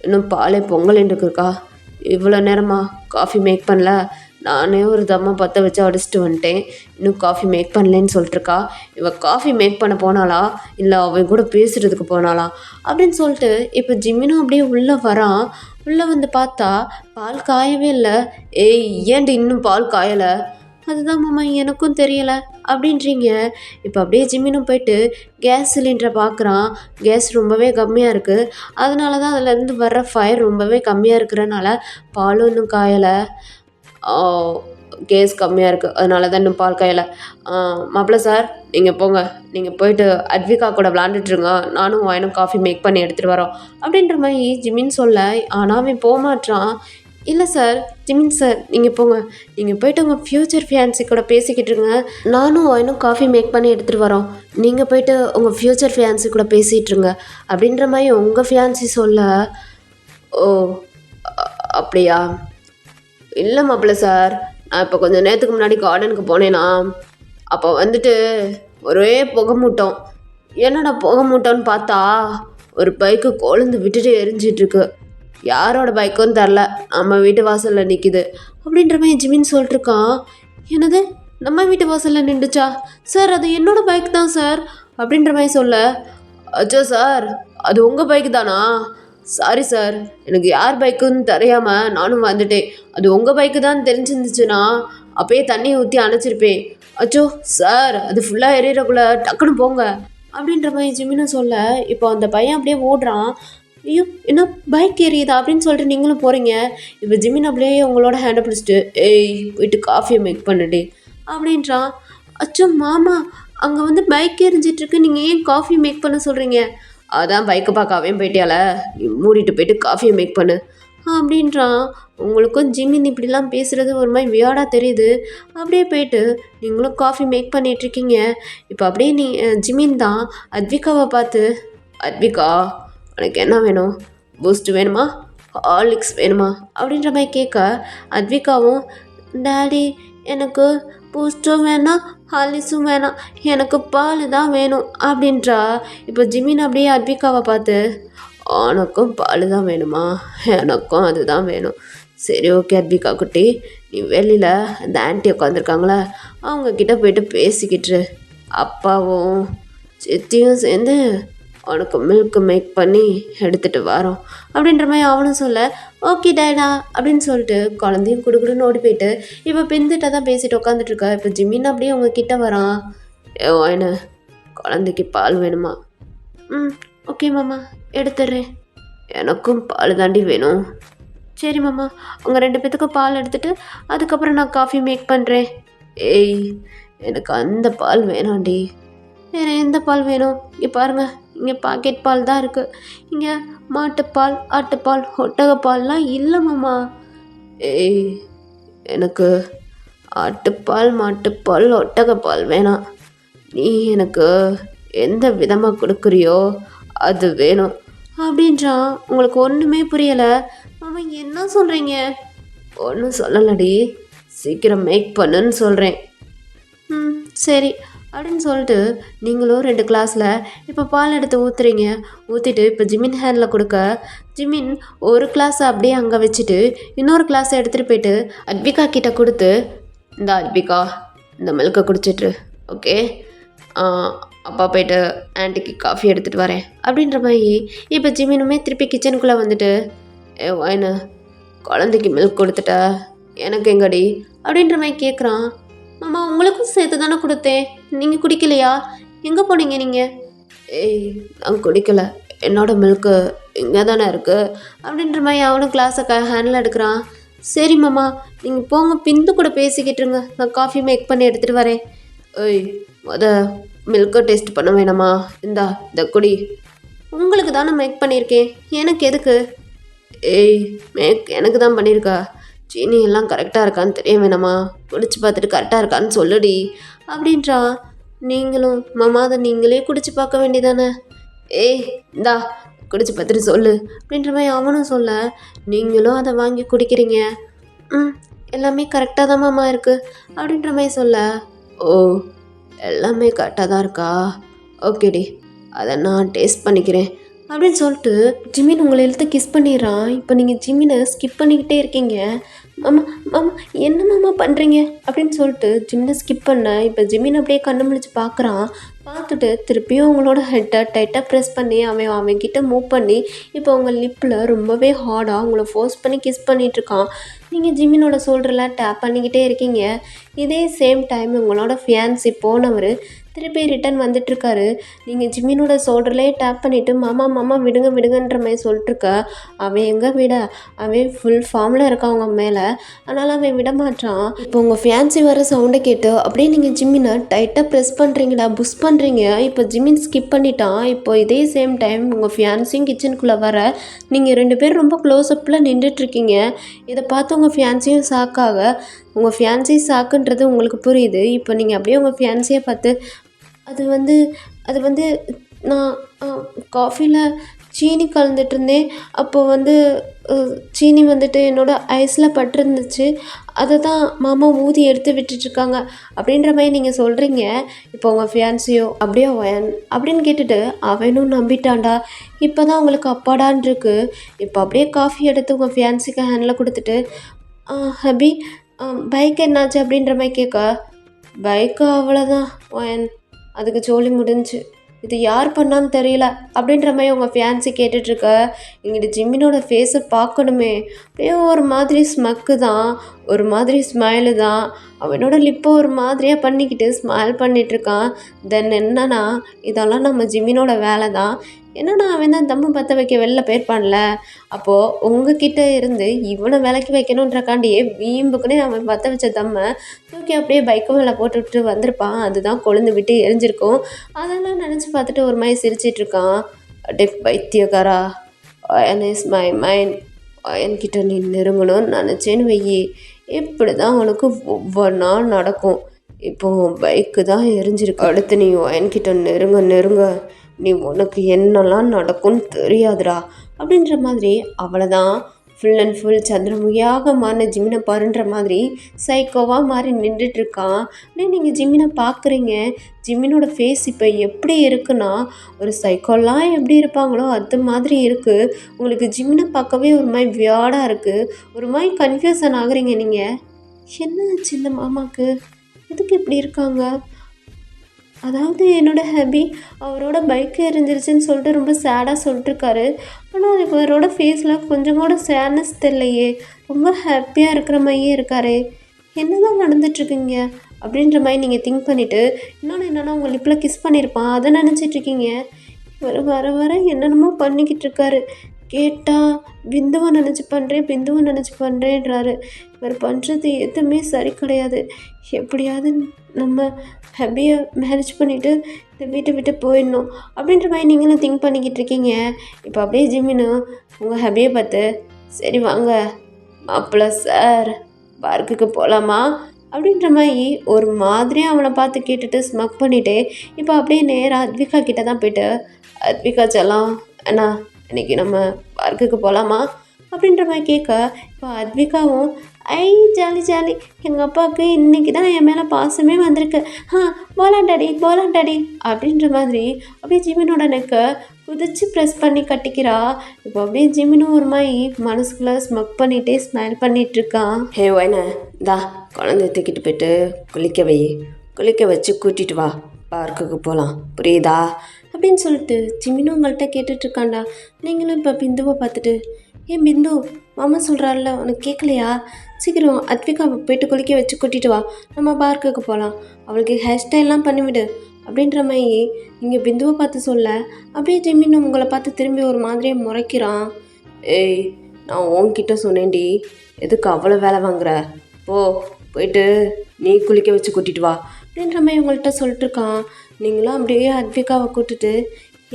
இன்னும் பாலே பொங்கலேன்னு இருக்கா, இவ்வளோ நேரமா காஃபி மேக் பண்ணல, நானே ஒரு தம்மா பற்ற வச்சு அடிச்சுட்டு வந்துட்டேன், இன்னும் காஃபி மேக் பண்ணலேன்னு சொல்லிட்டுருக்கா. இவள் காஃபி மேக் பண்ண போனாளா இல்லை அவன் கூட பேசுகிறதுக்கு போனாளா அப்படின்னு சொல்லிட்டு இப்போ ஜிம்மினும் அப்படியே உள்ளே வரான். உள்ளே வந்து பார்த்தா பால் காயவே இல்லை. ஏய் ஏன்டி இன்னும் பால் காயலை? அதுதான் மாமா எனக்கும் தெரியலை அப்படின்றீங்க. இப்போ அப்படியே ஜிம்மினும் போயிட்டு கேஸ் சிலிண்டரை பார்க்குறான். கேஸ் ரொம்பவே கம்மியாக இருக்குது, அதனால தான் அதுலேருந்து வர்ற ஃபயர் ரொம்பவே கம்மியாக இருக்கிறனால பாலும் இன்னும் காயலை. கேஸ் கம்மியாக இருக்குது, அதனால தான் இன்னும் பால் காயலை. மாப்பிள்ளை சார் நீங்கள் போங்க, நீங்கள் போயிட்டு அத்விகா கூட விளாண்டுட்ருங்க, நானும் வாயனும் காஃபி மேக் பண்ணி எடுத்துகிட்டு வரோம் அப்படின்ற மாதிரி ஜிமின் சொல்ல, ஆனால் அவன் போக மாட்டான். இல்லை சார், ஜிமின் சார் நீங்கள் போங்க. நீங்கள் போயிட்டு உங்கள் ஃப்யூச்சர் ஃபியான்சி கூட பேசிக்கிட்டு இருங்க. நானும் ஒயினும் காஃபி மேக் பண்ணி எடுத்துகிட்டு வரோம். நீங்கள் போயிட்டு உங்கள் ஃப்யூச்சர் ஃபியான்சி கூட பேசிகிட்டு இருங்க அப்படின்ற மாதிரி உங்கள் ஃபியான்சி சொல்ல, ஓ அப்படியா? இல்லை மாப்பிள்ள சார், நான் இப்போ கொஞ்சம் நேரத்துக்கு முன்னாடி கார்டனுக்கு போனேன்னா அப்போ வந்துட்டு ஒரே புகை மூட்டம். என்னடா புகை மூட்டம்னு பார்த்தா ஒரு பைக்கு கொழுந்து விட்டுட்டு எரிஞ்சிட்ருக்கு. யாரோட பைக்கும் தரல, நம்ம வீட்டு வாசலில் நிற்கிது அப்படின்ற மாதிரி ஜிமின் சொல்லிட்டுருக்கான். என்னது, நம்ம வீட்டு வாசலில் நின்றுச்சா? சார் அது என்னோடய பைக் தான் சார் அப்படின்ற மாதிரி சொல்ல, அச்சோ சார் அது உங்கள் பைக்கு தானா? சாரி சார், எனக்கு யார் பைக்குன்னு தெரியாமல் நானும் வந்துட்டேன். அது உங்கள் பைக்கு தான் தெரிஞ்சிருந்துச்சுன்னா அப்பயே தண்ணியை ஊற்றி அணைச்சிருப்பேன். அச்சோ சார், அது ஃபுல்லாக எரியறக்குள்ளே டக்குன்னு போங்க அப்படின்ற மாதிரி ஜிமினும் சொல்ல, இப்போ அந்த பையன் அப்படியே ஓடுறான். ஐயோ என்ன பைக் எரியுதா அப்படின்னு சொல்லிட்டு நீங்களும் போகிறீங்க. இப்போ ஜிமின் அப்படியே உங்களோட ஹேண்டை பிடிச்சிட்டு, ஏய் போயிட்டு காஃபியை மேக் பண்ணுடி அப்படின்றான். அச்சோ மாமா, அங்கே வந்து பைக் எரிஞ்சிட்ருக்கு, நீங்கள் ஏன் காஃபி மேக் பண்ண சொல்கிறீங்க? அதான் பைக்கை பார்க்காவே போயிட்டியால, நீ மூடிட்டு போயிட்டு காஃபியை மேக் பண்ணு அப்படின்றான். உங்களுக்கும் ஜிமின் இப்படிலாம் பேசுகிறது ஒரு மாதிரி வியாடாக தெரியுது. அப்படியே போயிட்டு நீங்களும் காஃபி மேக் பண்ணிகிட்ருக்கீங்க. இப்போ அப்படியே ஜிமின் தான் அத்விகாவை பார்த்து, அத்விகா உனக்கு என்ன வேணும்? பூஸ்ட் வேணுமா, ஹார்லிக்ஸ் வேணுமா அப்படின்ற மாதிரி கேட்க, அத்விகாவும் டாடி எனக்கு பூஸ்ட்டும் வேணாம் ஹார்லிக்ஸும் வேணாம், எனக்கு பால் தான் வேணும் அப்படின்றா. இப்போ ஜிமின் அப்படியே அத்விகாவை பார்த்து, உனக்கும் பால் தான் வேணுமா? எனக்கும் அதுதான் வேணும். சரி ஓகே அத்விகா குட்டி, நீ வெளியில் அந்த ஆன்ட்டி உட்காந்துருக்காங்களே அவங்கக்கிட்ட போயிட்டு பேசிக்கிட்டு அப்பாவும் சித்தியும் சேர்ந்து உனக்கு மில்க் மேக் பண்ணி எடுத்துகிட்டு வரோம் அப்படின்ற மாதிரி அவனும் சொல்ல, ஓகே டேடா அப்படின்னு சொல்லிட்டு குழந்தையும் குடுக்குடுன்னு ஓடி போயிட்டு இப்போ பிந்துட்ட தான் பேசிட்டு உட்காந்துட்ருக்கா. இப்போ ஜிமின் அப்படியே அவங்க கிட்ட வரான். என்ன குழந்தைக்கு பால் வேணுமா? ம் ஓகே மாமா எடுத்துடுறேன். எனக்கும் பால் தாண்டி வேணும். சரி மாமா, உங்கள் 2 பேத்துக்கும் பால் எடுத்துகிட்டு அதுக்கப்புறம் நான் காஃபி மேக் பண்ணுறேன். ஏய் எனக்கு அந்த பால் வேணாண்டி, வேறு எந்த பால் வேணும்? இங்கே பாருங்கள், இங்கே பாக்கெட் பால் தான் இருக்குது. இங்கே மாட்டுப்பால் ஆட்டுப்பால் ஒட்டகப்பால்லாம் இல்லை மாமா. ஏய் எனக்கு ஆட்டுப்பால் மாட்டுப்பால் ஒட்டகப்பால் வேணாம். நீ எனக்கு எந்த விதமாக கொடுக்குறியோ அது வேணும் அப்படின்றான். உங்களுக்கு ஒன்றுமே புரியலை. மாமா என்ன சொல்கிறீங்க? ஒன்றும் சொல்லலடி, சீக்கிரம் மேக் பண்ணுன்னு சொல்கிறேன். ம் சரி அப்படின்னு சொல்லிட்டு நீங்களும் 2 கிளாஸில் இப்போ பால் எடுத்து ஊற்றுறீங்க. ஊற்றிட்டு இப்போ ஜிமின் ஹேண்டில் கொடுக்க, ஜிமின் ஒரு கிளாஸை அப்படியே அங்கே வச்சுட்டு இன்னொரு கிளாஸை எடுத்துகிட்டு போயிட்டு அத்விகா கிட்ட கொடுத்து, இந்த அத்விகா இந்த மில்கை குடிச்சிட்ரு, ஓகே அப்பா போயிட்டு ஆன்ட்டிக்கு காஃபி எடுத்துகிட்டு வரேன் அப்படின்ற மாதிரி. இப்போ ஜிமினுமே திருப்பி கிச்சனுக்குள்ளே வந்துட்டு, என்ன குழந்தைக்கு மில்க் கொடுத்துட்ட, எனக்கு எங்கடி அப்படின்ற மாதிரி கேட்குறான். மாமா உங்களுக்கும் சேர்த்து தானே கொடுத்தேன், நீங்கள் குடிக்கலையா? எங்கே போனீங்க நீங்கள்? ஏய் நான் குடிக்கலை, என்னோட மில்க்கு இங்கே தானே இருக்குது அப்படின்ற மாதிரி அவனும் கிளாஸை ஹேண்டில் எடுக்கிறான். சரி மாமா நீங்கள் போங்க, பிந்து கூட பேசிக்கிட்டு இருங்க, நான் காஃபி மேக் பண்ணி எடுத்துகிட்டு வரேன். ஏய் மில்க்கை டேஸ்ட் பண்ண வேணாமா? இந்த குடி. உங்களுக்கு தானே மேக் பண்ணியிருக்கேன், எனக்கு எதுக்கு? ஏய் மேக் எனக்கு தான் பண்ணியிருக்கா, சீனி எல்லாம் கரெக்டாக இருக்கான்னு தெரிய வேணாமா? குடிச்சு பார்த்துட்டு கரெக்டாக இருக்கான்னு சொல்லுடி அப்படின்றா. நீங்களும் மாமா அதை நீங்களே குடிச்சு பார்க்க வேண்டியதானே? ஏய் இந்தா குடிச்சு பார்த்துட்டு சொல்லு அப்படின்ற மாதிரி அவனும் சொல்ல, நீங்களும் அதை வாங்கி குடிக்கிறீங்க. ம் எல்லாமே கரெக்டாக தான் மாமா இருக்குது அப்படின்ற மாதிரி சொல்ல, ஓ எல்லாமே கரெக்டாக தான் இருக்கா, ஓகேடி அதை நான் டேஸ்ட் பண்ணிக்கிறேன் அப்படின்னு சொல்லிட்டு ஜிமின் உங்களை இழுத்து கிஸ் பண்ணிடுறான். இப்போ நீங்கள் ஜிமினை ஸ்கிப் பண்ணிக்கிட்டே இருக்கீங்க. மாமா மாமா என்ன மாமா பண்ணுறீங்க அப்படின்னு சொல்லிட்டு ஜிமினை ஸ்கிப் பண்ண, இப்போ ஜிமின் அப்படியே கண்ணு முழிச்சு பார்க்குறான். பார்த்துட்டு திருப்பியும் அவங்களோட ஹெட்டை டைட்டாக ப்ரெஸ் பண்ணி அவன்கிட்ட மூவ் பண்ணி இப்போ அவங்க லிப்பில் ரொம்பவே ஹார்டாக அவங்கள ஃபோர்ஸ் பண்ணி கிஸ் பண்ணிகிட்ருக்கான். நீங்கள் ஜிமினோட ஷோல்டரில் டேப் பண்ணிக்கிட்டே இருக்கீங்க. இதே சேம் டைம் உங்களோட ஃபியான்சி போனவர் திருப்பி ரிட்டன் வந்துட்டுருக்காரு. நீங்கள் ஜிம்மினோட ஷோல்டர்லேயே டேப் பண்ணிவிட்டு மாமா மாமா விடுங்க விடுங்கன்ற மாதிரி சொல்லிட்டுருக்க. அவன் எங்கே விட, அவன் ஃபுல் ஃபார்மில் இருக்கான் அவங்க மேலே. அதனால் அவன் விட மாட்டான். இப்போ உங்கள் ஃபேன்சி வர சவுண்டை கேட்டு அப்படியே நீங்கள் ஜிம்மினை டைட்டாக ப்ரெஸ் பண்ணுறீங்களா, புஷ் பண்ணுறீங்க. இப்போ ஜிம்மின் ஸ்கிப் பண்ணிட்டான். இப்போ இதே சேம் டைம் உங்கள் ஃபேன்சியும் கிச்சனுக்குள்ளே வர நீங்கள் 2 பேரும் ரொம்ப க்ளோஸ்அப்பில் நின்றுட்டுருக்கீங்க. இதை பார்த்து உங்கள் ஃபேன்சியும் ஷாக்காக, உங்கள் ஃபேன்சி ஷாக்குன்றது உங்களுக்கு புரியுது. இப்போ நீங்கள் அப்படியே உங்கள் ஃபேன்சியை பார்த்து அது அது வந்து நான் காஃபியில் சீனி கலந்துட்டுருந்தேன். அப்போது சீனி என்னோட ஐஸில் பட்டிருந்துச்சு. அதை தான் மாமா ஊதி எடுத்து விட்டுட்ருக்காங்க அப்படின்ற மாதிரி நீங்கள் சொல்கிறீங்க. இப்போ உங்கள் ஃபியான்சியோ அப்படியே ஒயன் அப்படின்னு கேட்டுட்டு அவனும் நம்பிட்டான்டா. இப்போ தான் உங்களுக்கு அப்பாடான் இருக்கு. இப்போ அப்படியே காஃபி எடுத்து உங்கள் ஃபியான்சிக்கு ஹேண்டில் கொடுத்துட்டு ஹபி பைக் என்னாச்சு அப்படின்ற மாதிரி கேட்க, பைக்கு அவ்வளோதான் ஒயன், அதுக்கு ஜோலி முடிஞ்சு. இது யார் பண்ணான்னு தெரியல அப்படின்ற மாதிரி உங்கள் ஃபேன்சி கேட்டுட்ருக்க. இங்கிட்டு ஜிம்மினோட ஃபேஸை பார்க்கணுமே, அப்படியே ஒரு மாதிரி ஸ்மக்கு தான், ஒரு மாதிரி ஸ்மைலு தான். அவனோட லிப்பை ஒரு மாதிரியாக பண்ணிக்கிட்டு ஸ்மைல் பண்ணிகிட்ருக்கான். தென் என்னன்னா, இதெல்லாம் நம்ம ஜிம்மினோட வேலை தான். என்னன்னா அவன் தான் தம்மு பற்ற வைக்க வெளில போயிருப்பான்ல. அப்போது உங்ககிட்ட இருந்து இவனை விலைக்கு வைக்கணுன்றக்காண்டியே வீம்புக்குன்னே அவன் பற்ற வச்ச தம்மை தூக்கி அப்படியே பைக்கு மேலே போட்டுவிட்டு வந்திருப்பான். அதுதான் கொழுந்து விட்டு எரிஞ்சிருக்கும். அதெல்லாம் நினச்சி பார்த்துட்டு ஒரு மாதிரி சிரிச்சிட்ருக்கான். அடே பைத்தியக்காரா, அயன் இஸ் மை மைண்ட். அயன்கிட்ட நீ நெருங்கணும்னு நினச்சேன்னு வையி, இப்படி தான் உனக்கு ஒவ்வொன்றா நடக்கும். இப்போது பைக்கு தான் எரிஞ்சிருக்கு. அடுத்து நீ அயன்கிட்ட நெருங்க நெருங்க நீ உனக்கு என்னெல்லாம் நடக்கும்னு தெரியாதுடா அப்படின்ற மாதிரி அவ்வளோதான். ஃபுல் அண்ட் ஃபுல் சந்திரமுகியாக மாறின ஜிம்மினை பாருன்ற மாதிரி சைக்கோவாக மாறி நின்றுட்டுருக்கான். அப்படியே நீங்கள் ஜிம்மினை பார்க்குறீங்க. ஜிம்மினோட ஃபேஸ் இப்போ எப்படி இருக்குன்னா, ஒரு சைக்கோலாம் எப்படி இருப்பாங்களோ அது மாதிரி இருக்குது. உங்களுக்கு ஜிம்மினை பார்க்கவே ஒரு மாதிரி வியாடாக இருக்குது. ஒரு மாதிரி கன்ஃபியூஷன் ஆகுறீங்க நீங்கள். என்ன ஆச்சு இந்த மாமாவுக்கு, எதுக்கு இப்படி இருக்காங்க? அதாவது என்னோட ஹேபி அவரோட பைக்கு எரிஞ்சிருச்சுன்னு சொல்லிட்டு ரொம்ப சேடாக சொல்லிட்டுருக்காரு. ஆனால் இவரோட ஃபேஸில் கொஞ்சம் கூட சேட்னஸ் தெரியலையே, ரொம்ப ஹாப்பியாக இருக்கிற மாதிரியே இருக்காரே. என்ன தான் நடந்துட்டுருக்கீங்க அப்படின்ற மாதிரி நீங்கள் திங்க் பண்ணிவிட்டு, இன்னொன்று என்னென்னா உங்கள் லிப்பில் கிஸ் பண்ணியிருப்பான், அதை நினச்சிட்ருக்கீங்க. இவர் வர வர என்னென்னமோ பண்ணிக்கிட்டு இருக்காரு. கேட்டால் பிந்துவை நினச்சி பண்ணுறேன்றாரு. இவர் பண்ணுறது எதுவுமே சரி கிடையாது. எப்படியாவது நம்ம ஹேபியை மேரேஜ் பண்ணிவிட்டு இந்த வீட்டை விட்டு போயிடணும் அப்படின்ற மாதிரி நீங்களும் திங்க் பண்ணிக்கிட்டு இருக்கீங்க. இப்போ அப்படியே ஜிம்மினு உங்கள் ஹேபியை பார்த்து, சரி வாங்க மாப்பிள்ள சார் பார்க்குக்கு போகலாமா அப்படின்ற மாதிரி ஒரு மாதிரியாக அவனை பார்த்து கேட்டுட்டு ஸ்மக் பண்ணிவிட்டு இப்போ அப்படியே நேராக அத்விகா கிட்டே தான் போய்ட்டு, அத்விகா செல்லாம் அண்ணா இன்றைக்கி நம்ம பார்க்குக்கு போகலாமா அப்படின்ற மாதிரி கேட்க, இப்போ அத்விகாவும் ஐ ஜாலி ஜாலி, எங்கள் அப்பாவுக்கு இன்றைக்கி தான் என் மேலே பாசமே வந்திருக்கு, போலாம் டாடி அப்படின்ற மாதிரி அப்படியே ஜிமினோட நெக்கை குதிச்சு ப்ரெஸ் பண்ணி கட்டிக்கிறா. இப்போ அப்படியே ஜிமினும் ஒரு மாதிரி மனசுக்குள்ளே ஸ்மக் பண்ணிகிட்டே ஸ்மைல் பண்ணிகிட்ருக்கான். ஹே ஒயன தா குழந்தை தூக்கிட்டு போய்ட்டு குளிக்க வச்சு கூட்டிகிட்டு வா, பார்க்குக்கு போகலாம், புரியுதா அப்படின்னு சொல்லிட்டு ஜிமினும் உங்கள்கிட்ட கேட்டுட்ருக்காண்டா. நீங்களும் இப்போ பிந்துவை பார்த்துட்டு, ஏன் பிந்து மாமா சொல்கிறாள்ல உனக்கு கேட்கலையா, சீக்கிரம் அத்விகாவை போய்ட்டு குளிக்க வச்சு கூட்டிகிட்டு வா, நம்ம பார்க்குக்கு போகலாம், அவளுக்கு ஹேர் ஸ்டைல்லாம் பண்ணிவிடு அப்படின்ற மாதிரி நீங்கள் பிந்துவை பார்த்து சொல்ல, அப்படியே ஜிமின் உங்களை பார்த்து திரும்பி ஒரு மாதிரியே முறைக்கிறான். ஏய் நான் உன்கிட்ட சொன்னேன்டி, எதுக்கு அவ்வளோ வேலை வாங்குற, போயிட்டு நீ குளிக்க வச்சு கூட்டிகிட்டு வா அப்படின்ற மாதிரி உங்கள்கிட்ட சொல்லிட்டுருக்கான். நீங்களும் அப்படியே அத்விகாவை கூப்பிட்டுட்டு,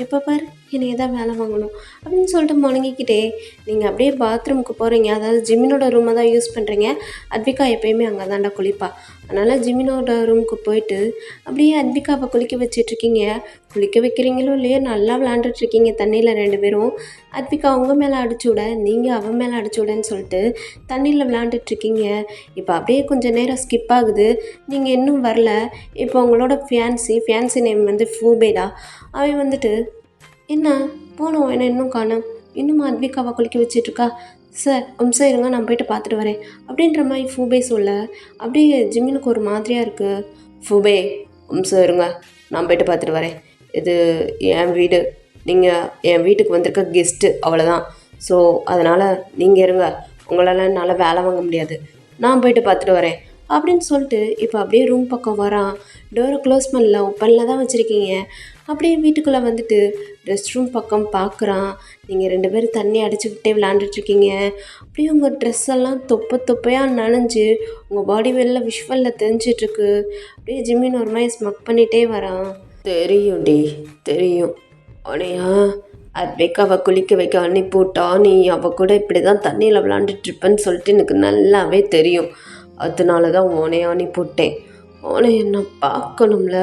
எப்போ பாரு என்னை தான் வேலை வாங்கணும் அப்படின்னு சொல்லிட்டு முழங்கிக்கிட்டே நீங்கள் அப்படியே பாத்ரூமுக்கு போகிறீங்க. அதாவது ஜிம்மினோட ரூமை தான் யூஸ் பண்ணுறீங்க. அத்விகா எப்போயுமே அங்கே தாண்டா குளிப்பா. அதனால் ஜிம்மினோட ரூமுக்கு போயிட்டு அப்படியே அத்விகாவை குளிக்க வச்சிட்ருக்கீங்க. குளிக்க வைக்கிறீங்களோ இல்லையோ நல்லா விளாண்டுட்ருக்கீங்க தண்ணியில் 2 பேரும். அத்விகா உங்கள் மேலே அடிச்சு விட, நீங்கள் அவன் மேலே அடிச்சு விடன்னு சொல்லிட்டு தண்ணியில் விளாண்டுட்ருக்கீங்க. இப்போ அப்படியே கொஞ்சம் நேரம் ஸ்கிப் ஆகுது. நீங்கள் இன்னும் வரல. இப்போ உங்களோட ஃபியான்சி நேம் ஃபூபேடா. அவன் என்ன போனோம், என்ன இன்னும் காணோம், இன்னும் அத்விகாவை குளிக்க வச்சிட்ருக்கா, சார் இருங்க நான் போய்ட்டு பார்த்துட்டு வரேன் அப்படின்ற மாதிரி ஃபூபே சொல்ல, அப்படியே ஜிம்மினுக்கு ஒரு மாதிரியாக இருக்குது. ஃபூபே இருங்க நான் போய்ட்டு பார்த்துட்டு வரேன், இது என் வீடு, நீங்கள் என் வீட்டுக்கு வந்திருக்க கெஸ்ட்டு, அவ்வளோதான். ஸோ அதனால் நீங்கள் இருங்க, உங்களால் என்னால் வேலை வாங்க முடியாது, நான் போய்ட்டு பார்த்துட்டு வரேன் அப்படின்னு சொல்லிட்டு இப்போ அப்படியே ரூம் பக்கம் வரான். டோரை க்ளோஸ் பண்ணல, ஓப்பனில் தான் வச்சுருக்கீங்க. அப்படியே வீட்டுக்குள்ளே வந்துட்டு ரெஸ்ட் ரூம் பக்கம் பார்க்குறான். நீங்கள் 2 பேரும் தண்ணி அடிச்சுக்கிட்டே விளாண்டுட்ருக்கீங்க. அப்படியே உங்கள் ட்ரெஸ் எல்லாம் தொப்பையாக நனைஞ்சு உங்கள் பாடி வெளில விஷுவலில் தெரிஞ்சிட்ருக்கு. அப்படியே ஜிம்மின் ஒரு மாதிரி ஸ்மக் பண்ணிகிட்டே வரான். தெரியும்டி, தெரியும். உனையா அத்வைக்காவை குளிக்க வைக்க அனுப்பிவிட்டா நீ அவள் கூட இப்படி தான் தண்ணியில் விளாண்டுட்ருப்பேன்னு சொல்லிட்டு எனக்கு நல்லாவே தெரியும். அதனால தான் உனைய அனுப்பிவிட்டேன். உன்னை என்ன பார்க்கணும்ல,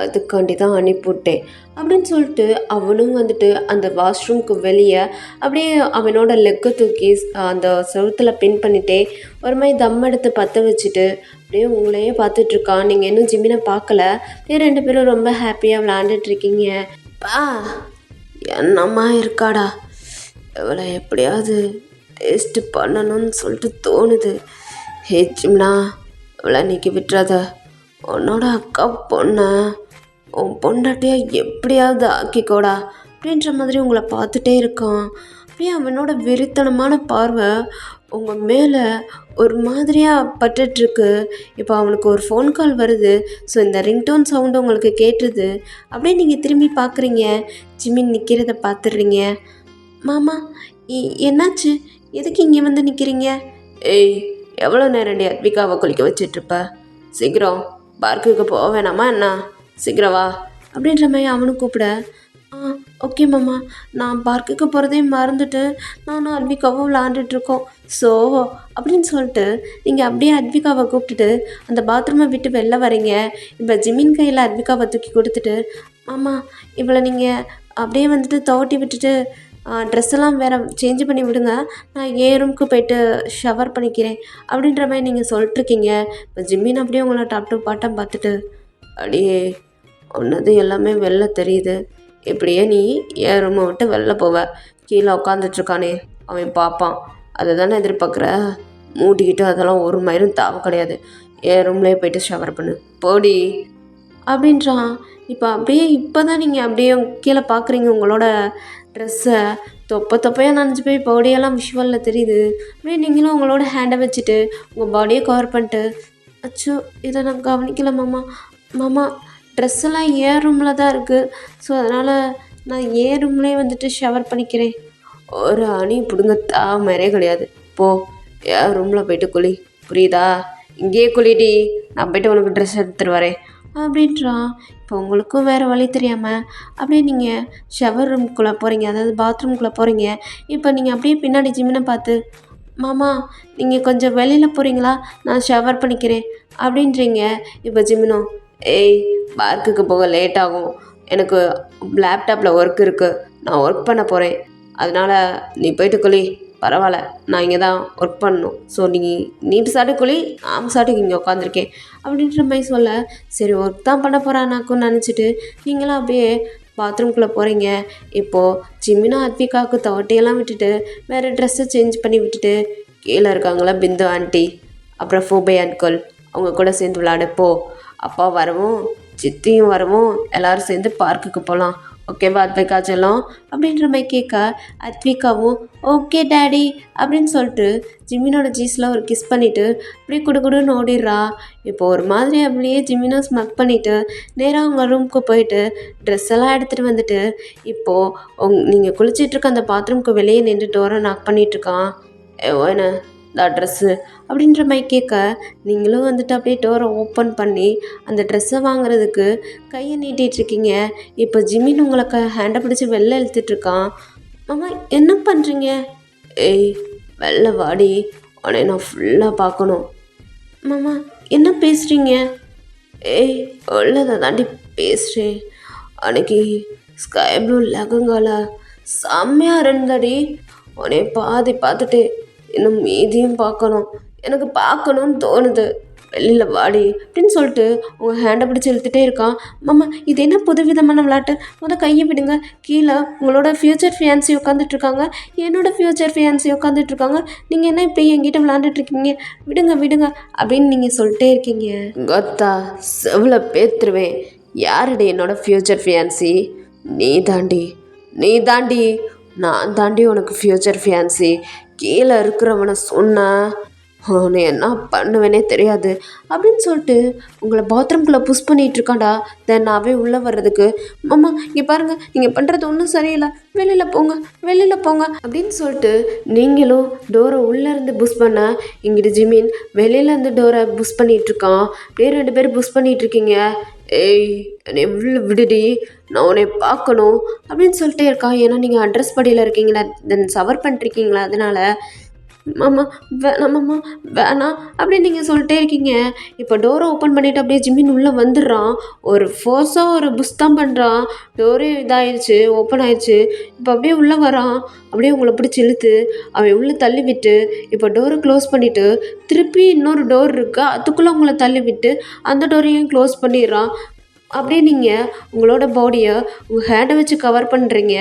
அதுக்காண்டி தான் அனுப்பிவிட்டேன் அப்படின்னு சொல்லிட்டு அவனும் வந்துட்டு அந்த வாஷ்ரூம்க்கு வெளியே அப்படியே அவனோட லெக்கை தூக்கி அந்த செவுத்தில் பின் பண்ணிட்டே ஒரு மாதிரி தம் எடுத்து பற்ற வச்சுட்டு அப்படியே உங்களையே பார்த்துட்ருக்கான். நீங்கள் இன்னும் ஜிம்மினை பார்க்கல. அப்படியே 2 பேரும் ரொம்ப ஹாப்பியாக விளாண்டுட்ருக்கீங்க. பா என்னம்மா இருக்காடா, இவளை எப்படியாவது டேஸ்ட்டு பண்ணணும்னு சொல்லிட்டு தோணுது. ஹே ஜிம்னா, இவளை இன்னைக்கு விட்டுறாத. உன்னோட அக்கா பொண்ணை உன் பொண்டாட்டியா எப்படியாவது ஆக்கிக்கோடா அப்படின்ற மாதிரி உங்களை பார்த்துட்டே இருக்கான். அப்படியே அவனோட வெறித்தனமான பார்வை உங்கள் மேலே ஒரு மாதிரியாக பட்டுட்ருக்கு. இப்போ அவனுக்கு ஒரு ஃபோன் கால் வருது. ஸோ இந்த ரிங்டோன் சவுண்டு உங்களுக்கு கேட்டுது. அப்படியே நீங்கள் திரும்பி பார்க்குறீங்க. ஜிம்மின் நிற்கிறத பார்த்துடுறீங்க. மாமா என்னாச்சு, எதுக்கு இங்கே வந்து நிற்கிறீங்க? ஏய், எவ்வளோ நேரண்டி அத்விகாவை குளிக்க வச்சிட்ருப்ப? சீக்கிரம் பார்க்குக்கு போக வேணாமா என்ன? சீக்கிரம் வா அப்படின்ற மாதிரி அவனும் கூப்பிட, ஓகே மாமா, நான் பார்க்குக்கு போகிறதே மறந்துட்டு நானும் அத்விகாவும் விளாண்டுட்ருக்கோம். ஸோ அப்படின்னு சொல்லிட்டு நீங்கள் அப்படியே அத்விகாவை கூப்பிட்டுட்டு அந்த பாத்ரூமை விட்டு வெளில வரீங்க. இப்போ ஜிம்மின் கையில் அத்விகாவை தூக்கி கொடுத்துட்டு, மாமா இவளை நீங்கள் அப்படியே வந்துட்டு துவட்டி விட்டுட்டு ட்ரெஸ்ஸெல்லாம் வேறு சேஞ்ச் பண்ணி விடுங்க, நான் ஏன் ரூமுக்கு போய்ட்டு ஷவர் பண்ணிக்கிறேன் அப்படின்ற மாதிரி நீங்கள் சொல்லிட்டுருக்கீங்க. இப்போ ஜிம்மின் அப்படியே உங்களை டாப் டு பாட்டம் பார்த்துட்டு, அடியே ஒன்னது எல்லாமே வெளில தெரியுது. இப்படியே நீ ஏன் ரூமை விட்டு வெளில போவ? கீழே உட்காந்துட்ருக்கானே அவன் பார்ப்பான், அதை தானே எதிர்பார்க்குற? மூடிக்கிட்டு அதெல்லாம் ஒரு மயிரும் தாவ கிடையாது. ஏன் ரூம்லேயே போய்ட்டு ஷவர் பண்ணு, போடி அப்படின்றான். இப்போ அப்படியே இப்போ தான் நீங்கள் அப்படியே கீழே பார்க்குறீங்க. உங்களோட ட்ரெஸ்ஸை தொப்பையாக நனைஞ்சு போய் பாடியெல்லாம் விஷுவலில் தெரியுது. அப்படியே நீங்களும் உங்களோட ஹேண்டை வச்சுட்டு உங்கள் பாடியை கவர் பண்ணிட்டு, அச்சோ இதை நான் கவனிக்கல மாமா. மாமா ட்ரெஸ்ஸெல்லாம் ஏன் ரூமில் தான் இருக்குது. ஸோ அதனால் நான் ஏன் ரூம்லேயே வந்துட்டு ஷவர் பண்ணிக்கிறேன். ஒரு அணி பிடுங்க தாமரே கிடையாது. போ ஏன் ரூமில் போய்ட்டு குளி, புரியுதா? இங்கேயே குளிடி, நான் போய்ட்டு உனக்கு ட்ரெஸ் எடுத்துகிட்டு வரேன் அப்படின்றான். இப்போ உங்களுக்கும் வேறு வழி தெரியாமல் அப்படியே நீங்கள் ஷவர் ரூம்குள்ளே போகிறீங்க, அதாவது பாத்ரூம்குள்ளே போகிறீங்க. இப்போ நீங்கள் அப்படியே பின்னாடி ஜிம்மினை பார்த்து, மாமா நீங்கள் கொஞ்சம் வெளியில் போகிறீங்களா, நான் ஷவர் பண்ணிக்கிறேன் அப்படின்றீங்க. இப்போ ஜிம்மினும், ஏய் பார்க்குக்கு போக லேட் ஆகும், எனக்கு லேப்டாப்பில் ஒர்க் இருக்குது, நான் ஒர்க் பண்ண போகிறேன், அதனால் நீ போய்ட்டு குளி, பரவாயில்ல நான் இங்கே தான் ஒர்க் பண்ணணும். ஸோ நீ சாட்டு குளி, நான் சாட்டுக்கு இங்கே உட்காந்துருக்கேன் அப்படின்ற மாதிரி சொல்ல, சரி ஒர்க் தான் பண்ண போகிறானாக்குன்னு நினச்சிட்டு நீங்களும் அப்படியே பாத்ரூம்குள்ளே போகிறீங்க. இப்போது ஜிம்மினா அத்விகாவுக்கு துவட்டையெல்லாம் விட்டுட்டு வேறு ட்ரெஸ்ஸை சேஞ்ச் பண்ணி விட்டுட்டு கீழே இருக்காங்களா பிந்து ஆண்டி, அப்புறம் ஃபோபே அன்கல், அவங்க கூட சேர்ந்து விளையாடப்போ அப்பா வரவும் சித்தியும் வரவும் எல்லோரும் சேர்ந்து பார்க்குக்கு போகலாம், ஓகேவா அத்விகா செல்லம் அப்படின்ற மாதிரி கேட்க, அத்விகாவும் ஓகே டேடி அப்படின்னு சொல்லிட்டு ஜிம்மினோட ஜீஸில் ஒரு கிஸ் பண்ணிவிட்டு அப்படியே குடுன்னு ஓடிடுறா. இப்போ ஒரு மாதிரி அப்படியே ஜிம்மினோ ஸ்மக் பண்ணிவிட்டு நேராக அவங்க ரூமுக்கு போயிட்டு ட்ரெஸ் எல்லாம் எடுத்துகிட்டு வந்துட்டு இப்போது நீங்கள் குளிச்சிட்ருக்க அந்த பாத்ரூம்க்கு வெளியே நின்று டோரை நாக் பண்ணிகிட்ருக்கான். என்ன இந்த ட்ரெஸ்ஸு அப்படின்ற மாதிரி கேட்க, நீங்களும் வந்துட்டு அப்படியே டோரை ஓப்பன் பண்ணி அந்த ட்ரெஸ்ஸை வாங்குறதுக்கு கையை நீட்டிகிட்ருக்கீங்க. இப்போ ஜிம்மின் உங்களுக்கு ஹேண்டை பிடிச்சி வெளில இழுத்துட்ருக்கான். மாமா என்ன பண்ணுறீங்க? ஏய் வெளில வாடி, உன்னை நான் ஃபுல்லாக பார்க்கணும். மாமா என்ன பேசுகிறீங்க? ஏய் உள்ளதை தாண்டி பேசுகிறேன். அன்னைக்கு ஸ்கை ப்ளூ லெகங்கால செம்மையாக இருந்தடி, உன்னை பாதி பார்த்துட்டு இன்னும் மீதியும் பார்க்கணும், எனக்கு பார்க்கணுன்னு தோணுது, வெளியில் வாடி அப்படின்னு சொல்லிட்டு உங்கள் ஹேண்டை பிடிச்சி இழுத்துட்டே இருக்கான். மாமா இது என்ன புதுவிதமான விளையாட்டு, கையை விடுங்க, கீழே உங்களோட ஃப்யூச்சர் ஃபியான்சி உட்காந்துட்ருக்காங்க, என்னோடய ஃப்யூச்சர் ஃபியான்சி உட்காந்துட்ருக்காங்க, நீங்கள் என்ன இப்படி என்கிட்ட விளாண்டுட்ருக்கீங்க, விடுங்க விடுங்க அப்படின்னு நீங்கள் சொல்லிட்டே இருக்கீங்க. கொத்தா செவ்வளோ பேத்துருவேன், யாருடைய என்னோடய ஃப்யூச்சர் ஃபியான்சி? நீ தாண்டி நான் தாண்டி உனக்கு ஃப்யூச்சர் ஃபியான்சி. கீழே இருக்கிறவனை சொன்ன உன்னை என்ன பண்ணுவேனே தெரியாது அப்படின்னு சொல்லிட்டு உங்களை பாத்ரூம்குள்ளே புஷ் பண்ணிட்டு இருக்கான்டா. தென் அவன் உள்ளே வர்றதுக்கு, மாமா இங்கே பாருங்கள் நீங்கள் பண்ணுறது ஒன்றும் சரியில்லை, வெளியில் போங்க வெளியில் போங்க அப்படின்னு சொல்லிட்டு நீங்களும் டோரை உள்ளேருந்து புஷ் பண்ண, இங்கிட்டு ஜிமின் வெளியிலேருந்து டோரை புஷ் பண்ணிகிட்ருக்கான். அப்படியே 2 பேரும் புஷ் பண்ணிகிட்ருக்கீங்க. ஏய் என்னை உள்ள விடுடி, நான் உன்னை பார்க்கணும் அப்படின்னு சொல்லிட்டே இருக்கான். ஏன்னா நீங்கள் அட்ரஸ் படியில் இருக்கீங்களா, தென் சவர் பண்ணிருக்கீங்களா, அதனால மாமா வேணாம் மாமா வேணாம் அப்படின்னு நீங்கள் சொல்லிட்டே இருக்கீங்க. இப்போ டோரை ஓப்பன் பண்ணிவிட்டு அப்படியே ஜிம்மின் உள்ளே வந்துடுறான். ஒரு ஃபோர்ஸாக ஒரு புஷ் தான் பண்ணுறான். டோரே இதாகிடுச்சு, ஓப்பன் ஆயிடுச்சு. இப்போ அப்படியே உள்ளே வரான். அப்படியே உங்களை பிடிச்சி இழுத்து அவன் உள்ளே தள்ளி விட்டு இப்போ டோரை க்ளோஸ் பண்ணிவிட்டு திருப்பி இன்னொரு டோர் இருக்குது, அதுக்குள்ளே உங்களை தள்ளி விட்டு அந்த டோரையும் க்ளோஸ் பண்ணிடுறான். அப்படியே நீங்கள் உங்களோட பாடியை உங்கள் ஹேண்டை வச்சு கவர் பண்ணுறீங்க.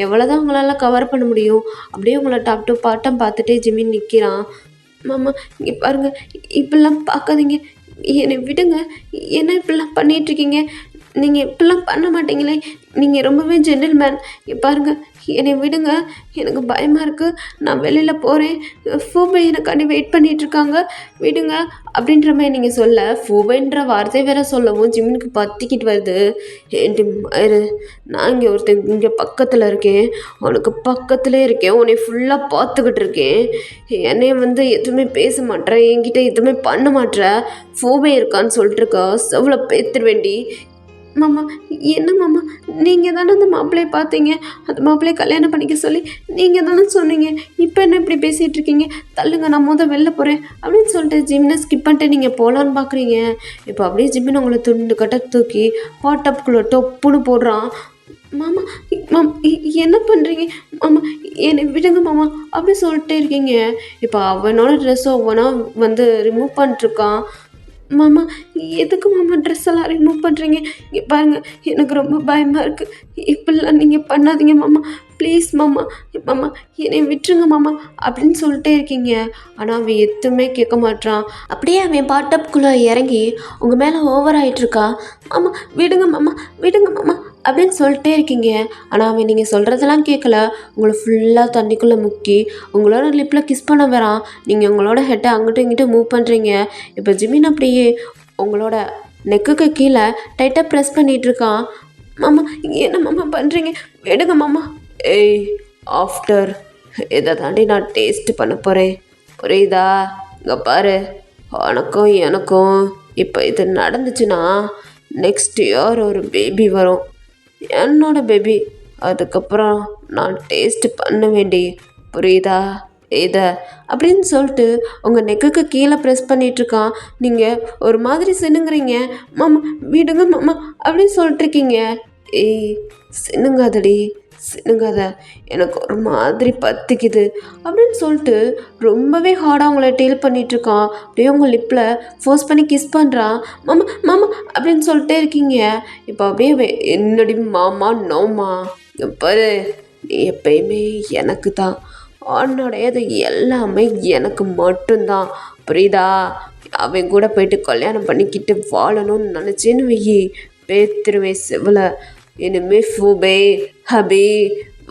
எவ்வளோ தான் உங்களால் கவர் பண்ண முடியும். அப்படியே உங்களை டாப் டு பாட்டம் பார்த்துட்டே ஜிமின் நிற்கிறான். மாமா இங்கே பாருங்கள், இப்படிலாம் பார்க்காதீங்க, என்னை விடுங்க, என்ன இப்படிலாம் பண்ணிகிட்ருக்கீங்க, நீங்கள் இப்படிலாம் பண்ண மாட்டீங்களே, நீங்கள் ரொம்பவே ஜென்டில்மேன். இங்கே பாருங்கள், என்னை விடுங்க, எனக்கு பயமாக இருக்குது, நான் வெளியில் போகிறேன், ஃபூபை எனக்காண்டி வெயிட் பண்ணிகிட்ருக்காங்க, விடுங்க அப்படின்ற மாதிரி நீங்கள் சொல்ல, ஃபூபைன்ற வார்த்தை வேற சொல்லவும் ஜிம்முனுக்கு பற்றிக்கிட்டு வருது. ஏன்டி மயிறு, நான் இங்கே இங்கே பக்கத்தில் இருக்கேன், உனக்கு பக்கத்துலேயே இருக்கேன், உன்னை ஃபுல்லாக பார்த்துக்கிட்டு இருக்கேன், என்னைய வந்து எதுவுமே பேச மாட்டேன், என்கிட்ட எதுவுமே பண்ண மாட்டேன், ஃபூபை இருக்கான்னு சொல்லிட்டு இருக்கா, செவ்வளோ பேத்துரு வேண்டி. மாமா என்ன மாமா, நீங்கள் தானே அந்த மாப்பிள்ளையை பார்த்தீங்க, அந்த மாப்பிள்ளையை கல்யாணம் பண்ணிக்க சொல்லி நீங்கள் தானே சொன்னீங்க, இப்போ என்ன இப்படி பேசிகிட்டு இருக்கீங்க, தள்ளுங்க நான் வெளில போகிறேன் அப்படின்னு சொல்லிட்டு ஜிம்னை ஸ்கிப் பண்ணிட்டு நீங்கள் போகலான்னு பார்க்குறீங்க. இப்போ அப்படியே ஜிம்மின் உங்களை துண்டு கட்ட தூக்கி பாட்டப்புக்குள்ளே டொப்புன்னு போடுறான். மாமா என்ன பண்ணுறீங்க மாமா, என்னை விடுங்க மாமா அப்படி சொல்லிட்டே இருக்கீங்க. இப்போ அவனோட ட்ரெஸ்ஸை ஒவ்வொன்றா வந்து ரிமூவ் பண்ணிட்டுருக்கான். மாமா எதுக்கு மாமா ட்ரெஸ் எல்லாம் ரிமூவ் பண்ணுறீங்க, இங்கே பாருங்கள் எனக்கு ரொம்ப பயமாக இருக்குது, இப்படிலாம் நீங்கள் பண்ணாதீங்க மாமா ப்ளீஸ் மாமா, மாமா என்னை விட்டுருங்க மாமா அப்படின்னு சொல்லிட்டே இருக்கீங்க. ஆனால் அவன் எதுவுமே கேட்க மாட்டான். அப்படியே அவன் பாட்டப்புக்குள்ளே இறங்கி உங்கள் மேலே ஓவர் ஆகிட்டுருக்கா. மாமா விடுங்க மாமா விடுங்க மாமா அப்படின்னு சொல்லிட்டே இருக்கீங்க. ஆனால் அவன் நீங்கள் சொல்கிறதெல்லாம் கேட்கல. உங்களை ஃபுல்லாக தண்ணிக்குள்ளே முக்கி உங்களோட லிப்பில் கிஸ் பண்ண வரான். நீங்கள் உங்களோட ஹெட்டை அங்கிட்டும் இங்கிட்டும் மூவ் பண்ணுறீங்க. இப்போ ஜிமின் அப்படியே உங்களோட நெக்குக்கு கீழே டைட்டாக ப்ரெஸ் பண்ணிகிட்ருக்கான். மாமா என்ன மாமா பண்ணுறீங்க, விடுங்க மாமா. ஏய் ஆஃப்டர் இதை தாண்டி நான் டேஸ்ட் பண்ண போகிறேன், புரியுதா? இங்கே பாரு, உனக்கும் எனக்கும் இப்போ இது நடந்துச்சுன்னா நெக்ஸ்ட் இயர் ஒரு பேபி வரும், என்னோட பேபி. அதுக்கப்புறம் நான் டேஸ்ட் பண்ண வேண்டி, புரியுதா இதை அப்படின்னு சொல்லிட்டு உங்கள் நெக்குக்கு கீழே ப்ரெஸ் பண்ணிகிட்ருக்கான். நீங்கள் ஒரு மாதிரி சினுங்குறீங்க. மாமா விடுங்க மாமா அப்படின்னு சொல்லிட்டுருக்கீங்க. ஏய் சினுங்காதடி சினுங்காத, எனக்கு ஒரு மாதிரி பற்றிக்குது அப்படின்னு சொல்லிட்டு ரொம்பவே ஹார்டாக அவங்கள டீல் பண்ணிகிட்ருக்கான். அப்படியே உங்கள் லிப்பில் ஃபோர்ஸ் பண்ணி கிஸ் பண்ணுறான். மாமா மாமா அப்படின்னு சொல்லிட்டே இருக்கீங்க. இப்போ அப்படியே என்னடி மாமா நோமா, பாரு நீ எப்பயுமே எனக்கு தான், உன்னோடையது எல்லாமே எனக்கு மட்டும்தான், புரியுதா? அவன் கூட போயிட்டு கல்யாணம் பண்ணிக்கிட்டு வாழணும்னு நினச்சேன்னு வெயி பேத்துருவேன் செவலை. இனிமே ஃபூபே ஹபி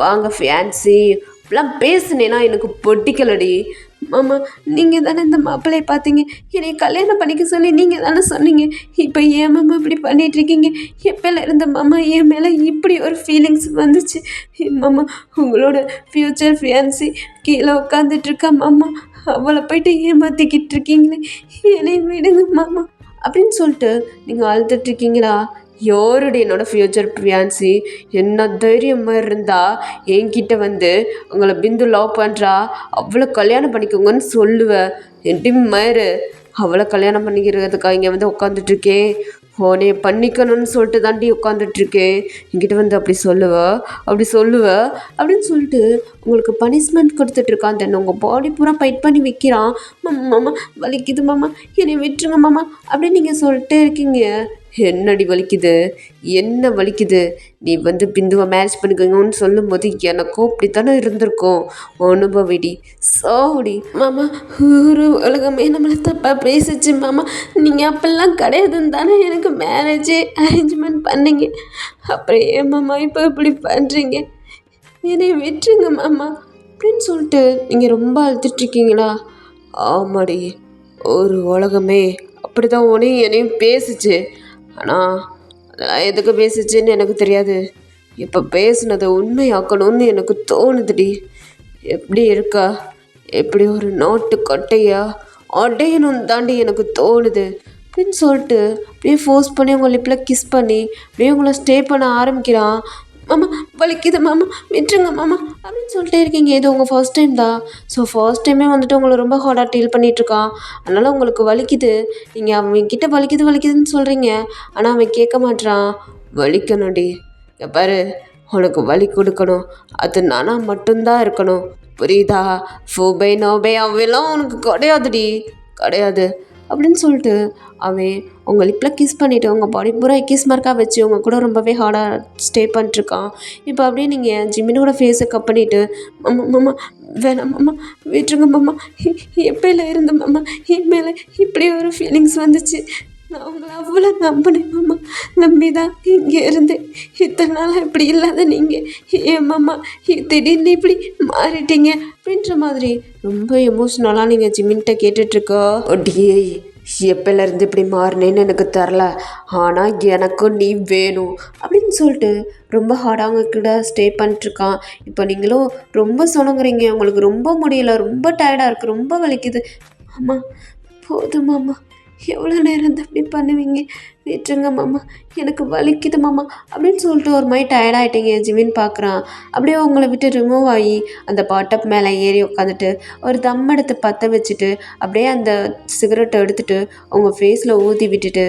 வாங்க ஃபியான்சி இப்பெல்லாம் பேசுனேன்னா எனக்கு பொட்டிக்கலடி. மாமா நீங்கள் தானே இந்த மாப்பிள்ளையை பார்த்தீங்க, என்னை கல்யாணம் பண்ணிக்க சொல்லி நீங்கள் தானே சொன்னீங்க, இப்போ ஏன் மாமா இப்படி பண்ணிகிட்ருக்கீங்க, எப்போல இருந்த மாமா என் மேலே இப்படி ஒரு ஃபீலிங்ஸ் வந்துச்சு. மாமா உங்களோட ஃப்யூச்சர் ஃபியான்சி கீழே உட்காந்துட்ருக்கா மாமா, அவளை போயிட்டு ஏமாற்றிக்கிட்டு இருக்கீங்களே, என்னை விடுங்க மாமா அப்படின்னு சொல்லிட்டு நீங்கள் அழுதுட்ருக்கீங்களா? யாருடைய என்னோடய ஃப்யூச்சர் ஃபியான்சி, என்ன தைரியம் மாதிரி இருந்தா என்கிட்ட வந்து உங்களை பிந்து லவ் பண்ணுறா, அவளை கல்யாணம் பண்ணிக்கோங்கன்னு சொல்லுவேன். என்டி மயிறு, அவளை கல்யாணம் பண்ணிக்கிறதுக்காக இங்கே வந்து உட்காந்துட்ருக்கேன், உன்னை பண்ணிக்கணும்னு சொல்லிட்டு தாண்டி உட்காந்துட்ருக்கேன், என்கிட்ட வந்து அப்படி சொல்லுவ அப்படின்னு சொல்லிட்டு உங்களுக்கு பனிஷ்மெண்ட் கொடுத்துட்ருக்கான். தென் உங்கள் பாடி பூரா ஃபைட் பண்ணி வைக்கிறான். மாமா வலிக்குது மாமா, என்னை விட்டுருங்க மாமா அப்படின்னு நீங்கள் சொல்லிட்டே இருக்கீங்க. என்னடி வலிக்குது, என்ன வலிக்குது, நீ வந்து பிந்துவை மேரேஜ் பண்ணிக்கோங்கன்னு சொல்லும்போது எனக்கும் அப்படித்தானே இருந்திருக்கும், அனுபவிடி சாவுடி. மாமா ஒரு உலகமே நம்மளை தப்பாக பேசிச்சு மாமா, நீங்கள் அப்பெல்லாம் கிடையாதுன்னு தானே எனக்கு மேரேஜே அரேஞ்ச்மெண்ட் பண்ணீங்க, அப்புறம் ஏன் மாமா இப்போ இப்படி பண்ணுறீங்க, என்னை விட்டுருங்க மாமா அப்படின்னு சொல்லிட்டு நீங்கள் ரொம்ப அழுத்துட்ருக்கீங்களா? ஆமாடி, ஒரு உலகமே அப்படிதான் உனையும் என்னையும் பேசுச்சு. ஆனால் அதெல்லாம் எதுக்கு பேசுச்சுன்னு எனக்கு தெரியாது. இப்போ பேசுனதை உண்மையாக்கணும்னு எனக்கு தோணுதுடி. எப்படி இருக்கா? எப்படி ஒரு நாட்டு கட்டையா அடையணும்னு தாண்டி எனக்கு தோணுது அப்படின்னு சொல்லிட்டு அப்படியே ஃபோர்ஸ் பண்ணி உங்கள் லிப்பில் கிஸ் பண்ணி அப்படியே உங்களை ஸ்டே பண்ண ஆரம்பிக்கிறான். மாமா வலிக்குது மாமா, விட்டுருங்க மாமா அப்படின்னு சொல்லிட்டே இருக்கீங்க. இது உங்கள் ஃபர்ஸ்ட் டைம் தான். ஸோ ஃபர்ஸ்ட் டைமே வந்துட்டு உங்களை ரொம்ப ஹார்டாக டீல் பண்ணிகிட்ருக்கான். அதனால் உங்களுக்கு வலிக்குது. நீங்கள் அவன்கிட்ட வலிக்குது வலிக்குதுன்னு சொல்கிறீங்க. ஆனால் அவன் கேட்க மாட்றான். வலிக்கணும்டி. இங்க பாரு, உனக்கு வலி கொடுக்கணும், அது நானாக மட்டும்தான் இருக்கணும், புரியுதா? ஃபோபை நோபை அவையெல்லாம் உனக்கு கிடையாதுடி, கிடையாது அப்படின்னு சொல்லிட்டு அவன் உங்கள் லிப்பில் கிஸ் பண்ணிவிட்டு உங்கள் பாடி பூரா கிஸ் மார்க்காக வச்சு உங்கள் கூட ரொம்பவே ஹார்டாக ஸ்டே பண்ணிட்டுருக்கான். இப்போ அப்படியே நீங்கள் ஜிமினோட ஃபேஸை கப் பண்ணிவிட்டு மாமா மாமா வேணாம் மாமா, விட்டுருங்க மாமா, எப்பயில இருந்து மாமா என் மேலே இப்படி ஒரு ஃபீலிங்ஸ் வந்துச்சு. நான் உங்களை அவ்வளோ நம்பினேன் மாமா, நம்பி தான் இங்கே இருந்தேன். இத்தனை நாளாக இப்படி இல்லாத நீங்கள் ஏன் மாமா திடீர்னு இப்படி மாறிட்டீங்க அப்படின்ற மாதிரி ரொம்ப எமோஷ்னலாக நீங்கள் ஜிமின்கிட்ட கேட்டுட்ருக்கோ. ஒட்டியே எப்போலேருந்து இப்படி மாறினேன்னு எனக்கு தெரில, ஆனால் எனக்கும் நீ வேணும் அப்படின்னு சொல்லிட்டு ரொம்ப ஹார்டாக அவங்க கூட ஸ்டே பண்ணிட்டுருக்கான். இப்போ நீங்களும் ரொம்ப சொன்னங்கிறீங்க, உங்களுக்கு ரொம்ப முடியல, ரொம்ப டயர்டாக இருக்குது, ரொம்ப வலிக்குது. அம்மா போதும் மாமா, எவ்வளோ நேரம் தான் இப்படி பண்ணுவீங்க, விட்டுருங்க மாமா, எனக்கு வலிக்குது மாமா அப்படின்னு சொல்லிட்டு ஒரு மாதிரி டயர்டாகிட்டீங்க ஜிமின் பார்க்குறான். அப்படியே உங்களை விட்டு ரிமூவ் ஆகி அந்த பாட்டப் மேலே ஏறி உட்காந்துட்டு ஒரு தம் எடுத்து பற்ற வச்சுட்டு அப்படியே அந்த சிகரெட்டை எடுத்துகிட்டு உங்கள் ஃபேஸில் ஊற்றி விட்டுட்டு,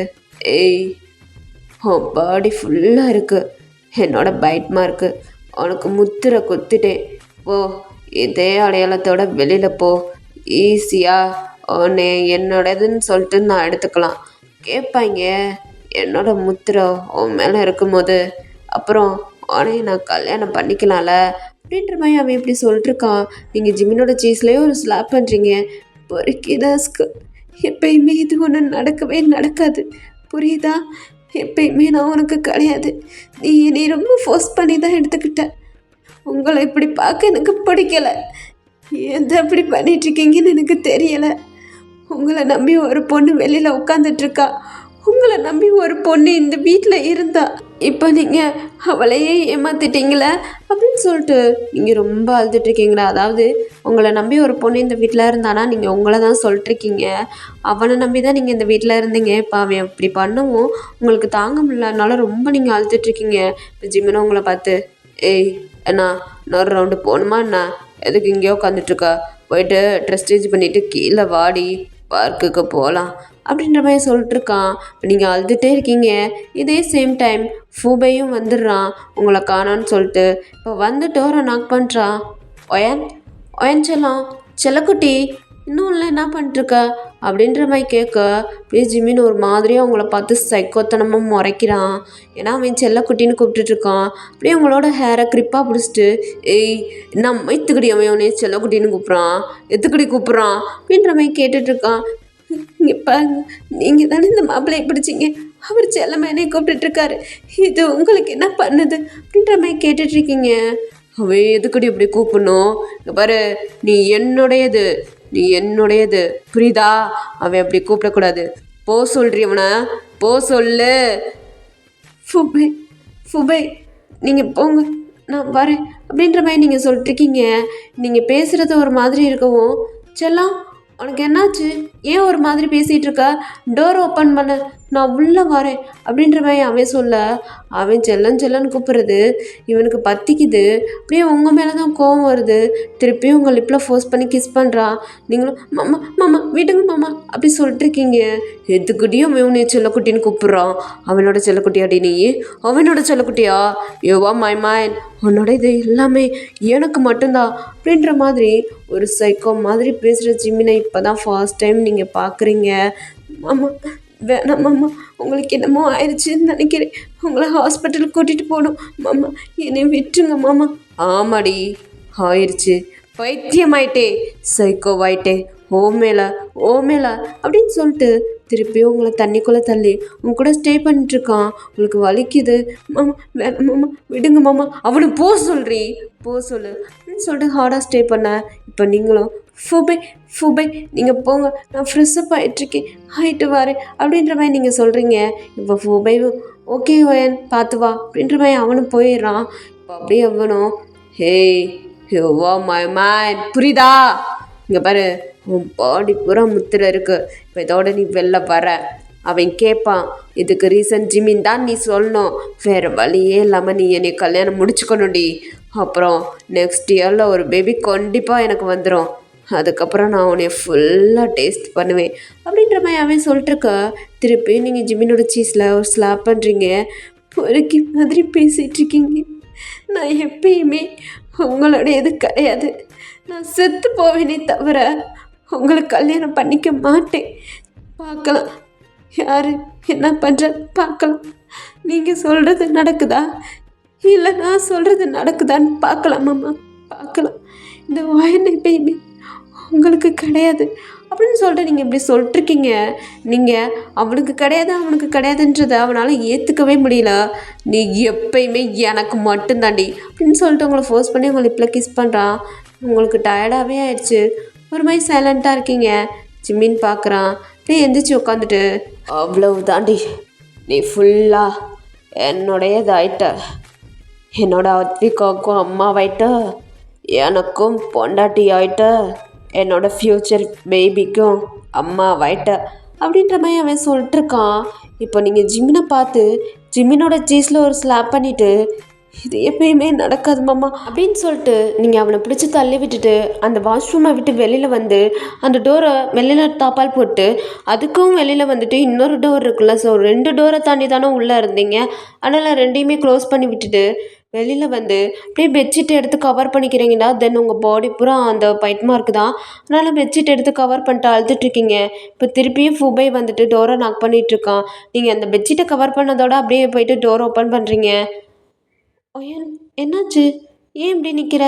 ஏய் உன் பாடி ஃபுல்லாக இருக்குது, என்னோட பைட் மார்க்கு, உனக்கு முத்திரை குத்திட்டேன், போ இதே அடையாளத்தோட வெளியில் போ, ஈஸியாக உன்னை என்னோடதுன்னு சொல்லிட்டு நான் எடுத்துக்கலாம். கேட்பாங்க என்னோட முத்திரை உன் மேலே இருக்கும்போது, அப்புறம் உனையும் நான் கல்யாணம் பண்ணிக்கலாம்ல அப்படின்ற மாதிரி அவன் இப்படி சொல்லிட்டுருக்கான். நீங்கள் ஜிமினோட சீஸ்லேயே ஒரு ஸ்லாப் பண்ணுறீங்க. பொறுக்கிதாஸ்க்கு எப்பயுமே இது ஒன்று நடக்கவே நடக்காது, புரியுதா? எப்பயுமே நான் உனக்கு கிடையாது. நீ ரொம்ப ஃபோர்ஸ் பண்ணி தான் எடுத்துக்கிட்ட. உங்களை இப்படி பார்க்க எனக்கு பிடிக்கலை. எந்த அப்படி பண்ணிகிட்ருக்கீங்கன்னு எனக்கு தெரியலை. உங்களை நம்பி ஒரு பொண்ணு வெளியில் உட்காந்துட்ருக்கா, உங்களை நம்பி ஒரு பொண்ணு இந்த வீட்டில் இருந்தா, இப்போ நீங்கள் அவளையே ஏமாத்திட்டீங்களே அப்படின்னு சொல்லிட்டு நீங்கள் ரொம்ப அழுதுட்ருக்கீங்களா? அதாவது உங்களை நம்பி ஒரு பொண்ணு இந்த வீட்டில் இருந்தானா நீங்கள் உங்களை தான் சொல்லிட்டுருக்கீங்க, அவனை நம்பி தான் நீங்கள் இந்த வீட்டில் இருந்தீங்க. இப்போ அவன் இப்படி பண்ணவும் உங்களுக்கு தாங்க முடியலனால ரொம்ப நீங்கள் அழுதுட்ருக்கீங்க. இப்போ ஜிமினோ உங்களை பார்த்து, ஏய் அண்ணா இன்னொரு ரவுண்டு போகணுமா என்ன, எதுக்கு இங்கேயோ உட்காந்துட்ருக்கா, போயிட்டு ட்ரெஸ் சேஞ்ச் பண்ணிவிட்டு கீழே வாடி, பார்க்குக்கு போகலாம் அப்படின்ற மாதிரி சொல்லிட்டுருக்கான். இப்போ நீங்கள் அழுதுகிட்டே இருக்கீங்க. இதே சேம் டைம் ஃபூபையும் வந்துடுறான் உங்களை காணோன்னு சொல்லிட்டு. இப்போ வந்து டோரை நாக் பண்ணுறான். ஒயன் ஒயன் செல்லம், செல்லக்குட்டி இன்னும் இல்லை, என்ன பண்ணிட்டுருக்க அப்படின்ற மாதிரி கேட்க அப்படியே ஜிமின் ஒரு மாதிரியாக அவங்கள பார்த்து சைக்கோத்தனமாக முறைக்கிறான். ஏன்னா அவன் செல்லக்குட்டின்னு கூப்பிட்டுட்ருக்கான். அப்படியே அவங்களோட ஹேரை கிரிப்பாக பிடிச்சிட்டு, ஏய் நம்ம எத்துக்கடி அவன் அவனே செல்லக்குட்டின்னு கூப்பிட்றான், எத்துக்கடி கூப்பிட்றான் அப்படின்ற மாதிரி கேட்டுட்ருக்கான். இங்கே பாருங்க, நீங்கள் தானே இந்த மாப்பிள்ளையை பிடிச்சிங்க, அவர் செல்லமேனே கூப்பிட்டுட்ருக்காரு, இது உங்களுக்கு என்ன பண்ணுது அப்படின்ற மாதிரி கேட்டுட்ருக்கீங்க. அவன் எதுக்கடி இப்படி கூப்பிடணும், இங்கே பாரு நீ என்னுடையது, நீ என்னுடையது, புரியுதா? அவன் அப்படி கூப்பிடக்கூடாது. போ சொல்றி அவனை, போ சொல்லு. ஃபுபை ஃபுபை நீங்கள் போங்க, நான் வரேன் அப்படின்ற மாதிரி நீங்கள் சொல்லிட்டுருக்கீங்க. நீங்கள் பேசுகிறது ஒரு மாதிரி இருக்கவும், செல்லம் உனக்கு என்னாச்சு, ஏன் ஒரு மாதிரி பேசிகிட்டு இருக்க, டோர் ஓப்பன் பண்ண, நான் உள்ளே வரேன் அப்படின்ற மாதிரி அவன் சொல்ல, அவன் செல்லன்னு கூப்பிட்றது இவனுக்கு பற்றிக்குது. அப்படியே உங்கள் மேலே தான் கோவம் வருது. திருப்பியும் உங்கள் லிப்பில் ஃபோர்ஸ் பண்ணி கிஸ் பண்ணுறான். நீங்களும் மாமா மாமா விடுங்க மாமா அப்படி சொல்லிட்டுருக்கீங்க. எதுக்கிட்டையும் அவன் உன்னை செல்லக்குட்டின்னு கூப்பிட்றான். அவனோட செல்லக்குட்டியாடி நீ, அவனோட செல்லக்குட்டியா? யோவா மை மைண்ட், உன்னோட இது எல்லாமே எனக்கு மட்டும்தான் அப்படின்ற மாதிரி ஒரு சைக்கோ மாதிரி பேசுகிற ஜிமினை இப்போ தான் ஃபர்ஸ்ட் டைம் நீங்கள் பார்க்குறீங்க. மாமா வேணாம் மாமா, உங்களுக்கு என்னமோ ஆயிடுச்சுன்னு நினைக்கிறேன், உங்களை ஹாஸ்பிட்டலுக்கு கூட்டிகிட்டு போகணும் மாமா, என்னை விட்டுருங்க மாமா. ஆமாடி ஆயிடுச்சு, பைத்தியமாயிட்டே, சைக்கோவாயிட்டே, ஓ மேலே அப்படின்னு சொல்லிட்டு திருப்பியும் உங்களை தண்ணிக்குள்ளே தள்ளி உங்க கூட ஸ்டே பண்ணிட்டுருக்கான். உங்களுக்கு வலிக்குது மாமா, வேணாம் மாமா, விடுங்க மாமா, அவனுக்கு போ சொல்கிறீ, போ சொல்லு அப்படின்னு சொல்லிட்டு ஹார்டாக ஸ்டே பண்ண. இப்போ நீங்களும் ஃபுபை ஃபுபை நீங்கள் போங்க, நான் ஃப்ரெஷ்ஷப் ஆகிட்டுருக்கேன், ஆகிட்டு வரேன் அப்படின்ற மாதிரி நீங்கள் சொல்கிறீங்க. இப்போ ஃபுபை ஓகே ஒயன் பார்த்து வா அப்படின்ற மாதிரி அவனும் போயிடுறான். இப்போ அப்படியே அவனும் hey you are my man, புரியுதா? இங்கே பாரு, உன் பாடி பூரா முத்திரை இருக்கு, இப்போ இதோட நீ வெளில வர. அவன் கேட்பான், இதுக்கு ரீசன் ஜிமின் தான் நீ சொல்லணும், வேறு வழியே இல்லாமல் நீ என்னை கல்யாணம் முடிச்சுக்கணும்டி. அப்புறம் நெக்ஸ்ட் இயரில் ஒரு பேபி கண்டிப்பாக எனக்கு வந்துடும், அதுக்கப்புறம் நான் உன்னை ஃபுல்லாக டேஸ்ட் பண்ணுவேன் அப்படின்ற மாதிரி அவன் சொல்லிட்டுருக்க. திருப்பி நீங்கள் ஜிமினோட சீஸில் ஒரு ஸ்லாப் பண்ணுறீங்க, பொறுக்கி மாதிரி பேசிகிட்ருக்கீங்க. நான் எப்பயுமே உங்களுடையது கிடையாது, நான் செத்து போவேனே தவிர உங்களை கல்யாணம் பண்ணிக்க மாட்டேன். பார்க்கலாம் யார் என்ன பண்ணுற பார்க்கலாம். நீங்கள் சொல்கிறது நடக்குதா இல்லை நான் சொல்கிறது நடக்குதான்னு பார்க்கலாமாம்மா, பார்க்கலாம். இந்த வயன் எப்பயுமே உங்களுக்கு கிடையாது அப்படின்னு சொல்லிட்டு நீங்கள் இப்படி சொல்லிட்டுருக்கீங்க. நீங்கள் அவனுக்கு கிடையாதுன்றதை அவனால் ஏற்றுக்கவே முடியல. நீ எப்பயுமே எனக்கு மட்டும்தாண்டி அப்படின்னு சொல்லிட்டு உங்களை ஃபோர்ஸ் பண்ணி உங்களை இப்படி கிஸ் பண்ணுறான். உங்களுக்கு டயர்டாகவே ஆயிடுச்சு, ஒரு மாதிரி சைலண்ட்டாக இருக்கீங்க. ஜிம்மின்னு பார்க்குறான். அப்படியே எந்திரிச்சு உட்காந்துட்டு, அவ்வளவு தாண்டி, நீ ஃபுல்லாக என்னுடையதாயிட்ட, என்னோட அத்விகாவுக்கும் அம்மாவாயிட்ட, எனக்கும் பொண்டாட்டி ஆயிட்ட, என்னோட ஃப்யூச்சர் பேபிக்கும் அம்மாவாயிட்ட அப்படின்ற மாதிரி அவன் சொல்லிட்டுருக்கான். இப்போ நீங்கள் ஜிம்மினை பார்த்து ஜிம்மினோட சீஸில் ஒரு ஸ்லாப் பண்ணிவிட்டு, இது எப்பயுமே நடக்காது மாமா அப்படின்னு சொல்லிட்டு நீங்கள் அவனை பிடிச்சி தள்ளி விட்டுட்டு அந்த வாஷ்ரூமை விட்டு வெளியில் வந்து அந்த டோரை வெளியில் தாப்பால் போட்டு அதுக்கும் வெளியில் வந்துட்டு இன்னொரு டோர் இருக்குல்ல, ஸோ 2 டோரை தாண்டி தானே உள்ளே இருந்தீங்க, அதனால் 2யுமே க்ளோஸ் பண்ணி விட்டுட்டு வெளியில் வந்து அப்படியே பெட்ஷீட் எடுத்து கவர் பண்ணிக்கிறீங்கடா. தென் உங்கள் பாடி பூரா அந்த பைட் மார்க் தான், அதனால் பெட்ஷீட் எடுத்து கவர் பண்ணிட்டு அழுதுட்ருக்கீங்க. இப்போ திருப்பியும் ஃபுபை வந்துட்டு டோரை நாக் பண்ணிகிட்ருக்கான். நீங்கள் அந்த பெட்ஷீட்டை கவர் பண்ணதோட அப்படியே போயிட்டு டோர் ஓப்பன் பண்ணுறீங்க. ஒயன் என்னாச்சு, ஏன் இப்படி நிற்கிற?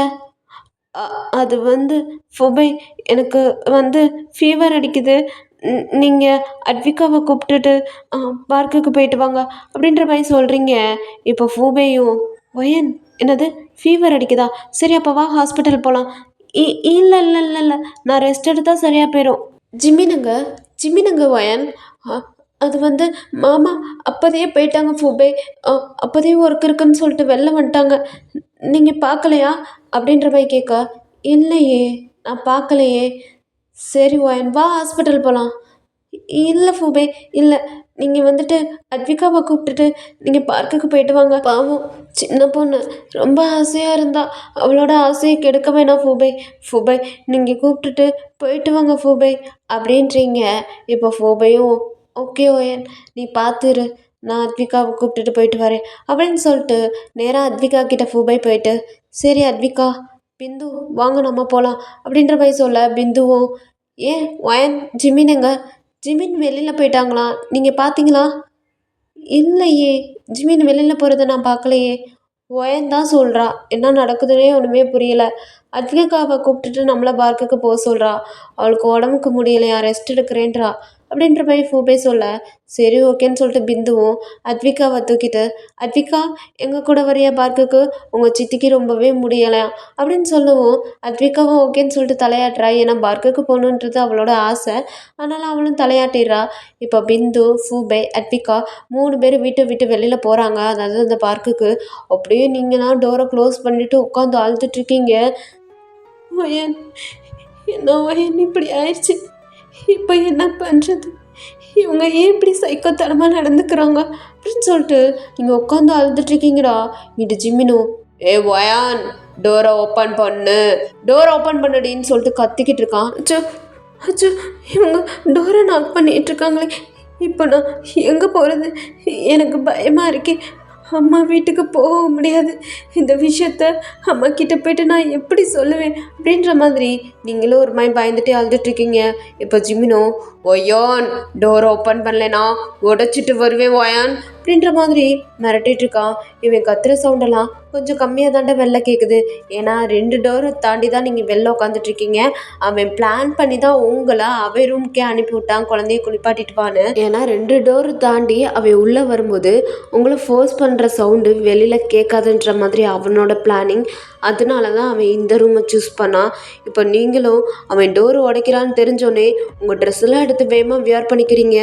அது வந்து ஃபுபை, எனக்கு வந்து ஃபீவர் அடிக்குது, நீங்கள் அட்விகாவை கூப்பிட்டுட்டு பார்க்குக்கு போயிட்டு வாங்க அப்படின்ற மாதிரி சொல்கிறீங்க. இப்போ ஃபுபையும், ஒயன் என்னது ஃபீவர் அடிக்குதா, சரி அப்போ வா ஹாஸ்பிட்டல் போகலாம். இல்லை இல்லை இல்லை இல்லை, நான் ரெஸ்ட் எடுத்தால் சரியாக போயிடும். ஜிம்மினுங்க ஒயன், அது வந்து மாமா அப்போதையே போயிட்டாங்க ஃபுபை, அப்போதையே ஒர்க் இருக்குன்னு சொல்லிட்டு வெளில வந்துட்டாங்க, நீங்கள் பார்க்கலையா அப்படின்ற மாதிரி கேட்க, இல்லையே நான் பார்க்கலையே. சரி ஒயன் வா ஹாஸ்பிட்டல் போகலாம். இல்லை ஃபுபை இல்லை, நீங்கள் வந்துட்டு அத்விகாவை கூப்பிட்டுட்டு நீங்கள் பார்க்குக்கு போயிட்டு வாங்க, பாவம் சின்ன பொண்ணு ரொம்ப ஆசையாக இருந்தா, அவளோட ஆசையை கெடுக்க வேணாம் ஃபுபை நீங்கள் கூப்பிட்டுட்டு போயிட்டு வாங்க ஃபுபை அப்படின்றீங்க. இப்போ ஃபுபையும் ஓகே ஒயன் நீ பார்த்துரு, நான் அத்விகாவை கூப்பிட்டுட்டு போயிட்டு வரேன் அப்படின்னு சொல்லிட்டு நேராக அத்விகா கிட்ட ஃபுபை போயிட்டு, சரி அத்விகா பிந்து வாங்க நம்ம போகலாம் அப்படின்ற மாதிரி சொல்ல, பிந்துவும் ஏன் ஒயன் ஜிமின் வெளியில் போயிட்டாங்களா, நீங்கள் பார்த்தீங்களா? இல்லையே, ஜிமின் வெளியில் போகிறத நான் பார்க்கலையே. ஒயன் தான் சொல்கிறா, என்ன நடக்குதுன்னே ஒன்றுமே புரியல. அத்விகாவை கூப்பிட்டுட்டு நம்மளை பார்க்குக்கு போக சொல்கிறா, அவளுக்கு உடம்புக்கு முடியலையா, ரெஸ்ட் எடுக்கிறேன்றா அப்படின்ற மாதிரி ஃபுபை சொல்ல, சரி ஓகேன்னு சொல்லிட்டு பிந்துவும் அத்விகாவை தூக்கிட்டு, அத்விகா எங்கள் கூட வரையா பார்க்குக்கு, உங்கள் சித்திக்கு ரொம்பவே முடியலையாம் அப்படின்னு சொல்லவும் அத்விகாவும் ஓகேன்னு சொல்லிட்டு தலையாட்டுறா. ஏன்னா பார்க்குக்கு போகணுன்றது அவளோட ஆசை, அதனால் அவளும் தலையாட்டிடுறா. இப்போ பிந்து, ஃபுபை, அத்விகா 3 பேர் வீட்டை விட்டு வெளியில் போகிறாங்க, அதாவது அந்த பார்க்குக்கு. அப்படியே நீங்களாம் டோரை க்ளோஸ் பண்ணிவிட்டு உட்காந்து அழுதுட்ருக்கீங்க. ஒயன் என்ன ஒயன் இப்படி ஆயிடுச்சு, இப்போ என்ன பண்ணுறது, இவங்க ஏன் இப்படி சைக்கோத்தனமாக நடந்துக்கிறாங்க அப்படின்னு சொல்லிட்டு நீங்கள் உட்காந்து அழுதுட்ருக்கீங்கடா. இங்கிட்டு ஜிம்மினும், ஏ ஒயான் டோரை ஓப்பன் பண்ணுடின்னு சொல்லிட்டு கத்திக்கிட்டு இருக்கான். அச்சோ அச்சோ, இவங்க டோரை நாக் பண்ணிகிட்ருக்காங்களே, இப்போ நான் எங்கே போகிறது, எனக்கு பயமாக இருக்கே, அம்மா வீட்டுக்கு போக முடியாது, இந்த விஷயத்த அம்மா கிட்ட போய்ட்டு நான் எப்படி சொல்லுவேன் அப்படின்ற மாதிரி நீங்களும் ஒரு மாதிரி பயந்துட்டே அழுதுட்ருக்கீங்க. இப்போ ஜிமினோ, ஒயான் டோரை ஓப்பன் பண்ணலைனா உடைச்சிட்டு வருவேன் ஒயான் அப்படின்ற மாதிரி மிரட்டிட்டு இருக்கான். இவன் கத்துற சவுண்டெல்லாம் கொஞ்சம் கம்மியாக தாண்டா வெளில கேட்குது. ஏன்னா 2 டோரை தாண்டி தான் நீங்கள் வெளில உட்காந்துட்ருக்கீங்க. அவன் பிளான் பண்ணி தான் உங்களை அவன் ரூம்க்கே அனுப்பி விட்டான் குழந்தைய குளிப்பாட்டிட்டுப்பான்னு. ஏன்னா 2 டோர் தாண்டி அவன் உள்ளே வரும்போது உங்களை ஃபோர்ஸ் பண்ணுற சவுண்டு வெளியில் கேட்காதுன்ற மாதிரி அவனோட பிளானிங். அதனால தான் அவன் இந்த ரூமை சூஸ் பண்ணான். இப்போ நீங்களும் அவன் டோர் உடைக்கிறான்னு தெரிஞ்சோடனே உங்கள் ட்ரெஸ்ஸெல்லாம் எடுத்து வேகமாக வியர் பண்ணிக்கிறீங்க.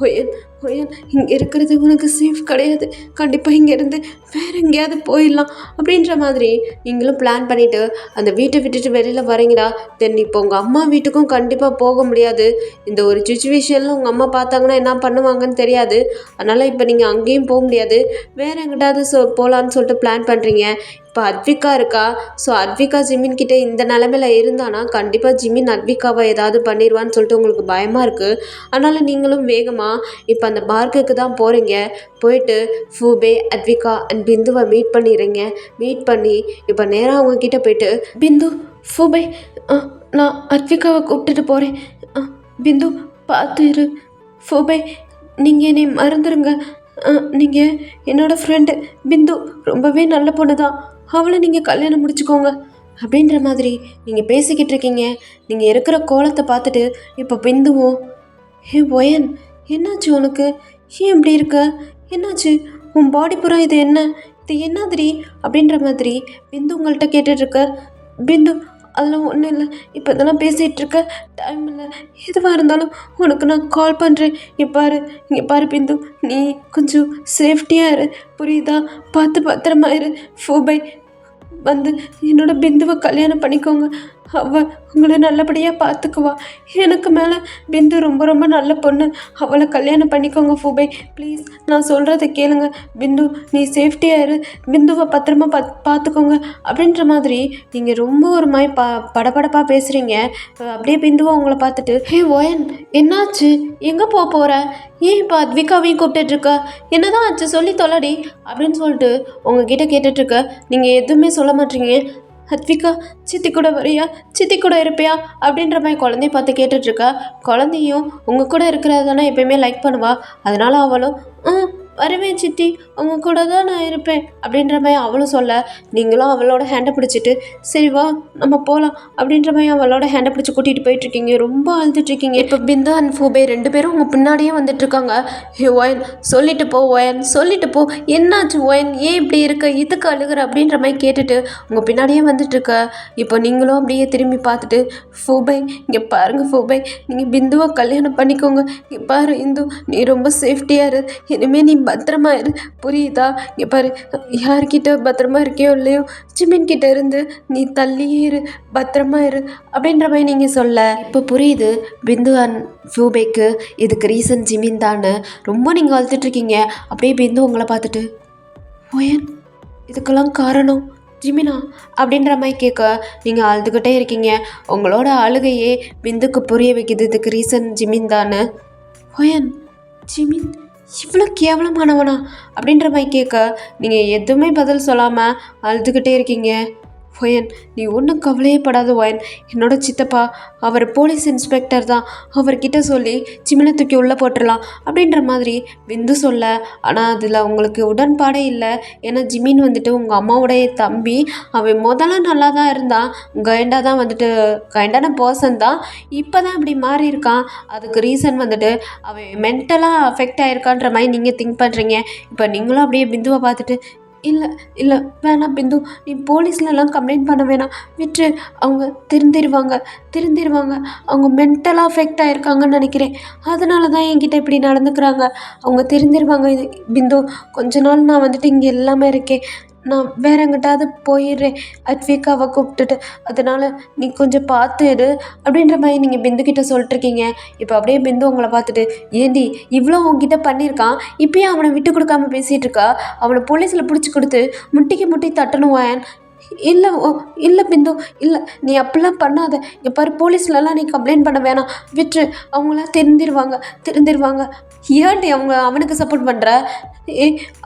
ஒயன் ஒயன் இங்கே இருக்கிறது உனக்கு சேஃப் கிடையாது, கண்டிப்பாக இங்கேருந்து வேறு எங்கேயாவது போயிடலாம் அப்படின்ற மாதிரி நீங்களும் பிளான் பண்ணிவிட்டு அந்த வீட்டை விட்டுட்டு வெளியில் வரீங்கடா. தென் இப்போ உங்கள் அம்மா வீட்டுக்கும் கண்டிப்பாக போக முடியாது. இந்த ஒரு சுச்சுவேஷனில் உங்கள் அம்மா பார்த்தாங்கன்னா என்ன பண்ணுவாங்கன்னு தெரியாது. அதனால் இப்போ நீங்கள் அங்கேயும் போக முடியாது, வேறு எங்கிட்டாவது போகலான்னு சொல்லிட்டு பிளான் பண்ணுறீங்க. இப்போ அத்விகா இருக்கா. ஸோ அத்விகா ஜிமின் கிட்டே இந்த நிலமையில இருந்தானா கண்டிப்பாக ஜிமின் அத்விகாவை ஏதாவது பண்ணிடுவான்னு சொல்லிட்டு உங்களுக்கு பயமாக இருக்குது. அதனால் நீங்களும் வேகமாக இப்போ அந்த பார்க்குக்கு தான் போகிறீங்க. போயிட்டு ஃபூபே, அத்விகா அண்ட் பிந்துவை மீட் பண்ணிடுறீங்க. மீட் பண்ணி இப்போ நேராக அவங்கக்கிட்ட போயிட்டு, பிந்து, ஃபூபே, நான் அத்விகாவை கூப்பிட்டுட்டு போகிறேன். பிந்து பார்த்து இரு. ஃபூபே, நீங்கள் என்னை மறந்துடுங்க. நீங்கள் என்னோடய ஃப்ரெண்டு பிந்து ரொம்பவே நல்ல பொண்ணு தான், அவளை நீங்கள் கல்யாணம் முடிச்சுக்கோங்க அப்படின்ற மாதிரி நீங்கள் பேசிக்கிட்டு இருக்கீங்க. நீங்கள் இருக்கிற கோலத்தை பார்த்துட்டு இப்போ பிந்துவும், ஹே ஒயன், என்னாச்சு உனக்கு, ஏன் இப்படி இருக்க, என்னாச்சு உன் பாடி பூரா இது என்ன, இது என்னதிரி அப்படின்ற மாதிரி பிந்து உங்கள்கிட்ட கேட்டுட்ருக்க. பிந்து, அதெல்லாம் ஒன்றும் இல்லை, இப்போ இதெல்லாம் பேசிகிட்ருக்க டைம் இல்லை, எதுவாக இருந்தாலும் உனக்கு நான் கால் பண்ணுறேன். இங்கே பாரு பிந்து, நீ கொஞ்சம் சேஃப்டியாக இரு, புரியுதா, பார்த்து பத்திரமா இரு. ஃபூபை வந்து என்னோட பிந்துவை கல்யாணம் பண்ணிக்கோங்க, அவள் உங்களை நல்லபடியாக பார்த்துக்குவா. எனக்கு மேலே பிந்து ரொம்ப ரொம்ப நல்ல பொண்ணு, அவளை கல்யாணம் பண்ணிக்கோங்க ஃபூபை ப்ளீஸ், நான் சொல்கிறத கேளுங்க. பிந்து நீ சேஃப்டியாக இரு, பிந்துவை பத்திரமா பார்த்துக்கோங்க அப்படின்ற மாதிரி நீங்கள் ரொம்ப ஒரு மாதிரி படபடப்பாக பேசுகிறீங்க. அப்படியே பிந்துவை உங்களை பார்த்துட்டு, ஹே ஒயன், என்னாச்சு, எங்கே போகிற, ஏன் இப்போ அத்விகாவையும் கூப்பிட்டுட்ருக்க, என்ன தான் ஆச்சு சொல்லி தொலைடி அப்படின்னு சொல்லிட்டு உங்ககிட்ட கேட்டுட்ருக்க. நீங்கள் எதுவுமே சொல்ல மாட்டீங்க. அத்விகா, சித்தி கூட வரியா, சித்தி கூட இருப்பியா அப்படின்ற மாதிரி குழந்தைய பார்த்து கேட்டுட்ருக்கா. குழந்தையும் உங்கள் கூட இருக்கிறது தானே எப்பயுமே லைக் பண்ணுவா. அதனால் அவளும் வருவேன் சித்தி, அவங்க கூட தான் நான் இருப்பேன் அப்படின்ற மாதிரி அவளும் சொல்ல, நீங்களும் அவளோட ஹேண்டை பிடிச்சிட்டு சரி வா நம்ம போகலாம் அப்படின்ற மாதிரி அவளோட ஹேண்டை பிடிச்சி கூட்டிகிட்டு போயிட்டுருக்கீங்க. ரொம்ப அழுதுட்ருக்கீங்க. இப்போ பிந்து அண்ட் ஃபூபே 2 பேரும் உங்கள் பின்னாடியே வந்துட்டுருக்காங்க. ஹே ஒயன், சொல்லிட்டு போ ஒயன், சொல்லிட்டு போ, என்னாச்சு ஒயன், ஏன் இப்படி இருக்க, இதுக்கு அழுகிற அப்படின்ற மாதிரி கேட்டுட்டு உங்கள் பின்னாடியே வந்துட்டுருக்க. இப்போ நீங்களும் அப்படியே திரும்பி பார்த்துட்டு, ஃபூபை இங்கே பாருங்கள் ஃபூபை, நீங்கள் பிந்துவை கல்யாணம் பண்ணிக்கோங்க. இங்கே பாரு இந்து, நீ ரொம்ப சேஃப்டியாக இரு, இனிமேல் நீ பத்திரமா இரு, புரியுதா, இங்கே பாரு, யார்கிட்ட பத்திரமா இருக்கியோ இல்லையோ ஜிமின் கிட்ட இருந்து நீ தள்ளியே இரு, பத்திரமா இரு அப்படின்ற மாதிரி நீங்கள் சொல்ல. இப்போ புரியுது பிந்து அண்ட் ஃபூபேக்கு இதுக்கு ரீசன் ஜிமின் தான்னு. ரொம்ப நீங்கள் அழுதுட்ருக்கீங்க. அப்படியே பிந்து உங்களை பார்த்துட்டு, ஒயன், இதுக்கெல்லாம் காரணம் ஜிமினா அப்படின்ற மாதிரி கேட்க நீங்கள் அழுதுகிட்டே இருக்கீங்க. உங்களோட அழுகையே பிந்துக்கு புரிய வைக்குது இதுக்கு ரீசன் ஜிமின் தான்னு. ஒயன், ஜிமின் இவ்வளோ கேவலமானவனா அப்படின்ற மாதிரி கேட்க நீங்கள் எதுவுமே பதில் சொல்லாமல் அழுதுகிட்டே இருக்கீங்க. ஒயன், நீ ஒன்றும் கவலையே படாத ஒயன், என்னோட சித்தப்பா அவர் போலீஸ் இன்ஸ்பெக்டர் தான், அவர்கிட்ட சொல்லி ஜிமினை தூக்கி உள்ளே போட்டுடலாம் அப்படின்ற மாதிரி பிந்து சொல்ல. ஆனால் அதில் உங்களுக்கு உடன்பாடே இல்லை. ஏன்னா ஜிமின் வந்துட்டு உங்கள் அம்மாவுடைய தம்பி, அவன் முதல்ல நல்லா தான் இருந்தான், கைண்டாக தான் வந்துட்டு கைண்டான பர்சன் தான், இப்போ தான் இப்படி மாறி இருக்கான். அதுக்கு ரீசன் வந்துட்டு அவன் மென்டலாக அஃபெக்ட் ஆகிருக்கான்ற மாதிரி நீங்கள் திங்க் பண்ணுறீங்க. இப்போ நீங்களும் அப்படியே பிந்துவை பார்த்துட்டு, இல்லை இல்லை வேணாம் பிந்து, நீ போலீஸ்லலாம் கம்ப்ளைண்ட் பண்ண வேணாம், விட்டு, அவங்க திருந்திருவாங்க, அவங்க மென்டலாக அஃபெக்ட் ஆகிருக்காங்கன்னு நினைக்கிறேன், அதனால தான் என்கிட்ட இப்படி நடந்துக்கிறாங்க, அவங்க திருந்திருவாங்க. இது பிந்து, கொஞ்ச நாள் நான் வந்துட்டு இங்கே எல்லாமே இருக்கேன், நான் வேற எங்கிட்டாவது போயிடுறேன் அத்விகாவை கூப்பிட்டுட்டு, அதனால் நீ கொஞ்சம் பார்த்து இரு அப்படின்ற மாதிரி நீங்கள் பிந்துக்கிட்ட சொல்லிட்டுருக்கீங்க. இப்போ அப்படியே பிந்து உங்களை பார்த்துட்டு, ஏண்டி இவ்வளோ உங்ககிட்ட பண்ணியிருக்கான், இப்போயே அவனை விட்டு கொடுக்காம பேசிகிட்டு இருக்கா, அவனை போலீஸில் பிடிச்சி கொடுத்து முட்டிக்கு முட்டி தட்டணும் ஒயன், இல்லை இல்லை பிந்து, இல்லை நீ அப்படிலாம் பண்ணாத. இங்கே பாரு, போலீஸ்லலாம் நீ கம்ப்ளைண்ட் பண்ண வேணாம், விட்டுரு. அவங்களாம் திருந்திருவாங்க. ஏன்டி அவனுக்கு சப்போர்ட் பண்ணுற?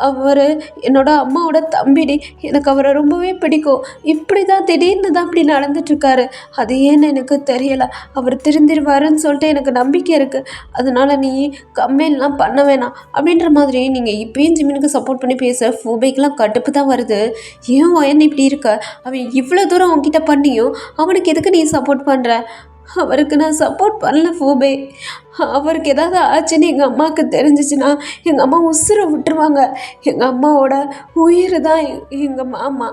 அவர் என்னோட அம்மாவோட தம்பிடி, எனக்கு அவரை ரொம்பவே பிடிக்கும். இப்படி தான் திடீர்னு தான் அப்படி நடந்துட்டுருக்காரு. அது ஏன்னு எனக்கு தெரியலை. அவர் திருந்திருவாருன்னு சொல்லிட்டு எனக்கு நம்பிக்கை இருக்குது. அதனால் நீ கம்ப்ளைண்ட்லாம் பண்ண வேணாம் அப்படின்ற மாதிரி நீங்கள் இப்பயும் ஜிமினுக்கு சப்போர்ட் பண்ணி பேச ஃபோபைக்கெலாம் கடுப்பு தான் வருது. ஏன் இப்படி இருக்க? அவன் இவ்வளோ தூரம் உன்கிட்ட பண்ணியும் அவனுக்கு எதுக்கு நீ சப்போர்ட் பண்ணுற? அவருக்கு நான் சப்போர்ட் பண்ணல ஃபோபே. அவருக்கு ஏதாவது ஆச்சுன்னு எங்கள் அம்மாவுக்கு தெரிஞ்சிச்சுன்னா எங்கள் அம்மா உசுரை விட்டுருவாங்க. எங்கள் அம்மாவோட உயிர் தான் எங்கள் மாமா.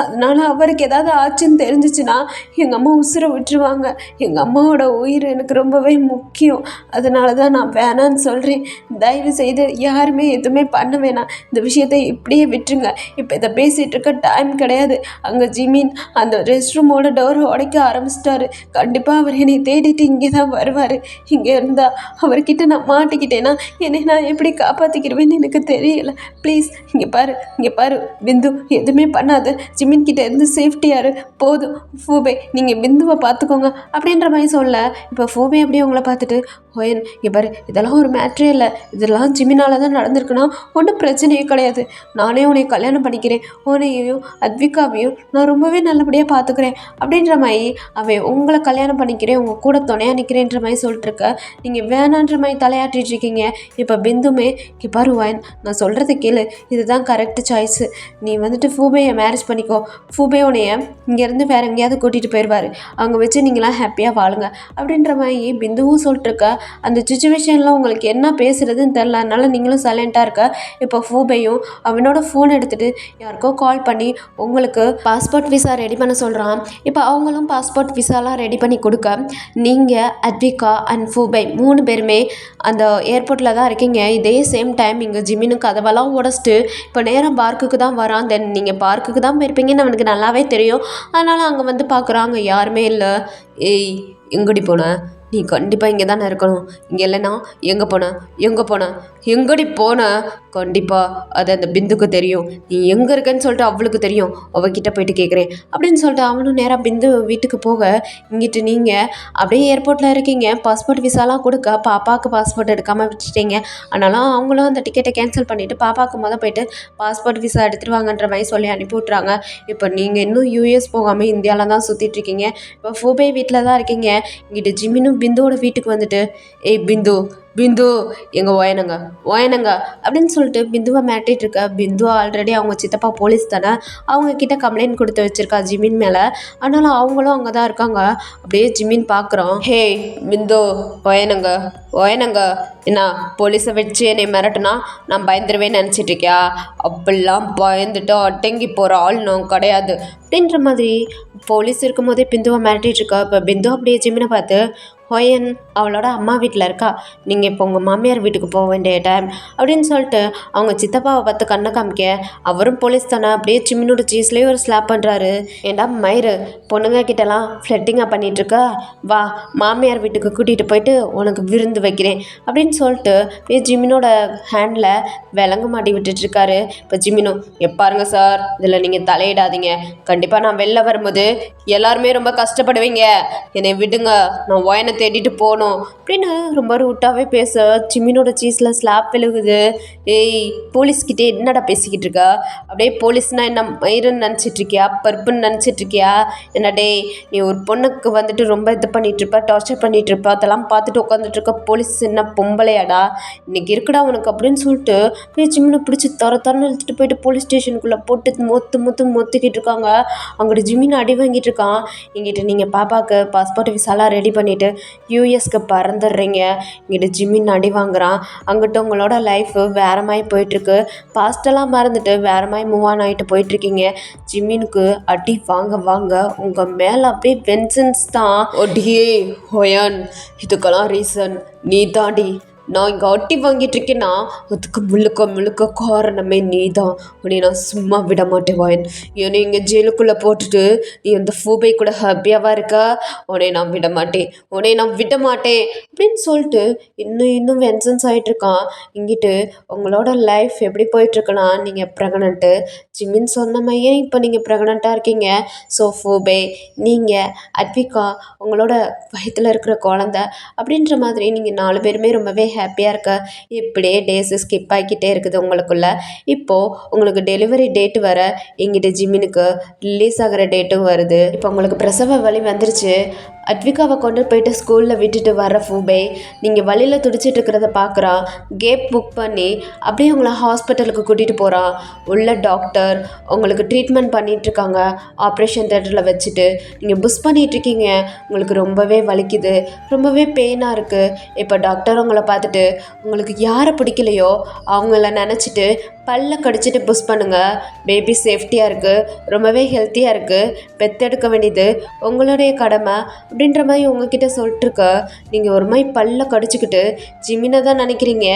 அதனால் அவருக்கு ஏதாவது ஆச்சுன்னு தெரிஞ்சிச்சுன்னா எங்கள் அம்மா உசுரை விட்டுருவாங்க. எங்கள் அம்மாவோட உயிர் எனக்கு ரொம்பவே முக்கியம். அதனால தான் நான் வேணான்னு சொல்கிறேன். தயவு செய்து யாருமே எதுவுமே பண்ண வேணாம். இந்த விஷயத்தை இப்படியே விட்டுருங்க. இப்போ இதை பேசிகிட்டு இருக்க டைம் கிடையாது. அங்கே ஜிமின் அந்த ரெஸ்ட் ரூமோட டோரை உடைக்க ஆரம்பிச்சிட்டாரு. கண்டிப்பாக அவர் என்னை தேடிட்டு இங்கே தான் வருவார். இங்கே இருந்தால் அவர்கிட்ட நான் மாட்டிக்கிட்டேன்னா என்னை நான் எப்படி காப்பாற்றிக்கிடுவேன்னு எனக்கு தெரியல. ப்ளீஸ் இங்கே பாரு பிந்து, எதுவுமே பண்ணாது. ஜிமின் கிட்ட இருந்து சேஃப்டியாரு போதும். ஃபூபே, நீங்கள் பிந்துவை பார்த்துக்கோங்க அப்படின்ற மாதிரி சொல்ல, இப்போ ஃபூபே அப்படியே உங்களை பார்த்துட்டு, ஓயன் இங்கே பாரு, இதெல்லாம் ஒரு மேட்ரே இல்லை. இதெல்லாம் ஜிமினால தான் நடந்திருக்குன்னா ஒன்றும் பிரச்சனையே கிடையாது. நானே உன்னை கல்யாணம் பண்ணிக்கிறேன். உன்னையும் அத்விகாவையும் நான் ரொம்பவே நல்லபடியாக பார்த்துக்கிறேன் அப்படின்ற மாதிரி அவன் உங்களை கல்யாணம் பண்ணிக்கிறேன், உங்கள் கூட துணையாக நிற்கிறேன்ற மாதிரி சொல்லிட்டுருக்க, நீங்கள் வேணான்ற மாதிரி தலையாட்டிட்டு இருக்கீங்க. இப்போ பிந்துமே இங்கே பாரு ஓயன், நான் சொல்கிறத கேளு, இதுதான் கரெக்டு சாய்ஸு. நீ வந்துட்டு ஃபூபையை மேரேஜ் பண்ணிக்கோ. ஃபூபே உன்னைய இங்கேருந்து வேறு எங்கேயாவது கூட்டிகிட்டு போயிடுவார். அங்கே வச்சு நீங்களாம் ஹாப்பியாக வாழுங்க அப்படின்ற மாதிரி பிந்துவும் சொல்லிட்டுருக்க. அந்த சுச்சுவேஷனில் உங்களுக்கு என்ன பேசுகிறதுன்னு தெரில. அதனால நீங்களும் சைலண்ட்டாக இருக்க. இப்போ ஃபூபையும் அவனோட ஃபோன் எடுத்துகிட்டு யாருக்கோ கால் பண்ணி உங்களுக்கு பாஸ்போர்ட் விசா ரெடி பண்ண சொல்கிறான். இப்போ அவங்களும் பாஸ்போர்ட் விசாலாம் ரெடி பண்ணி கொடுக்க, நீங்கள் அத்விகா அண்ட் ஃபூபை 3 பேருமே அந்த ஏர்போர்ட்டில் தான் இருக்கீங்க. இதே சேம் டைம் இங்கே ஜிமினு கதவெல்லாம் உடச்சிட்டு இப்போ நேரம் பார்க்குக்கு தான் வரான். தென் நீங்கள் பார்க்குக்கு தான் போயிருப்பீங்கன்னு அவனுக்கு நல்லாவே தெரியும். அதனால் அங்கே வந்து பார்க்குறாங்க, யாருமே இல்லை. ஏய், எங்கடி போன? நீ கண்டிப்பாக இங்கே தானே இருக்கணும். இங்கே இல்லைன்னா எங்கே போன எங்கடி போன? கண்டிப்பாக அது அந்த பிந்துக்கு தெரியும். நீ எங்கே இருக்கன்னு சொல்லிட்டு அவளுக்கு தெரியும். அவகிட்ட போயிட்டு கேட்குறேன் அப்படின்னு சொல்லிட்டு அவனும் நேராக பிந்து வீட்டுக்கு போக, இங்கிட்டு நீங்கள் அப்படியே ஏர்போர்ட்டில் இருக்கீங்க. பாஸ்போர்ட் விசாலாம் கொடுக்க பாப்பாவுக்கு பாஸ்போர்ட் எடுக்காமல் விட்டுட்டீங்க. ஆனாலும் அவங்களும் அந்த டிக்கெட்டை கேன்சல் பண்ணிவிட்டு பாப்பாவுக்கு போயிட்டு பாஸ்போர்ட் விசா எடுத்துகிட்டு வாங்கன்ற மாதிரி சொல்லி அனுப்பி விட்றாங்க. இப்போ நீங்கள் இன்னும் யூஎஸ் போகாமல் இந்தியாவில் தான் சுற்றிட்டுருக்கீங்க. இப்போ ஃபூபே வீட்டில் தான் இருக்கீங்க. இங்கிட்டு ஜிமினும் பிந்துவோட வீட்டுக்கு வந்துட்டு, ஏய் பிந்து எங்கள் ஓயனங்க அப்படின்னு சொல்லிட்டு பிந்துவை மிரட்டிட்டு இருக்க. பிந்து ஆல்ரெடி அவங்க சித்தப்பா போலீஸ் தானே, அவங்கக்கிட்ட கம்ப்ளைண்ட் கொடுத்து வச்சுருக்கா ஜிமின் மேலே. ஆனாலும் அவங்களும் அங்கே தான் இருக்காங்க. அப்படியே ஜிமின் பார்க்குறோம். ஹே பிந்து, ஓயனங்க என்ன போலீஸை வச்சு என்னை மிரட்டுனா நான் பயந்துருவேன்னு நினச்சிட்டு இருக்கியா? அப்படிலாம் பயந்துட்டு அடங்கி போகிற ஆள் நான் கிடையாது அப்படின்ற மாதிரி போலீஸ் இருக்கும் போதே பிந்துவை மிரட்டிட்டு இருக்கா. இப்போ பிந்து அப்படியே ஜிமினை பார்த்து, ஹோயன் அவளோட அம்மா வீட்டில் இருக்கா, நீங்கள் இப்போ உங்கள் மாமியார் வீட்டுக்கு போக வேண்டிய டைம் அப்படின்னு சொல்லிட்டு அவங்க சித்தப்பாவை பார்த்து கண்ணை காமிக்க, அவரும் போலீஸ் தானே அப்படியே சிம்மினோட சீஸ்லேயே ஒரு ஸ்லாப் பண்ணுறாரு. ஏண்டா மயிறு, பொண்ணுங்க கிட்டலாம் ஃப்ளட்டிங்காக பண்ணிகிட்ருக்கா, வா மாமியார் வீட்டுக்கு கூட்டிகிட்டு போயிட்டு உனக்கு விருந்து வைக்கிறேன் அப்படின்னு சொல்லிட்டு அப்படியே ஜிமினோட ஹேண்டில் விலங்கு மாட்டி விட்டுட்ருக்காரு. இப்போ ஜிமினோ, பாருங்க சார், இதில் நீங்கள் தலையிடாதீங்க. கண்டிப்பாக நான் வெளில வரும்போது எல்லாருமே ரொம்ப கஷ்டப்படுவீங்க. என்னை விடுங்க, நான் ஓயனை தேடிட்டு போகணும் அப்படின்னு ரொம்ப ரூட்டாகவே பேச ஜிமினோட சீஸில் ஸ்லாப் விழுகுது. ஏய், போலீஸ்கிட்டே என்னடா பேசிக்கிட்டு இருக்கா? அப்படியே போலீஸ்னால் என்ன மயிருன்னு நினச்சிட்ருக்கியா, பருப்புன்னு நினச்சிட்ருக்கியா? என்ன டே, நீ ஒரு பொண்ணுக்கு வந்துட்டு ரொம்ப இது பண்ணிகிட்ருப்ப, டார்ச்சர் பண்ணிகிட்ருப்ப, அதெல்லாம் பார்த்துட்டு உட்காந்துட்ருக்க. போலீஸ் என்ன பொம்பளையாடா? இன்றைக்கி இருக்குடா உனக்கு அப்படின்னு சொல்லிட்டு அப்படியே ஜிமினை பிடிச்சி தரன்னு இழுத்துட்டு போயிட்டு போலீஸ் ஸ்டேஷனுக்குள்ளே போட்டு மொத்திக்கிட்டு இருக்காங்க. அங்கிட்டு ஜிமின் அடி வாங்கிட்டு இருக்கான். இங்கிட்ட நீங்கள் பாப்பாவுக்கு பாஸ்போர்ட் விசாலாம் ரெடி பண்ணிவிட்டு யூஎஸ்க்கு பறந்துடுறீங்க. இங்கிட்ட ஜிமின் அடி வாங்குறான். அங்கிட்ட உங்களோட லைஃபு வேறு மாதிரி போயிட்டுருக்கு. பாஸ்டெல்லாம் மறந்துட்டு வேறு மாதிரி மூவ் ஆன் ஆகிட்டு போயிட்டுருக்கீங்க. ஜிமினுக்கு அடி வாங்க உங்கள் மேலே அப்படியே வென்சன்ஸ் தான். ஒடியே ஹோயன், இதுக்கெல்லாம் ரீசன் நீ தாண்டி. நான் இங்கே அட்டி வாங்கிட்டு இருக்கேன்னா அதுக்கு முழுக்க முழுக்க காரணமே நீ தான். உன்னை நான் சும்மா விட மாட்டேன் வாயன். என்னை இங்கே ஜெயிலுக்குள்ளே போட்டுட்டு நீ அந்த ஃபூபை கூட ஹாப்பியாவா இருக்கா? உன்னை நான் விட மாட்டேன், உன்னை நான் விட மாட்டேன் அப்படின்னு சொல்லிட்டு இன்னும் வென்சன்ஸ் ஆகிட்டு இருக்கான். இங்கிட்டு உங்களோட லைஃப் எப்படி போயிட்டுருக்குன்னா, நீங்கள் ப்ரெக்னென்ட்டு ஜிமின் சொன்ன மாதிரியே இப்போ நீங்கள் ப்ரெக்னெண்ட்டாக இருக்கீங்க. ஸோ ஃபூபே, நீங்கள் அட்விகா, உங்களோட வயிற்றில் இருக்கிற குழந்த அப்படின்ற மாதிரி நீங்கள் 4 பேருமே ரொம்பவே ஹாப்பியாக இருக்க. இப்படியே டேஸு ஸ்கிப் ஆகிக்கிட்டே இருக்குது உங்களுக்குள்ள. இப்போது உங்களுக்கு டெலிவரி டேட்டு வர எங்கிட்ட ஜிமினுக்கு ரிலீஸ் ஆகிற டேட்டும் வருது. இப்போ உங்களுக்கு பிரசவ வலி வந்துருச்சு. அட்விகாவை கொண்டு போயிட்டு ஸ்கூலில் விட்டுட்டு வர ஃபூபே நீங்கள் வழியில் துடிச்சிட்டு இருக்கிறத பார்க்குறான். கேப் புக் பண்ணி அப்படியே உங்களை ஹாஸ்பிட்டலுக்கு கூட்டிகிட்டு போகிறான். உள்ள டாக்டர் உங்களுக்கு ட்ரீட்மெண்ட் பண்ணிகிட்ருக்காங்க. ஆப்ரேஷன் தேட்டரில் வச்சுட்டு நீங்கள் புஷ் பண்ணிகிட்ருக்கீங்க. உங்களுக்கு ரொம்பவே வலிக்குது, ரொம்பவே பெயினாக இருக்குது. இப்போ டாக்டர் உங்களை பார்த்துட்டு உங்களுக்கு யாரை பிடிக்கலையோ அவங்கள நினச்சிட்டு பல்ல கடிச்சிட்டு புஷ் பண்ணுங்கள். பேபி சேஃப்டியாக இருக்குது, ரொம்பவே ஹெல்த்தியாக இருக்குது, பெத்தெடுக்க வேண்டியது உங்களுடைய கடமை அப்படின்ற மாதிரி உங்ககிட்ட சொல்லிட்டுருக்க. நீங்கள் ஒரு மாதிரி பல்ல கடிச்சிக்கிட்டு ஜிமினை தான் நினைக்கிறீங்க.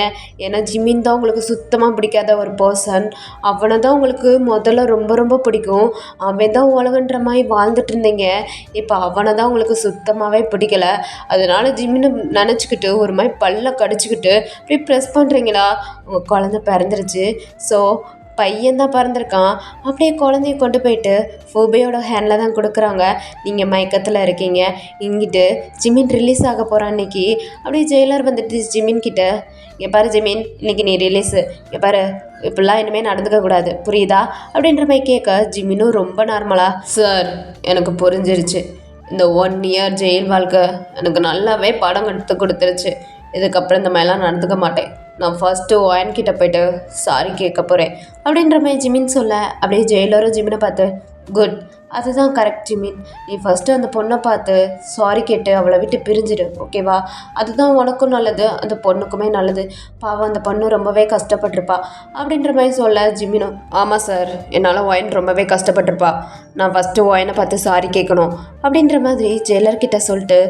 ஏன்னா ஜிமின் தான் உங்களுக்கு சுத்தமாக பிடிக்காத ஒரு பர்சன். அவனை தான் உங்களுக்கு முதல்ல ரொம்ப ரொம்ப பிடிக்கும். அவன் தான் உலகன்ற மாதிரி வாழ்ந்துட்டு இருந்தீங்க. இப்போ அவனை தான் உங்களுக்கு சுத்தமாகவே பிடிக்கல. அதனால் ஜிமினை நினச்சிக்கிட்டு ஒரு மாதிரி பல்ல கடிச்சிக்கிட்டு அப்படியே ப்ரெஸ் பண்ணுறீங்களா? உங்கள் குழந்த பிறந்துருச்சு. ஸோ பையன்தான் பிறந்திருக்கான். அப்படியே குழந்தைய கொண்டு போயிட்டு ஃபூபையோட ஹேண்டில் தான் கொடுக்குறாங்க. நீங்கள் மயக்கத்தில் இருக்கீங்க. இங்கிட்டு ஜிமின் ரிலீஸ் ஆக போகிறான் அன்னைக்கு. அப்படியே ஜெயிலர் வந்துட்டு ஜிமின் கிட்ட, இங்கே பாரு ஜிமின், இன்றைக்கி நீ ரிலீஸு, இங்கே பாரு இப்படிலாம் இனிமேல் நடந்துக்கக்கூடாது, புரியுதா அப்படின்ற மாதிரி கேட்க ஜிமினும் ரொம்ப நார்மலாக, சார் எனக்கு புரிஞ்சிருச்சு. இந்த 1 இயர் ஜெயில் வாழ்க்கை எனக்கு நல்லாவே படம் எடுத்து கொடுத்துருச்சு. இதுக்கப்புறம் இந்த மாதிரிலாம் நடந்துக்க மாட்டேன். நான் ஃபஸ்ட்டு ஒயன்கிட்ட போய்ட்டு சாரி கேட்க போகிறேன் அப்படின்ற மாதிரி ஜிமின் சொல்ல, அப்படியே ஜெயிலரும் ஜிமினை பார்த்து, குட், அதுதான் கரெக்ட் ஜிமின். நீ ஃபஸ்ட்டு அந்த பொண்ணை பார்த்து சாரி கேட்டு அவளை விட்டு பிரிஞ்சிடு, ஓகேவா? அதுதான் உனக்கும் நல்லது, அந்த பொண்ணுக்குமே நல்லது. பாவம் அந்த பொண்ணு ரொம்பவே கஷ்டப்பட்டிருப்பா அப்படின்ற மாதிரி சொல்ல ஜிமினும், ஆமாம் சார், என்னால் ஒயன் ரொம்பவே கஷ்டப்பட்டிருப்பா. நான் ஃபஸ்ட்டு ஒயனை பார்த்து சாரி கேட்கணும் அப்படின்ற மாதிரி ஜெயிலர்கிட்ட சொல்லிட்டு,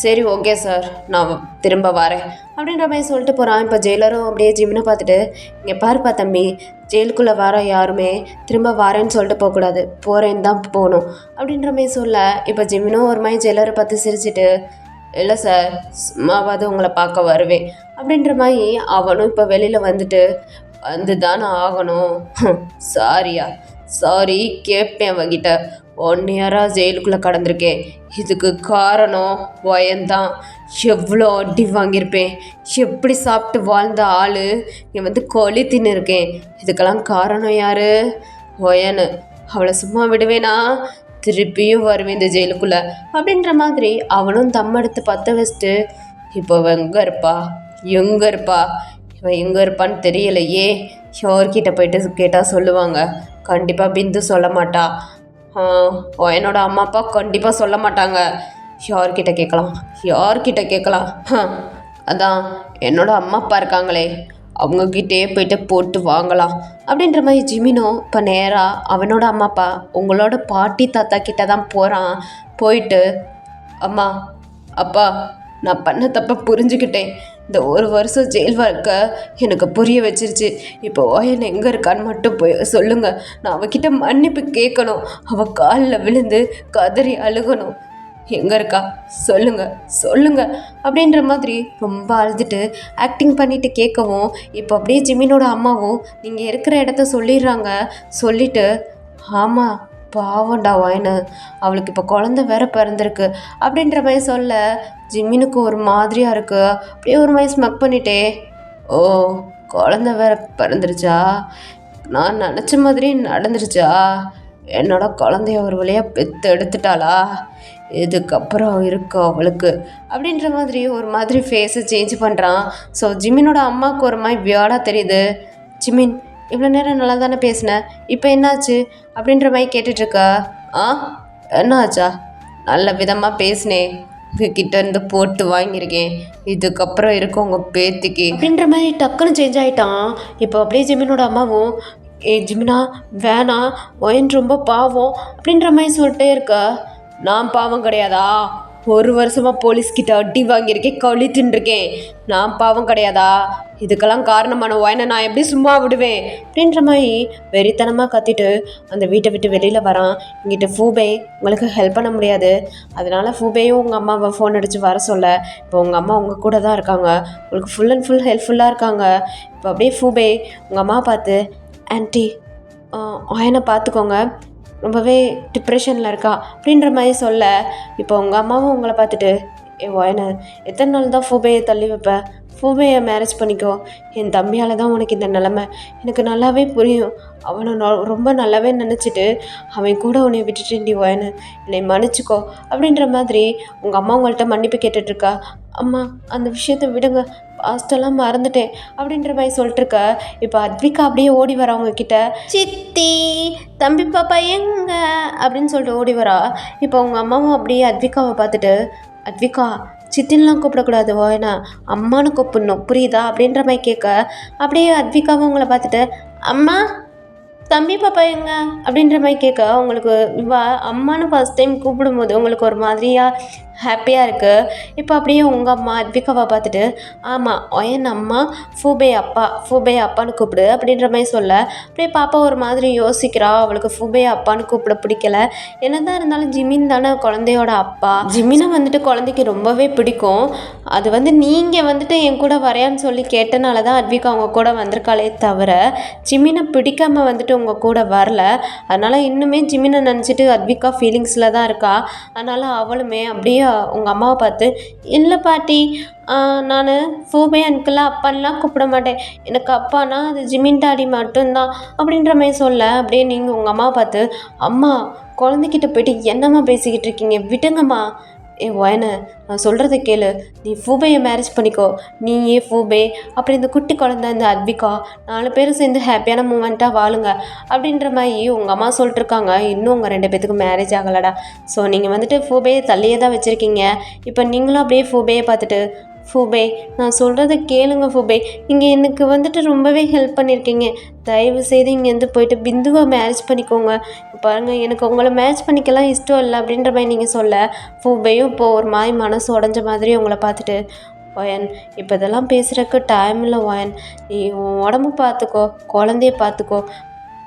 சரி ஓகே சார், நான் திரும்ப வரேன் அப்படின்ற மாதிரி சொல்லிட்டு போகிறான். இப்போ ஜெயிலரும் அப்படியே ஜிமினை பார்த்துட்டு, இங்கே பாருப்பா தம்பி, ஜெயிலுக்குள்ளே வர யாருமே திரும்ப வரேன்னு சொல்லிட்டு போகக்கூடாது, போகிறேன்னு தான் போகணும் அப்படின்ற மாதிரி சொல்ல, இப்போ ஜிமினும் ஒரு மாதிரி ஜெயிலரை பார்த்து சிரிச்சிட்டு, இல்லை சார், சும்மாவாது உங்களை பார்க்க வருவேன் அப்படின்ற மாதிரி அவனும் இப்போ வெளியில் வந்துட்டு, வந்து தானே ஆகணும், சாரியா, சாரி கேட்பேன் அவகிட்ட. 1 இயராக ஜெயிலுக்குள்ளே கடந்திருக்கேன். இதுக்கு காரணம் ஒயன்தான். எவ்வளோ அடி வாங்கியிருப்பேன், எப்படி சாப்பிட்டு வாழ்ந்த ஆள் நீ வந்து கொலி தின்னு இருக்கேன். இதுக்கெல்லாம் காரணம் யார்? ஒயனு. அவளை சும்மா விடுவேனா? திருப்பியும் வருவேன் இந்த ஜெயிலுக்குள்ளே அப்படின்ற மாதிரி அவனும் தம் எடுத்து பற்ற வச்சுட்டு, இப்போ எங்கே இருப்பா, எங்கே இருப்பா, இவன் எங்கே இருப்பான்னு தெரியலையே. யார்கிட்ட போயிட்டு கேட்டால் சொல்லுவாங்க? கண்டிப்பாக பிந்து சொல்ல மாட்டா. என்னோட அம்மா அப்பா கண்டிப்பாக சொல்ல மாட்டாங்க. யார்கிட்ட கேட்கலாம், யார்கிட்ட கேட்கலாம்? அதான் என்னோட அம்மா அப்பா இருக்காங்களே, அவங்கக்கிட்டே போயிட்டு போட்டு வாங்கலாம் அப்படின்ற மாதிரி ஜிமினும் இப்போ நேராக அவனோட அம்மா அப்பா உங்களோட பாட்டி தாத்தா கிட்ட தான் போகிறான். போயிட்டு, அம்மா அப்பா, நான் பண்ண தப்பை புரிஞ்சுக்கிட்டேன். இந்த 1 வருஷம் ஜெயில் வாழ்க்கை எனக்கு புரிய வச்சிருச்சு. இப்போ ஒயன் எங்கே இருக்கான்னு மட்டும் போய் சொல்லுங்கள். நான் அவகிட்ட மன்னிப்பு கேட்கணும். அவள் காலில் விழுந்து கதறி அழுகணும். எங்கே இருக்கா சொல்லுங்கள், சொல்லுங்கள் அப்படின்ற மாதிரி ரொம்ப அழுதுட்டு ஆக்டிங் பண்ணிவிட்டு கேட்கவும், இப்போ அப்படியே ஜிமினோட அம்மாவும் நீங்கள் இருக்கிற இடத்த சொல்லிடுறாங்க. சொல்லிவிட்டு, ஆமாம் பாவண்டா ஒயனு, அவளுக்கு இப்போ குழந்த வேற பிறந்திருக்கு அப்படின்ற மாதிரி சொல்ல ஜிமினுக்கு ஒரு மாதிரியாக இருக்குது. அப்படியே ஒரு மாதிரி ஸ்மக் பண்ணிட்டே, ஓ குழந்த வேற பிறந்துருச்சா, நான் நினச்ச மாதிரி நடந்துருச்சா, என்னோட குழந்தைய ஒரு வழியாக பெற்று எடுத்துட்டாளா, இதுக்கப்புறம் இருக்கு அவளுக்கு அப்படின்ற மாதிரி ஒரு மாதிரி ஃபேஸை சேஞ்ச் பண்ணுறான். ஸோ ஜிமினோட அம்மாவுக்கு ஒரு மாதிரி வியாடாக தெரியுது. ஜிமின், இவ்வளோ நேரம் நல்லா தானே பேசினேன், இப்போ என்னாச்சு அப்படின்ற மாதிரி கேட்டுட்ருக்கா. என்னாச்சா? நல்ல விதமாக பேசினேன், உங்ககிட்ட இருந்து போட்டு வாங்கியிருக்கேன், இதுக்கப்புறம் இருக்கும் உங்கள் பேத்திக்கு அப்படின்ற மாதிரி டக்குன்னு சேஞ்ச் ஆகிட்டான். இப்போ அப்படியே ஜிமினோட அம்மாவும், ஜிமினா வேணாம், ஒயன் ரொம்ப பாவம் அப்படின்ற மாதிரி சொல்லிட்டே இருக்கா. நான் பாவம் கிடையாதா? ஒரு வருஷமாக போலீஸ்கிட்ட அடி வாங்கியிருக்கேன், களி தின்றுருக்கேன். நான் பாவம் கிடையாதா? இதுக்கெல்லாம் காரணமான ஒயனை நான் எப்படி சும்மா விடுவேன் அப்படின்ற மாதிரி வெறித்தனமாக கத்திட்டு அந்த வீட்டை விட்டு வெளியில் வரான். இங்கிட்ட ஃபூபே உங்களுக்கு ஹெல்ப் பண்ண முடியாது, அதனால் ஃபூபேயும் உங்கள் அம்மாவை ஃபோன் அடித்து வர சொல்ல. இப்போ உங்கள் அம்மா உங்கள் கூட தான் இருக்காங்க, உங்களுக்கு ஃபுல் அண்ட் ஃபுல் ஹெல்ப்ஃபுல்லாக இருக்காங்க. இப்போ அப்படியே ஃபூபே உங்கள் அம்மா பார்த்து, ஆன்ட்டி ஒயனை பார்த்துக்கோங்க, ரொம்பவே டிப்ரெஷனில் இருக்கா அப்படின்ற மாதிரி சொல்ல. இப்போ உங்கள் அம்மாவும் உங்களை பார்த்துட்டு, ஒயனை எத்தனை நாள் தான் ஃபூபையை தள்ளி வைப்ப? ஃபூபையை மேரேஜ் பண்ணிக்கோ. என் தம்பியால் தான் உனக்கு இந்த நிலமை, எனக்கு நல்லாவே புரியும். அவனை ரொம்ப நல்லாவே நினச்சிட்டு அவன் கூட உன்னை விட்டுட்டு ஒயனை என்னை மன்னிச்சிக்கோ அப்படின்ற மாதிரி உங்கள் அம்மா உங்கள்கிட்ட மன்னிப்பு கேட்டுட்ருக்கா. அம்மா அந்த விஷயத்த விடுங்க, பாஸ்டெல்லாம் மறந்துட்டேன் அப்படின்ற மாதிரி சொல்லிட்டுருக்க. இப்போ அத்விகா அப்படியே ஓடி வரா உங்ககிட்ட, சித்தி தம்பி பாப்பா எங்க அப்படின்னு சொல்லிட்டு ஓடி வரா. இப்போ உங்கள் அம்மாவும் அப்படியே அத்விகாவை பார்த்துட்டு, அத்விகா சித்தின்லாம் கூப்பிடக்கூடாது, ஓயனா அம்மானு கூப்பிடணும், புரியுதா அப்படின்ற மாதிரி கேட்க. அப்படியே அத்விகாவும் உங்களை பார்த்துட்டு, அம்மா தம்பி பாப்பா எங்க அப்படின்ற மாதிரி கேட்க. உங்களுக்கு அம்மானு ஃபஸ்ட் டைம் கூப்பிடும்போது உங்களுக்கு ஒரு மாதிரியாக ஹாப்பியாக இருக்குது. இப்போ அப்படியே உங்கள் அம்மா அத்விகாவை பார்த்துட்டு, ஆமாம் ஒயன் அம்மா ஃபூபே அப்பான்னு கூப்பிடு அப்படின்ற மாதிரி சொல்ல. அப்படியே பாப்பா ஒரு மாதிரி யோசிக்கிறா. அவளுக்கு ஃபூபே அப்பான்னு கூப்பிட பிடிக்கல. என்னதான் இருந்தாலும் ஜிமின் தானே குழந்தையோட அப்பா, ஜிமினை வந்துட்டு குழந்தைக்கு ரொம்பவே பிடிக்கும். அது நீங்கள் என் கூட வரையான்னு சொல்லி கேட்டனால தான் அத்விகா அவங்க கூட வந்திருக்காளே தவிர ஜிமினை பிடிக்காமல் உங்கள் கூட வரல. அதனால் இன்னுமே ஜிமினை நினச்சிட்டு அத்விகா ஃபீலிங்ஸில் தான் இருக்கா. அதனால் அவளுமே அப்படியே உங்கள் அம்மாவை பார்த்து, இல்லை பாட்டி, நான் ஃபூபே அன்கிளாக அப்பான்லாம் கூப்பிட மாட்டேன், எனக்கு அப்பானா அது ஜிமின் டாடி மட்டும்தான் அப்படின்ற மாதிரி சொல்ல. அப்படியே நீங்கள் உங்கள் அம்மாவை பார்த்து, அம்மா குழந்தைகிட்ட போயிட்டு என்னம்மா பேசிக்கிட்டு இருக்கீங்க, விடுங்கம்மா. ஒயனை நான் சொல்கிறத கேளு, நீ ஃபூபையை மேரேஜ் பண்ணிக்கோ, நீயே ஃபூபே அப்புறம் இந்த குட்டி குழந்தை இந்த அத்விகா 4 பேரும் சேர்ந்து ஹாப்பியான மூமெண்ட்டாக வாழுங்க அப்படின்ற மாதிரி உங்கள் அம்மா சொல்லிட்டுருக்காங்க. இன்னும் உங்கள் 2 பேத்துக்கு மேரேஜ் ஆகலடா. ஸோ நீங்கள் ஃபூபையை தள்ளியே தான் வச்சுருக்கீங்க. இப்போ நீங்களும் அப்படியே ஃபூபையை பார்த்துட்டு, ஃபூபே நான் சொல்கிறத கேளுங்க ஃபூபே, நீங்கள் எனக்கு ரொம்பவே ஹெல்ப் பண்ணியிருக்கீங்க, தயவு செய்து இங்கேருந்து போயிட்டு பிந்துவை மேரேஜ் பண்ணிக்கோங்க. பாருங்கள் எனக்கு உங்களை மேட்ச் பண்ணிக்கலாம் இஷ்டம் இல்லை அப்படின்ற மாதிரி நீங்கள் சொல்ல. ஃபூபேயும் இப்போது ஒரு மாதிரி மனசு உடஞ்ச மாதிரி உங்களை பார்த்துட்டு, ஒயன் இப்போ இதெல்லாம் பேசுகிறக்கு டைம் இல்லை ஒயன், நீ உன் உடம்பு பார்த்துக்கோ, குழந்தைய பார்த்துக்கோ,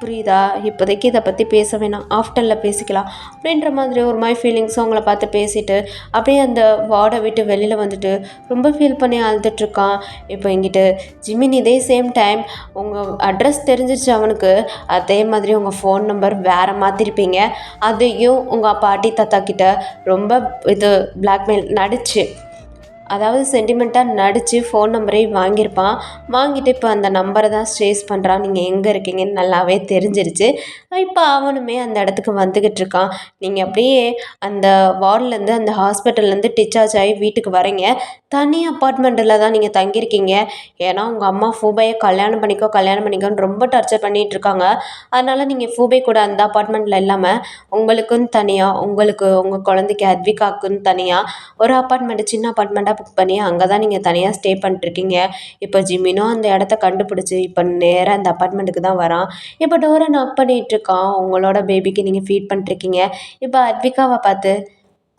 புரியுதா? இப்போதைக்கு இதை பற்றி பேச வேணாம், ஆஃப்டரில் பேசிக்கலாம் அப்படின்ற மாதிரி ஒரு மாதிரி ஃபீலிங்ஸ் அவங்கள பார்த்து பேசிட்டு அப்படியே அந்த வார்டை விட்டு வெளியில் வந்துட்டு ரொம்ப ஃபீல் பண்ணி அழுதுட்ருக்கான். இப்போ இங்கிட்டு ஜிமின் இதே சேம் டைம் உங்கள் அட்ரஸ் தெரிஞ்சிருச்சு அவனுக்கு, அதே மாதிரி உங்கள் ஃபோன் நம்பர் வேறு மாற்றிருப்பீங்க, அதையும் உங்கள் பாட்டி தாத்தா கிட்ட ரொம்ப பிளாக்மெயில் நடிச்சு, அதாவது சென்டிமெண்ட்டாக நடித்து ஃபோன் நம்பரையும் வாங்கியிருப்பான். வாங்கிட்டு இப்போ அந்த நம்பரை தான் ஸ்ட்ரேஸ் பண்ணுறான். நீங்கள் எங்கே இருக்கீங்கன்னு நல்லாவே தெரிஞ்சிருச்சு. இப்போ அவனுமே அந்த இடத்துக்கு வந்துக்கிட்டு இருக்கான். நீங்கள் அப்படியே அந்த வார்ட்லேருந்து அந்த ஹாஸ்பிட்டல்லேருந்து டிஸ்சார்ஜ் ஆகி வீட்டுக்கு வரீங்க. தனி அப்பார்ட்மெண்ட்டில் தான் நீங்கள் தங்கியிருக்கீங்க. ஏன்னா உங்கள் அம்மா ஃபூபையை கல்யாணம் பண்ணிக்கோன்னு ரொம்ப டார்ச்சர் பண்ணிகிட்டு இருக்காங்க. அதனால் நீங்கள் ஃபூபை கூட அந்த அப்பார்ட்மெண்ட்டில் இல்லாமல் உங்களுக்குன்னு தனியாக, உங்கள் குழந்தைக்கு அத்விகாக்குன்னு தனியாக ஒரு அப்பார்ட்மெண்ட்டு, சின்ன அப்பார்ட்மெண்ட்டாக புக் பண்ணி அங்கே தான் நீங்கள் தனியாக ஸ்டே பண்ணிட்டுருக்கீங்க. இப்போ ஜிமினும் அந்த இடத்த கண்டுபிடிச்சி இப்போ நேராக அந்த அப்பார்ட்மெண்ட்டுக்கு தான் வரான். இப்போ டோரை நாக் பண்ணிகிட்ருக்கான். உங்களோட பேபிக்கு நீங்கள் ஃபீட் பண்ணிட்டுருக்கீங்க. இப்போ அத்விகாவை பார்த்து,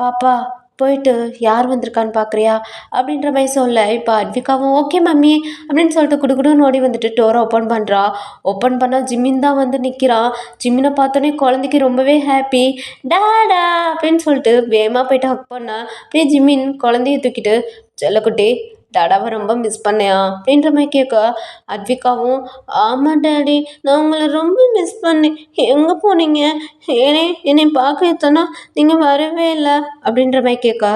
பாப்பா போயிட்டு யார் வந்திருக்கான்னு பார்க்குறியா அப்படின்ற மாதிரி சொல்ல. இப்போ அத்விகாவும் ஓகே மம்மி அப்படின்னு சொல்லிட்டு குடுக்குடுன்னு ஓடி வந்துட்டு டோரை ஓப்பன் பண்ணுறா. ஓப்பன் பண்ணால் ஜிமின் தான் நிற்கிறான். ஜிமினை பார்த்தோன்னே குழந்தைக்கு ரொம்பவே ஹாப்பி. டாடா அப்படின்னு சொல்லிட்டு வேகமாக போயிட்டு ஹக் பண்ணா. அப்படியே ஜிமின் குழந்தைய தூக்கிட்டு, செல்லக்குட்டி டாடாவை ரொம்ப மிஸ் பண்ணேயா அப்படின்ற மாதிரி கேட்க. அத்விகாவும் ஆமாம் டேடி, நான் உங்களை ரொம்ப மிஸ் பண்ணேன், எங்கே போனீங்க, என்னை பார்க்க எத்தனா நீங்கள் வரவே இல்லை அப்படின்ற மாதிரி கேட்க.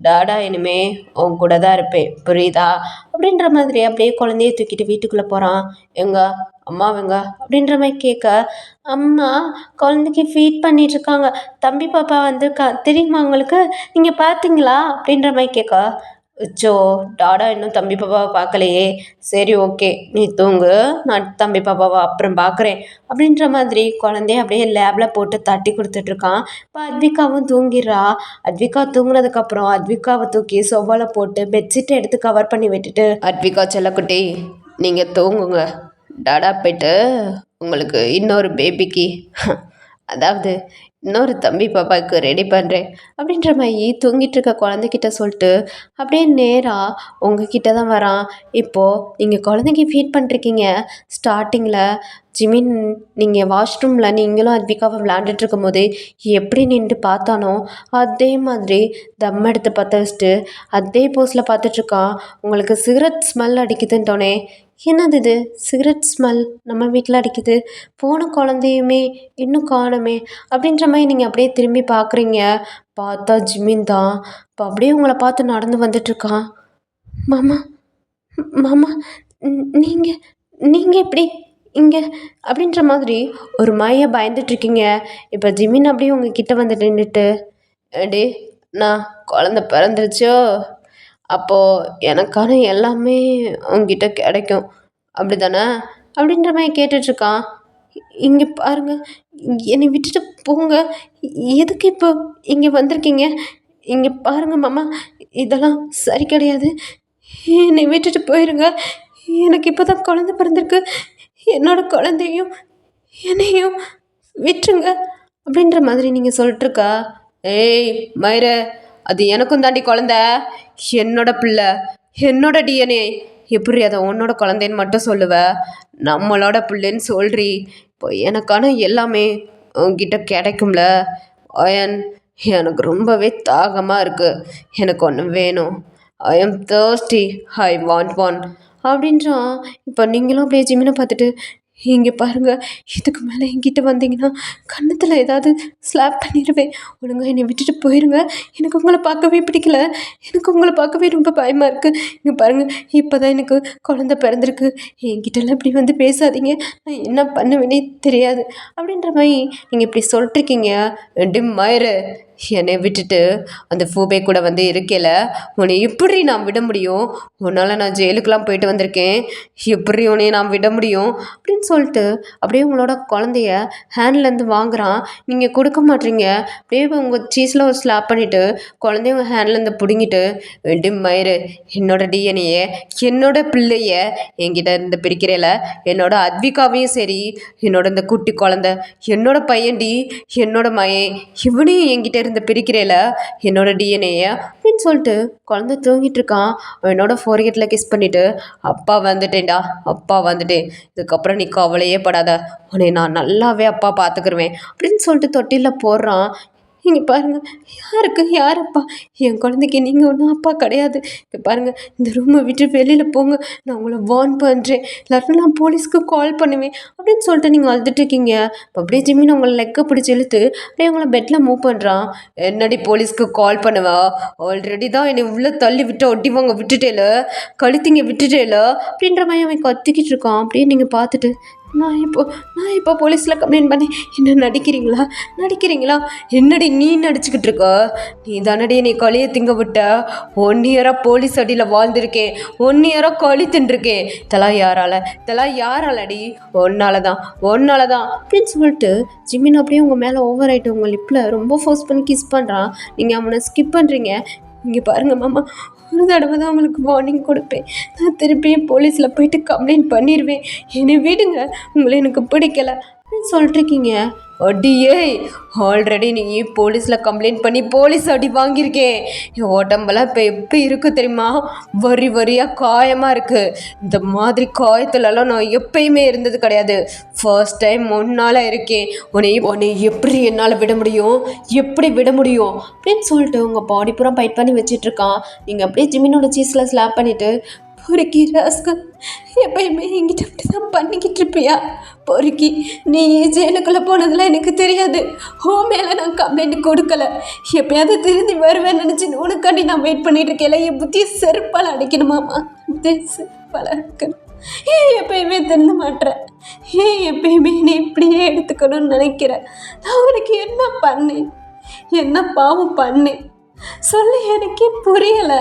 டாடா இனிமே உன் கூட தான் இருப்பேன், புரியுதா அப்படின்ற மாதிரி அப்படியே குழந்தைய தூக்கிட்டு வீட்டுக்குள்ளே போகிறான். அம்மாவெங்க அப்படின்ற மாதிரி கேட்க. அம்மா குழந்தைக்கு ஃபீட் பண்ணிகிட்ருக்காங்க, தம்பி பாப்பா வந்திருக்கா தெரியுமா உங்களுக்கு, நீங்கள் பார்த்தீங்களா அப்படின்ற மாதிரி கேட்க. அச்சோ, டாடா இன்னும் தம்பி பாப்பாவை பார்க்கலையே, சரி ஓகே நீ தூங்கு, நான் தம்பி பாப்பாவை அப்புறம் பார்க்குறேன் அப்படின்ற மாதிரி குழந்தைய அப்படியே லேபில் போட்டு தட்டி கொடுத்துட்ருக்கான். இப்போ அத்விகாவும் தூங்கிடுறா. அத்விகா தூங்குனதுக்கப்புறம் அத்விகாவை தூக்கி சொவாவில் போட்டு பெட்ஷீட்டை எடுத்து கவர் பண்ணி விட்டுட்டு, அத்விகா செல்லக்குட்டி நீங்கள் தூங்குங்க, டாடா போயிட்டு உங்களுக்கு இன்னொரு பேபிக்கு, அதாவது இன்னொரு தம்பி பாப்பாவுக்கு ரெடி பண்ணுறேன் அப்படின்ற மாதிரி தூங்கிட்டு இருக்க குழந்தைகிட்ட சொல்லிட்டு அப்படியே நேராக உங்ககிட்ட தான் வரான். இப்போது நீங்கள் குழந்தைக்கு ஃபீட் பண்ணிருக்கீங்க. ஸ்டார்டிங்கில் ஜிமின் நீங்கள் வாஷ்ரூமில் நீங்களும் அத்விகாவை விளையாண்டுட்டு இருக்கும்போது எப்படி நின்று பார்த்தானோ அதே மாதிரி தம் எடுத்து பற்ற வச்சுட்டு அதே போஸில் பார்த்துட்ருக்கான். உங்களுக்கு சிகரெட் ஸ்மெல் அடிக்குதுன்ட்டோனே, என்னது இது சிகரெட் ஸ்மெல் நம்ம வீட்டில் அடிக்குது, போன குழந்தையுமே இன்னும் காணுமே அப்படின்ற மாதிரி நீங்கள் அப்படியே திரும்பி பார்க்குறீங்க. பார்த்தா ஜிமின் தான். இப்போ அப்படியே உங்களை பார்த்து நடந்து வந்துட்டுருக்கான். மாமா, மாமா, நீங்கள் நீங்கள் எப்படி இங்கே அப்படின்ற மாதிரி ஒரு மாய பயந்துட்டுருக்கீங்க. இப்போ ஜிமின் அப்படியே உங்கள் கிட்ட வந்து நின்றுட்டு, "ஏடி, நான் குழந்த பிறந்துருச்சோ, அப்போது எனக்கான எல்லாமே உங்ககிட்ட கிடைக்கும் அப்படி தானே?" அப்படின்ற மாதிரி கேட்டுட்ருக்கான். இங்கே பாருங்க, என்னை விட்டுட்டு போங்க. எதுக்கு இப்போ இங்கே வந்திருக்கீங்க? இங்கே பாருங்க மாமா, இதெல்லாம் சரி கிடையாது. என்னை விட்டுட்டு போயிருங்க. எனக்கு இப்போ தான் குழந்த பிறந்திருக்கு. என்னோட குழந்தையும் என்னையும் விட்டுருங்க அப்படின்ற மாதிரி நீங்கள் சொல்லிட்டுருக்கா. "ஏய் மயிர, அது எனக்கும் தாண்டி குழந்த, என்னோட பிள்ளை, என்னோட டிஎன்ஏ. எப்படி அதை உன்னோட குழந்தைன்னு மட்டும் சொல்லுவ? நம்மளோட பிள்ளைன்னு சொல்றி. இப்போ எனக்கான எல்லாமே உன்கிட்ட கிடைக்கும்ல அயன். எனக்கு ரொம்பவே தாகமாக இருக்குது. எனக்கு ஒன்று வேணும். I am thirsty. I want one" அப்படின்றான். இப்போ நீங்களும் அப்படியே ஜிமினை பார்த்துட்டு, "இங்கே பாருங்கள், இதுக்கு மேலே என்கிட்ட வந்தீங்கன்னா கன்னத்தில் ஏதாவது ஸ்லாப் பண்ணிடுவேன். ஒழுங்கா என்னை விட்டுட்டு போயிருங்க. எனக்கு உங்களை பார்க்கவே பிடிக்கல. எனக்கு உங்களை பார்க்கவே ரொம்ப பயமாக இருக்குது. இங்கே பாருங்கள், இப்போ தான் எனக்கு குழந்த பிறந்திருக்கு. என்கிட்டலாம் இப்படி வந்து பேசாதீங்க. நான் என்ன பண்ணுவேனே தெரியாது" அப்படின்ற மாதிரி நீங்கள் இப்படி சொல்லிட்டுருக்கீங்க. "ஏண்டி மயிரு, என்னை விட்டுட்டு அந்த ஃபூபே கூட வந்து இருக்கையில் உன்னை எப்படி நான் விட முடியும்? உன்னால் நான் ஜெயிலுக்கெலாம் போயிட்டு வந்திருக்கேன். எப்படி உன்னை நான் விட முடியும்?" அப்படின்னு சொல்லிட்டு அப்படியே உங்களோட குழந்தைய ஹேண்ட்லேருந்து வாங்குறான். நீங்கள் கொடுக்க மாட்டீங்க. அப்படியே உங்கள் சீஸில் ஒரு ஸ்லாப் பண்ணிவிட்டு குழந்தைய உங்கள் ஹேண்ட்லேருந்து பிடுங்கிட்டு, "ஏண்டி மயிரு, என்னோட டிஎன்ஏ, என்னோட பிள்ளைய என்கிட்ட இருந்து பிரிக்கிறேல, என்னோட அத்விகாவையும் சரி, என்னோட இந்த குட்டி குழந்த, என்னோட பையன்டி, என்னோட மயன், இவனையும் என்கிட்ட இருந்து பிரிக்கிறேல, என்னோட டிஎன்ஏய" அப்படின்னு சொல்லிட்டு குழந்தை தூங்கிட்டு இருக்கான். என்னோட ஃபோர்கெட்டில் கிஸ் பண்ணிவிட்டு, "அப்பா வந்துட்டேன்டா, அப்பா வந்துட்டேன். இதுக்கப்புறம் நீ கவலையே படாத. உன்னை நான் நல்லாவே அப்பா பார்த்துக்கிருவேன்" அப்படின்னு சொல்லிட்டு தொட்டிலில் போடுறான். இங்கே பாருங்கள், யாரப்பா? என் குழந்தைக்கு நீங்கள் ஒன்றும் அப்பா கிடையாது. இங்கே பாருங்கள், இந்த ரூமை விட்டு வெளியில் போங்க. நான் உங்களை வார்ன் பண்ணுறேன். இல்லாட்டி நான் போலீஸ்க்கு கால் பண்ணுவேன் அப்படின்னு சொல்லிட்டு நீங்கள் அழுதுட்டுருக்கீங்க. இப்போ அப்படியே ஜிமின் உங்களை லெக்கை பிடிச்சி இழுத்து அப்படியே உங்களை பெட்டில் மூவ் பண்ணுறான். "என்னடி போலீஸ்க்கு கால் பண்ணுவா? ஆல்ரெடி தான் என்னை உள்ளே தள்ளி விட்டு ஒட்டி வாங்க விட்டுட்டேல, கழுத்திங்க விட்டுட்டேல" அப்படின்ற மாதிரி அவன் கத்திக்கிட்டு இருக்கான். அப்படியே நீங்கள் பார்த்துட்டு, நான் இப்போ போலீஸில் கம்ப்ளைண்ட் பண்ணி என்ன நடிக்கிறீங்களா? என்னடி நீ நடிச்சுக்கிட்டு இருக்க? நீ தானடி என்னை களியை திங்க விட்ட. 1 இயராக போலீஸ் அடியில் வாழ்ந்திருக்கேன். 1 இயராக களி தின்றுருக்கேன். இதெல்லாம் யாராலடி? ஒன்னால தான் அப்படின்னு சொல்லிட்டு ஜிமின் அப்படியே உங்கள் மேலே ஓவர் ஆகிட்டு உங்கள் லிப்பில் ரொம்ப ஃபோர்ஸ் பண்ணி கிஸ் பண்ணுறான். நீங்கள் அவனை ஸ்கிப் பண்ணுறீங்க. இங்கே பாருங்கள் மாமா, ஒரு தடவை தான் உங்களுக்கு வார்னிங் கொடுப்பேன். நான் திருப்பியும் போலீஸில் போயிட்டு கம்ப்ளைண்ட் பண்ணிடுவேன். என்னை விடுங்க, உங்களை எனக்கு பிடிக்கலை அப்படின்னு சொல்லிட்டுருக்கீங்க. "அடியே, ஆல்ரெடி நீ போலீஸில் கம்ப்ளைண்ட் பண்ணி போலீஸ் அடி வாங்கியிருக்கேன். என் உடம்பெல்லாம் இப்போ எப்படி இருக்குது தெரியுமா? வரியாக காயமாக இருக்குது. இந்த மாதிரி காயத்துலலாம் நான் எப்பயுமே இருந்தது கிடையாது. ஃபர்ஸ்ட் டைம் முன்னால் இருக்கேன். உன்னை எப்படி என்னால் விட முடியும் அப்படின்னு சொல்லிட்டு உங்கள் பாடி பூரா பைட் பண்ணி வச்சிட்ருக்கான். நீங்கள் அப்படியே ஜிமினோட சீஸில் ஸ்லாப் பண்ணிவிட்டு, "பொறுக்கி ராஸ்கல், எப்பயுமே என்கிட்ட அப்படி தான் பண்ணிக்கிட்டு இருப்பியா? பொறுக்கி, நீ ஜெயிலுக்குள்ளே போனதில் எனக்கு தெரியாது. மேலே நான் கம்ப்ளைண்ட் கொடுக்கல. எப்பயாவது திருந்தி வருவேன்னு நினச்சி உனக்காண்டி நான் வெயிட் பண்ணிட்டு இருக்கேன். என் புத்தியை செருப்பால் அடிக்கணுமாம்மா? செருப்பால் அடிக்கணும். எப்பயுமே திருந்த மாட்டேன். எப்பயுமே என்னை இப்படியே எடுத்துக்கணும்னு நினைக்கிறேன். நான் உனக்கு என்ன பாவம் பண்ணேன் சொல்லு? எனக்கே புரியலை.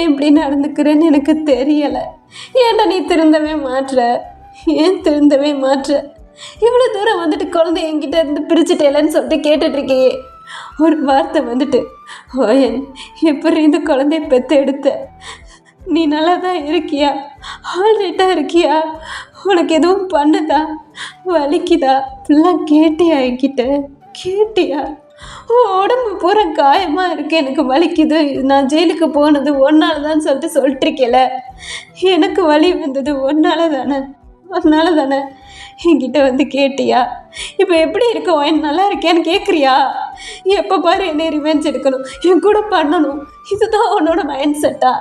இப்படி நடந்துக்கிறேன்னு எனக்கு தெரியலை. ஏன்டா நீ திருந்தவே மாட்ற? இவ்வளோ தூரம் வந்துட்டு குழந்தை என்கிட்ட இருந்து பிரிச்சுட்டேலன்னு சொல்லிட்டு கேட்டுட்ருக்கே. ஒரு வார்த்தை வந்துட்டு, "ஓயன், எப்படி இந்த குழந்தைய பெற்று எடுத்த? நீ நல்லா தான் இருக்கியா? ஆல்ரைட்டாக இருக்கியா? உனக்கு எதுவும் பண்ணுதா? வலிக்குதா?" இப்படிலாம் கேட்டியா என்கிட்ட? கேட்டியா? உன் உடம்பு பூரா காயமாக இருக்கு, எனக்கு வலிக்குது, நான் ஜெயிலுக்கு போனது ஒன்னால தான் சொல்லிட்டு இருக்கேல. எனக்கு வலி வந்தது ஒன்னால தானே என்கிட்ட வந்து கேட்டியா? இப்போ எப்படி இருக்க? உன் நல்லா இருக்கேன்னு கேட்குறியா? எப்போ பாரு என்னை ரிவெஞ்ச் எடுக்கணும், என் கூட பண்ணணும், இதுதான் உன்னோட மைண்ட் செட்டா?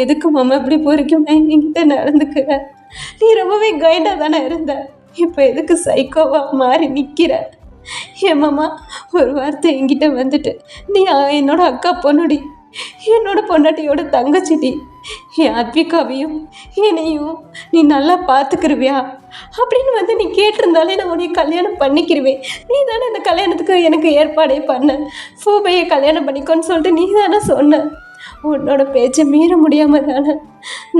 எதுக்கு மாமா இப்படி பொறுக்குமே என்கிட்ட நடந்துக்கிற? நீ ரொம்பவே கைண்டாக தானே இருந்த, இப்போ எதுக்கு சைக்கோவா மாறி நிற்கிற? என் மாமா ஒரு வார்த்தை என்கிட்ட வந்துட்டு, நீ என்னோட அக்கா பொண்ணுடி, என்னோட பொண்டாட்டியோட தங்கச்சிடி, என் அத்விகாவையும் என்னையும் நீ நல்லா பார்த்துக்கிருவியா அப்படின்னு வந்து நீ கேட்டிருந்தாலே நான் உன்னை கல்யாணம் பண்ணிக்கிருவேன். நீ தானே இந்த கல்யாணத்துக்கு எனக்கு ஏற்பாடே பண்ண. ஃபூபையை கல்யாணம் பண்ணிக்கோன்னு சொல்லிட்டு நீ தானே சொன்ன. உன்னோட பேச்சை மீற முடியாமல் தானே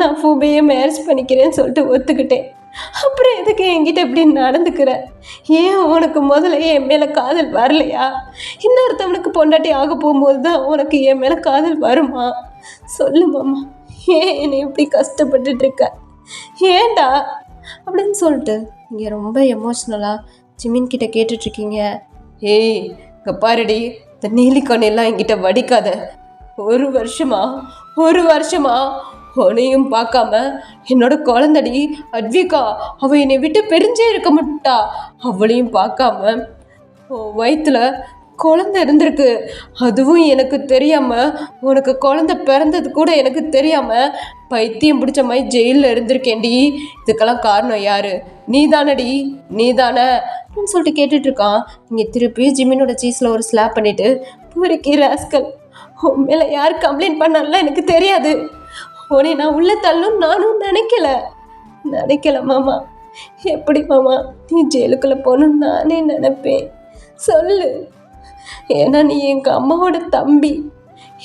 நான் ஃபூபையை மேரேஜ் பண்ணிக்கிறேன்னு சொல்லிட்டு ஒத்துக்கிட்டேன். அப்புறம் எதுக்கு என்கிட்ட இப்படி நடந்துக்கிற? ஏன் உனக்கு முதல்ல என் மேலே காதல் வரலையா? இன்னொருத்தவனுக்கு பொண்டாட்டி ஆக போகும்போது தான் உனக்கு என் மேலே காதல் வருமா? சொல்லு மாமா, ஏன் என்னை இப்படி கஷ்டப்பட்டுட்டு இருக்க? ஏன்டா அப்படின்னு சொல்லிட்டு நீங்கள் ரொம்ப எமோஷ்னலாக ஜிமின் கிட்ட கேட்டுட்ருக்கீங்க. ஏய் இங்கே பாருடி, இந்த நீலிக்கொனையெல்லாம் என்கிட்ட வடிக்காத. ஒரு வருஷமா உன்னையும் பார்க்காம என்னோட குழந்தடி அத்விகா, அவள் என்னை விட்டு பிரிஞ்சே இருக்க மாட்டா. அவளையும் பார்க்காம வயிற்றுல குழந்தை இருந்திருக்கு, அதுவும் எனக்கு தெரியாமல், உனக்கு குழந்தை பிறந்தது கூட எனக்கு தெரியாமல் பைத்தியம் பிடிச்ச மாதிரி ஜெயிலில் இருந்திருக்கேன்டி. இதுக்கெல்லாம் காரணம் யார்? நீ தானே அப்படின்னு சொல்லிட்டு கேட்டுட்ருக்கான். இங்கே திருப்பி ஜிமினோட சீஸில் ஒரு ஸ்லாப் பண்ணிவிட்டு, பூரிக்கி ராஸ்கல், உன் மேலே யார் கம்ப்ளைண்ட் பண்ணலாம் எனக்கு தெரியாது. உன்னை நான் உள்ள தள்ளணும் நானும் நினைக்கல மாமா. எப்படி மாமா நீ ஜெயிலுக்குள்ளே போகணுன்னு நானே நினைப்பேன்? சொல்லு. ஏன்னா நீ எங்கள் அம்மாவோட தம்பி,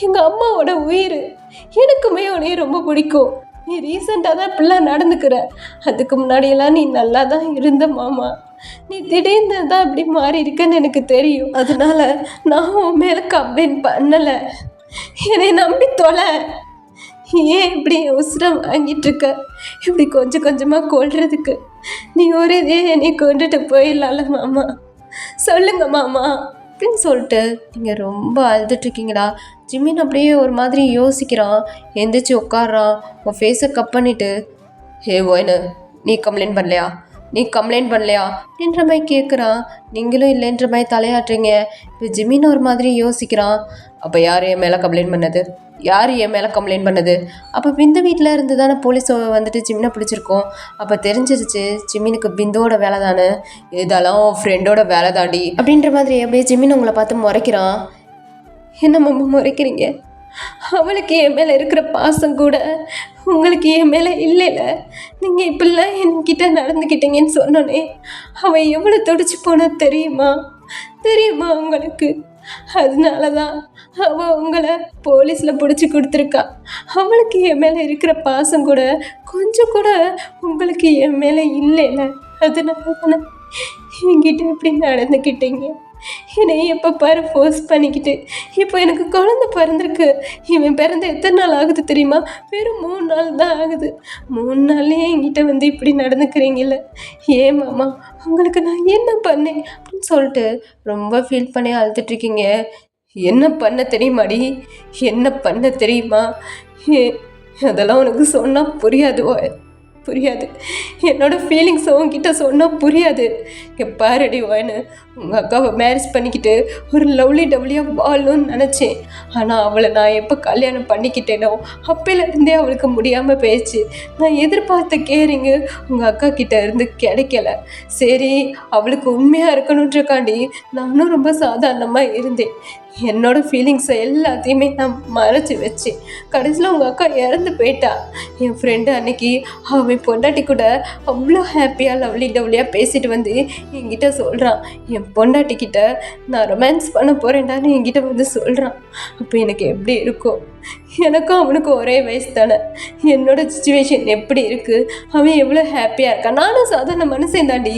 எங்கள் அம்மாவோட உயிர். எனக்குமே உன்னைய ரொம்ப பிடிக்கும். நீ ரீசெண்டாக தான் இப்படிலாம் நடந்துக்கிற. அதுக்கு முன்னாடியெல்லாம் நீ நல்லா தான் இருந்த மாமா. நீ திடீர்னு தான் இப்படி மாறி இருக்கன்னு எனக்கு தெரியும். அதனால நான் உன் மேலே கம்ப்ளைண்ட் பண்ணலை. என்னை நம்பி தொலை. ஏன் இப்படி உசுரம் வாங்கிட்டு இருக்க? இப்படி கொஞ்சமாக கொள்றதுக்கு நீ ஒரே என்னை கொண்டுட்டு போயிடலாம்ல மாமா. சொல்லுங்க மாமா அப்படின்னு சொல்லிட்டு நீங்கள் ரொம்ப அழுதுட்ருக்கீங்களா? ஜிமின் அப்படியே ஒரு மாதிரி யோசிக்கிறான். எந்திரிச்சு உட்காடுறான். உன் ஃபேஸை கட் பண்ணிவிட்டு, ஹே ஓய்னு, நீ கம்ப்ளைண்ட் பண்ணலையா அப்படின்ற மாதிரி கேட்குறான். நீங்களும் இல்லைன்ற மாதிரி தலையாட்டுறீங்க. இப்போ ஜிமின் ஒரு மாதிரி யோசிக்கிறான். அப்போ யார் என் மேலே கம்ப்ளைண்ட் பண்ணது? அப்போ பிந்து வீட்டில் இருந்து தானே போலீஸ் வந்துட்டு ஜிமினை பிடிச்சிருக்கோம். அப்போ தெரிஞ்சிருச்சு ஜிமினுக்கு பிந்துவோட வேலை தானே, இதெல்லாம் ஃப்ரெண்டோட வேலை தாண்டி அப்படின்ற மாதிரி அப்படியே ஜிமின் உங்களை பார்த்து முறைக்கிறான். என்ன மாமா முறைக்கிறீங்க? அவளுக்கு என் மேலே இருக்கிற பாசம் கூட உங்களுக்கு என் மேலே இல்லைல்ல. நீங்கள் இப்படிலாம் என்கிட்ட நடந்துக்கிட்டீங்கன்னு சொன்னோன்னே அவள் எவ்வளோ துடிச்சு போனா தெரியுமா உங்களுக்கு? அதனால தான் அவள் உங்களை போலீஸில் பிடிச்சி கொடுத்துருக்கா. அவளுக்கு என் மேலே இருக்கிற பாசம் கூட கொஞ்சம் கூட உங்களுக்கு என் மேலே இல்லைல்ல. அதனால தானே என்கிட்ட இப்படி நடந்துக்கிட்டீங்க. என்னை எப்போ பாரு ஃபோர்ஸ் பண்ணிக்கிட்டு. இப்போ எனக்கு குழந்தை பிறந்திருக்கு. இவன் பிறந்த எத்தனை நாள் ஆகுது தெரியுமா? வெறும் 3 நாள் தான் ஆகுது. 3 நாள்லேயே என்கிட்ட வந்து இப்படி நடந்துக்கிறீங்கல்ல. ஏன் மாமா உங்களுக்கு நான் என்ன பண்ணேன் அப்படின்னு சொல்லிட்டு ரொம்ப ஃபீல் பண்ணி அழுதுட்ருக்கீங்க. என்ன பண்ண தெரியுமா? அதெல்லாம் உனக்கு சொன்னால் புரியாது. என்னோடய ஃபீலிங்ஸை உங்ககிட்ட சொன்னால் புரியாது. இங்கே பாருடி வான்னு, உங்கள் அக்காவை மேரேஜ் பண்ணிக்கிட்டு ஒரு லவ்லியாக வாழணும்னு நினச்சேன். ஆனால் அவளை நான் எப்போ கல்யாணம் பண்ணிக்கிட்டேனோ அப்போலேருந்தே அவளுக்கு முடியாமல் போயிடுச்சு. நான் எதிர்பார்த்த கேரிங்கு உங்கள் அக்கா கிட்டே இருந்து கிடைக்கல. சரி, அவளுக்கு உண்மையாக இருக்கணுன்றக்காண்டி நானும் ரொம்ப சாதாரணமாக இருந்தேன். என்னோடய ஃபீலிங்ஸை எல்லாத்தையுமே நான் மறைச்சி வச்சேன். கடைசியில் உங்கள் அக்கா இறந்து போயிட்டா. என் ஃப்ரெண்டு அன்னைக்கு அவன் பொண்டாட்டி கூட அவ்வளோ ஹாப்பியாக லவ்லியாக பேசிட்டு வந்து என்கிட்ட சொல்கிறான், என் பொண்டாட்டிக்கிட்ட நான் ரொமான்ஸ் பண்ண போகிறேன்டான்னு என்கிட்ட வந்து சொல்கிறான். அப்போ எனக்கு எப்படி இருக்கும்? எனக்கும் அவனுக்கும் ஒரே வயசு தானே. என்னோடய சுச்சுவேஷன் எப்படி இருக்குது? அவன் எவ்வளோ ஹாப்பியாக இருக்கான். நானும் சாதாரண மனுஷன் தாண்டி.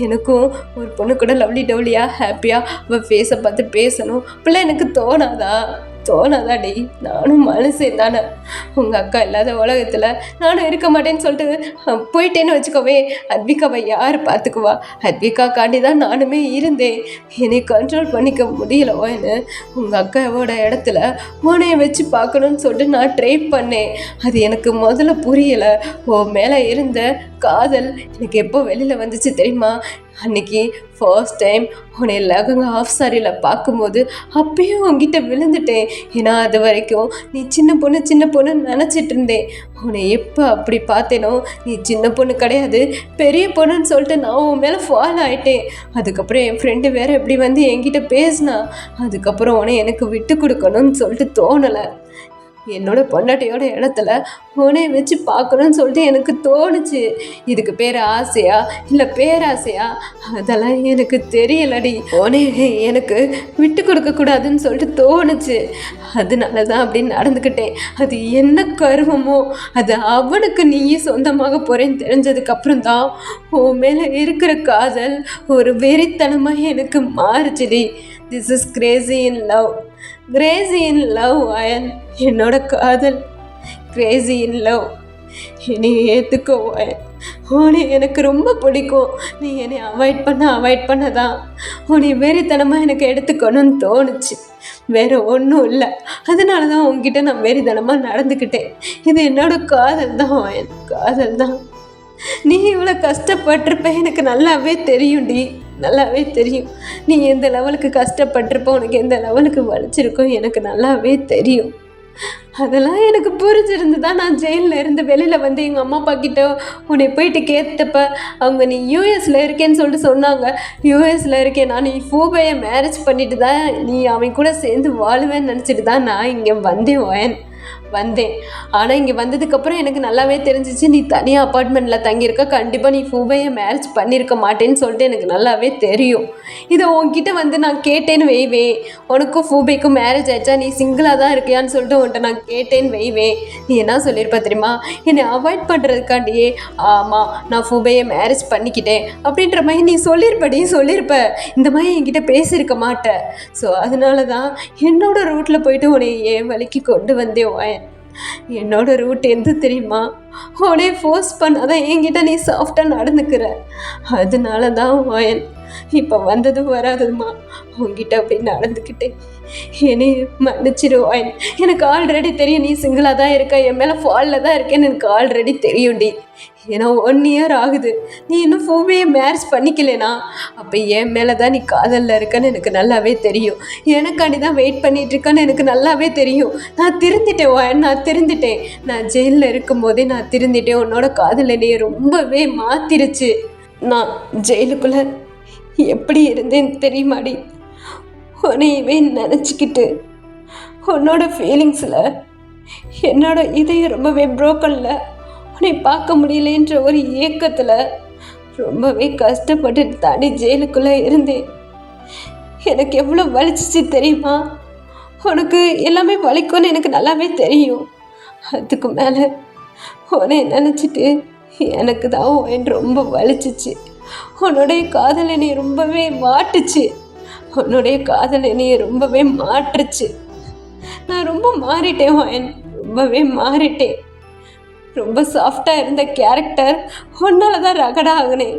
எனக்கும் ஒரு பொண்ணு கூட லவ்லியாக ஹாப்பியாக அவள் ஃபேஸை பார்த்து பேசணும் அப்படிலாம் எனக்கு தோணாதாடி? நானும் மனுஷன் தானே. உங்கள் அக்கா இல்லாத உலகத்தில் நானும் இருக்க மாட்டேன்னு சொல்லிட்டு போயிட்டேன்னு வச்சுக்கோவே, அத்விகாவை யார் பார்த்துக்குவா? அத்விகாக்காண்டி தான் நானுமே இருந்தேன். என்னை கண்ட்ரோல் பண்ணிக்க முடியலவோன்னு உங்கள் அக்காவோட இடத்துல உன்னைய வச்சு பார்க்கணுன்னு சொல்லிட்டு நான் ட்ரை பண்ணேன். அது எனக்கு முதல்ல புரியலை. உன் மேலே இருந்த காதல் எனக்கு எப்போ வெளியில் வந்துச்சு தெரியுமா? அன்றைக்கி ஃபர்ஸ்ட் டைம் உன்னை லெஹங்கா ஆஃப் சாரியில் பார்க்கும்போது அப்பயும் உங்ககிட்ட விழுந்துட்டேன். ஏன்னா அது வரைக்கும் நீ சின்ன பொண்ணுன்னு நினச்சிட்டு இருந்தேன். உன்னை எப்போ அப்படி பார்த்தேனோ, நீ சின்ன பொண்ணு கிடையாது பெரிய பொண்ணுன்னு சொல்லிட்டு நான் உன் மேலே ஃபாலோ ஆகிட்டேன். அதுக்கப்புறம் என் ஃப்ரெண்டு வேறு எப்படி வந்து என்கிட்ட பேசினா, அதுக்கப்புறம் உன்னை எனக்கு விட்டு கொடுக்கணும்னு சொல்லிட்டு தோணலை. என்னோட பொண்டாட்டியோட இடத்துல உன்னை வச்சு பார்க்கணுன்னு சொல்லிட்டு எனக்கு தோணுச்சு. இதுக்கு பேர் ஆசையா இல்லை பேராசையா அதெல்லாம் எனக்கு தெரியலடி. உன்னை எனக்கு விட்டு கொடுக்கக்கூடாதுன்னு சொல்லிட்டு தோணுச்சு. அதனால தான் அப்படி நடந்துக்கிட்டேன். அது என்ன கருவமோ அது அவனுக்கு நீயே சொந்தமாக போகிறேன்னு தெரிஞ்சதுக்கப்புறம் தான் உன் மேலே இருக்கிற காதல் ஒரு வெறித்தனமாக எனக்கு மாறுச்சுடி. This is crazy in love. Crazy in love அயன். என்னோட காதல் கிரேசி இன் லவ். என்னை ஏற்றுக்கோ அயன். உன்னை எனக்கு ரொம்ப பிடிக்கும். நீ என்னை அவாய்ட் பண்ணதான் உன்னை வெறித்தனமாக எனக்கு எடுத்துக்கணும்னு தோணுச்சு. வேறு ஒன்றும் இல்லை. அதனால தான் உங்ககிட்ட நான் வெறித்தனமாக நடந்துக்கிட்டேன். இது என்னோட காதல் தான் அயன், காதல் தான். நீ இவ்வளோ கஷ்டப்பட்டிருப்ப எனக்கு நல்லாவே தெரியும்டி, நல்லாவே தெரியும். நீ எந்த லெவலுக்கு கஷ்டப்பட்டிருப்ப, உனக்கு எந்த லெவலுக்கு வலிச்சிருக்கோ எனக்கு நல்லாவே தெரியும். அதெல்லாம் எனக்கு புரிஞ்சிருந்து தான் நான் ஜெயிலில் இருந்து வெளியில் வந்து எங்கள் அம்மா அப்பா கிட்ட உன்னை போயிட்டு கேட்டப்ப அவங்க நீ யூஎஸில் இருக்கேன்னு சொல்லிட்டு சொன்னாங்க. யூஎஸில் இருக்கேன் நான், நீ ஃபூபையை மேரேஜ் பண்ணிட்டு தான் நீ அவன் கூட சேர்ந்து வாழுவேன்னு நினச்சிட்டு தான் நான் இங்கே வந்தேன். ஆனால் இங்கே வந்ததுக்கப்புறம் எனக்கு நல்லாவே தெரிஞ்சிச்சு நீ தனியாக அப்பார்ட்மெண்ட்டில் தங்கியிருக்க, கண்டிப்பாக நீ ஃபூபையை மேரேஜ் பண்ணியிருக்க மாட்டேன்னு சொல்லிட்டு எனக்கு நல்லாவே தெரியும். இதை உன்கிட்ட வந்து நான் கேட்டேன்னு வைவேன், உனக்கும் ஃபூபைக்கும் மேரேஜ் ஆயிடுச்சா, நீ சிங்கிளாக தான் இருக்கியான்னு சொல்லிட்டு உன்கிட்ட நான் கேட்டேன்னு வைவேன், நீ என்ன சொல்லியிருப்ப தெரியுமா? என்னை அவாய்ட் பண்ணுறதுக்காண்டியே ஆமாம் நான் ஃபூபையை மேரேஜ் பண்ணிக்கிட்டேன் அப்படின்ற மாதிரி நீ சொல்லியிருப்ப. இந்த மாதிரி என்கிட்ட பேசியிருக்க மாட்டேன். ஸோ அதனால தான் என்னோட ரூட்டில் போயிட்டு உன்னை என் வழிக்கு கொண்டு வந்தேன் வாயன். என்னோட ரூட் எந்த தெரியுமா? உடனே ஃபோர்ஸ் பண்ணாதான் என்கிட்ட நீ சாஃப்டாக நடந்துக்கிற. அதனால தான் வாயன் இப்போ வந்ததும் வராதுமா உங்ககிட்ட அப்படி நடந்துக்கிட்டேன். என்னை மன்னிச்சிரு வாயன். எனக்கு ஆல்ரெடி தெரியும் நீ சிங்கிளாக தான் இருக்க, என் மேலே ஃபாலில் தான் இருக்கேன்னு எனக்கு ஆல்ரெடி தெரியும்டி. ஏன்னா 1 இயர் ஆகுது, நீ இன்னும் ஃபூபையை மேரேஜ் பண்ணிக்கலனா அப்போ என் மேலே தான் நீ காதலில் இருக்கன்னு எனக்கு நல்லாவே தெரியும். எனக்காண்டி தான் வெயிட் பண்ணிகிட்ருக்கன்னு எனக்கு நல்லாவே தெரியும். நான் திருந்திட்டேன் வாயன், நான் திருந்திட்டேன். நான் ஜெயிலில் இருக்கும்போதே நான் திருந்திட்டேன். உன்னோட காதல் என்னையை ரொம்பவே மாற்றிருச்சு. நான் ஜெயிலுக்குள்ளே எப்படி இருந்தேன்னு தெரியுமாடி? உன்னையவே நினச்சிக்கிட்டு உன்னோட ஃபீலிங்ஸில் என்னோட இதயம் ரொம்பவே ப்ரோக்கனில் உன்னை பார்க்க முடியலன்ற ஒரு ஏக்கத்தில் ரொம்பவே கஷ்டப்பட்டு தாண்டி ஜெயிலுக்குள்ளே இருந்தேன். எனக்கு எவ்வளோ வலிச்சிச்சு தெரியுமா? உனக்கு எல்லாமே வலிக்கும்னு எனக்கு நல்லாவே தெரியும். அதுக்கு மேலே உன்னை நினச்சிட்டு எனக்கு தான் ரொம்ப வலிச்சிச்சு. உன்னுடைய காதல் என்னை ரொம்பவே மாட்டுச்சு. உன்னுடைய காதல் என்னை ரொம்பவே மாற்றுச்சு. நான் ரொம்ப மாறிட்டேன் வாயன், ரொம்பவே மாறிட்டேன். ரொம்ப சாஃப்டாக இருந்த கேரக்டர் உன்னால தான் ரகடாகினேன்,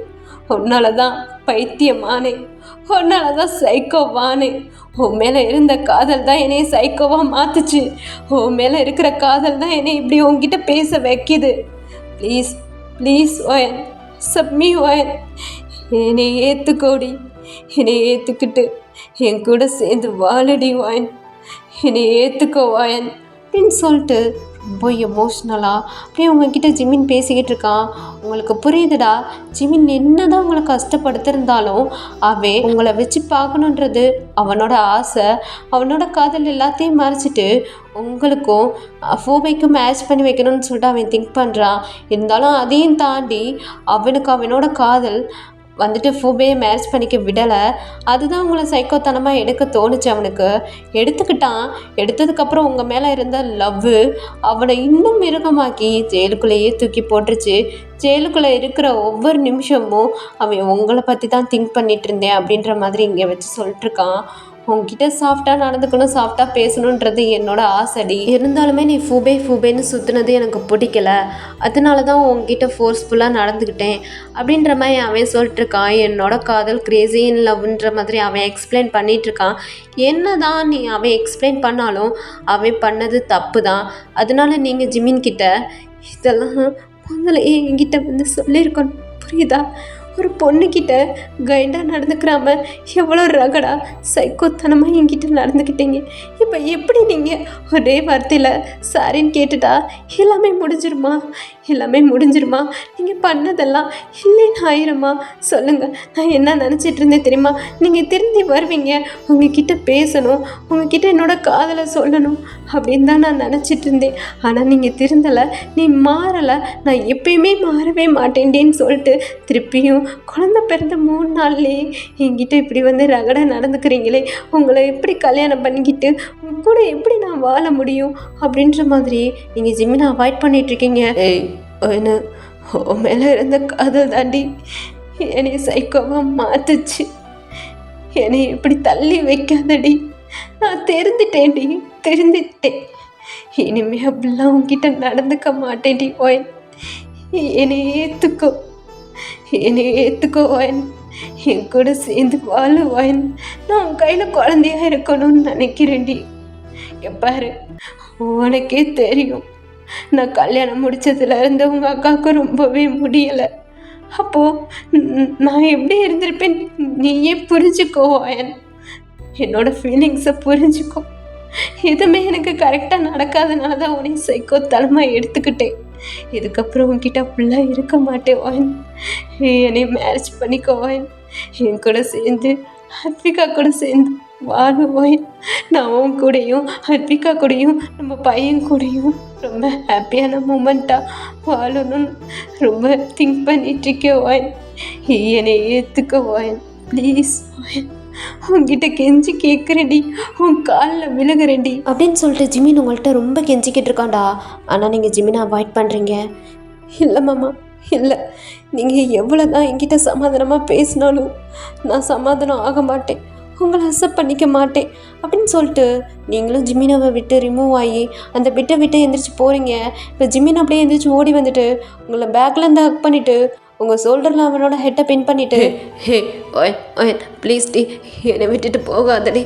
உன்னால தான் பைத்தியமானேன், உன்னால தான் சைக்கோவானேன். உன் மேலே இருந்த காதல் தான் என்னை சைக்கோவாக மாற்றுச்சு. உன் மேலே இருக்கிற காதல் தான் என்னை இப்படி உங்ககிட்ட பேச வைக்கிது. ப்ளீஸ் ப்ளீஸ் வாயன், சப்மி வாயன், என்னை ஏற்றுக்கோடி. என்னை ஏற்றுக்கிட்டு என் கூட சேர்ந்து வாழடி வாயன், என்னை ஏற்றுக்கோ வாயன் அப்படின்னு சொல்லிட்டு ரொம்ப எமோஷ்னலாக அப்படியே உங்ககிட்ட ஜிமின் பேசிக்கிட்டு இருக்கான். உங்களுக்கு புரியுதுடா, ஜிமின் என்ன தான் உங்களை கஷ்டப்படுத்திருந்தாலும் அவன் உங்களை வச்சு பார்க்கணுன்றது அவனோட ஆசை. அவனோட காதல் எல்லாத்தையும் மறைச்சிட்டு உங்களுக்கும் ஃபோபைக்கும் மேட்ச் பண்ணி வைக்கணும்னு சொல்லிட்டு அவன் திங்க் பண்ணுறான். இருந்தாலும் அதையும் தாண்டி அவனுக்கு அவனோட காதல் வந்துட்டு ஃபோபையை மேரேஜ் பண்ணிக்க விடலை. அதுதான் உங்களை சைக்கோத்தனமாக எடுக்க தோணுச்சு. அவனுக்கு எடுத்துக்கிட்டான். எடுத்ததுக்கப்புறம் உங்கள் மேலே இருந்த லவ்வு அவனை இன்னும் மிருகமாக்கி ஜெயிலுக்குள்ளேயே தூக்கி போட்டுருச்சு. ஜெயிலுக்குள்ளே இருக்கிற ஒவ்வொரு நிமிஷமும் அவன் உங்களை பற்றி தான் திங்க் பண்ணிகிட்டு இருந்தேன் அப்படின்ற மாதிரி இங்கே வச்சு சொல்லிட்டுருக்கான். உங்ககிட்ட சாஃப்டாக நடந்துக்கணும், சாஃப்டாக பேசணுன்றது என்னோட ஆசைடி. இருந்தாலுமே நீ ஃபூபேன்னு சுற்றுனது எனக்கு பிடிக்கல, அதனால தான் உங்ககிட்ட ஃபோர்ஸ்ஃபுல்லாக நடந்துக்கிட்டேன் அப்படின்ற மாதிரி அவன் சொல்லிட்டுருக்கான். என்னோட காதல் கிரேசி இன் லவ்ன்ற மாதிரி அவன் எக்ஸ்பிளைன் பண்ணிகிட்ருக்கான். என்ன தான் அவன் எக்ஸ்பிளைன் பண்ணாலும் அவன் பண்ணது தப்பு தான். அதனால நீங்கள் ஜிமின் கிட்ட இதெல்லாம் முதல்ல என்கிட்ட வந்து சொல்லியிருக்கணும், புரியுதா? ஒரு பொண்ணுக்கிட்ட கைண்டாக நடந்துக்கிறாம எவ்வளோ ரகடா சைக்கோத்தனமாக என்கிட்ட நடந்துக்கிட்டீங்க. இப்போ எப்படி நீங்கள் ஒரே வார்த்தையில் சாரின்னு கேட்டுட்டா எல்லாமே முடிஞ்சிருமா? நீங்கள் பண்ணதெல்லாம் இல்லைன்னு ஆயிருமா? சொல்லுங்கள், நான் என்ன நினச்சிட்டு இருந்தேன் தெரியுமா? நீங்கள் திரும்பி வருவீங்க, உங்ககிட்ட பேசணும், உங்ககிட்ட என்னோட காதலை சொல்லணும் அப்படின்னு தான் நான் நினச்சிட்டு இருந்தேன். ஆனால் நீங்கள் திருந்தலை, நீ மாறலை, நான் எப்பயுமே மாறவே மாட்டேன்டேன்னு சொல்லிட்டு திருப்பியும் குழந்தை பிறந்த 3 நாள்லேயே என்கிட்ட இப்படி வந்து ரகடாக நடந்துக்கிறீங்களே, உங்களை எப்படி கல்யாணம் பண்ணிக்கிட்டு உங்க கூட எப்படி நான் வாழ முடியும் அப்படின்ற மாதிரி நீங்கள் ஜிமினை அவாய்ட் பண்ணிகிட்ருக்கீங்க. என்ன உன் மேலே இருந்த காதல் தாண்டி என்னை சைக்கோவாக மாற்றுச்சு. என்னை இப்படி தள்ளி வைக்காதடி, நான் தெரிந்துட்டேன். இனிமே அப்படிலாம் உங்ககிட்ட நடந்துக்க மாட்டேன்டி. ஓயன் என்னை ஏற்றுக்கோ ஓயன், என் கூட சேர்ந்து வாழு ஓயன். நான் உன் கையில் குழந்தையா இருக்கணும்னு நினைக்கிறேன்டி. எப்பாரு, உனக்கே தெரியும், நான் கல்யாணம் முடிச்சதுலேருந்து உங்கள் அக்காவுக்கு ரொம்பவே முடியலை. அப்போது நான் எப்படி இருந்திருப்பேன் நீயே புரிஞ்சுக்கோ ஓயன். என்னோடய ஃபீலிங்ஸை புரிஞ்சுக்கோ. எதுவுமே எனக்கு கரெக்டாக நடக்காதனால தான் உன்னை சைக்கோத்தனமாக எடுத்துக்கிட்டேன். இதுக்கப்புறம் உன்கிட்ட அப்படிலாம் இருக்க மாட்டேன் ஓயன். என்னை மேரேஜ் பண்ணிக்கோ ஓயன். என் கூட சேர்ந்து ஹத்விகா கூட சேர்ந்து வாழு ஓயன். நான் உன் கூடயும் ஹத்விகா கூடயும் நம்ம பையன் கூடயும் ரொம்ப ஹாப்பியான மூமெண்ட்டாக வாழணும்னு ரொம்ப திங்க் பண்ணிட்டுருக்கேன் ஓயன். என்னை ஏற்றுக்க ஓயன், ப்ளீஸ் ஓயன். உங்ககிட்ட கெஞ்சி கேட்குறேன்டி, உன் காலில் விழுகிறேன்டி அப்படின்னு சொல்லிட்டு ஜிமின் உங்கள்கிட்ட ரொம்ப கெஞ்சிக்கிட்டு இருக்காண்டா. ஆனால் நீங்கள் ஜிமினை அவாய்ட் பண்ணுறீங்க. இல்லை மாமா, இல்லை, நீங்கள் எவ்வளோ தான் என்கிட்ட சமாதானமாக பேசினாலும் நான் சமாதானம் ஆக மாட்டேன், உங்களை அக்செப்ட் பண்ணிக்க மாட்டேன் அப்படின்னு சொல்லிட்டு நீங்களும் ஜிமினாவை விட்டு ரிமூவ் ஆகி அந்த பிட்டை விட்டு எந்திரிச்சு போகிறீங்க. இப்போ ஜிமின் அப்படியே எந்திரிச்சு ஓடி வந்துட்டு உங்களை பேக்லேருந்து ஹக் பண்ணிவிட்டு உங்கள் ஷோல்டரில் அவனோட ஹெட்டை பின் பண்ணிவிட்டு, ஹே ஓயன் ப்ளீஸ் டி, என்னை விட்டுட்டு போகாதடி,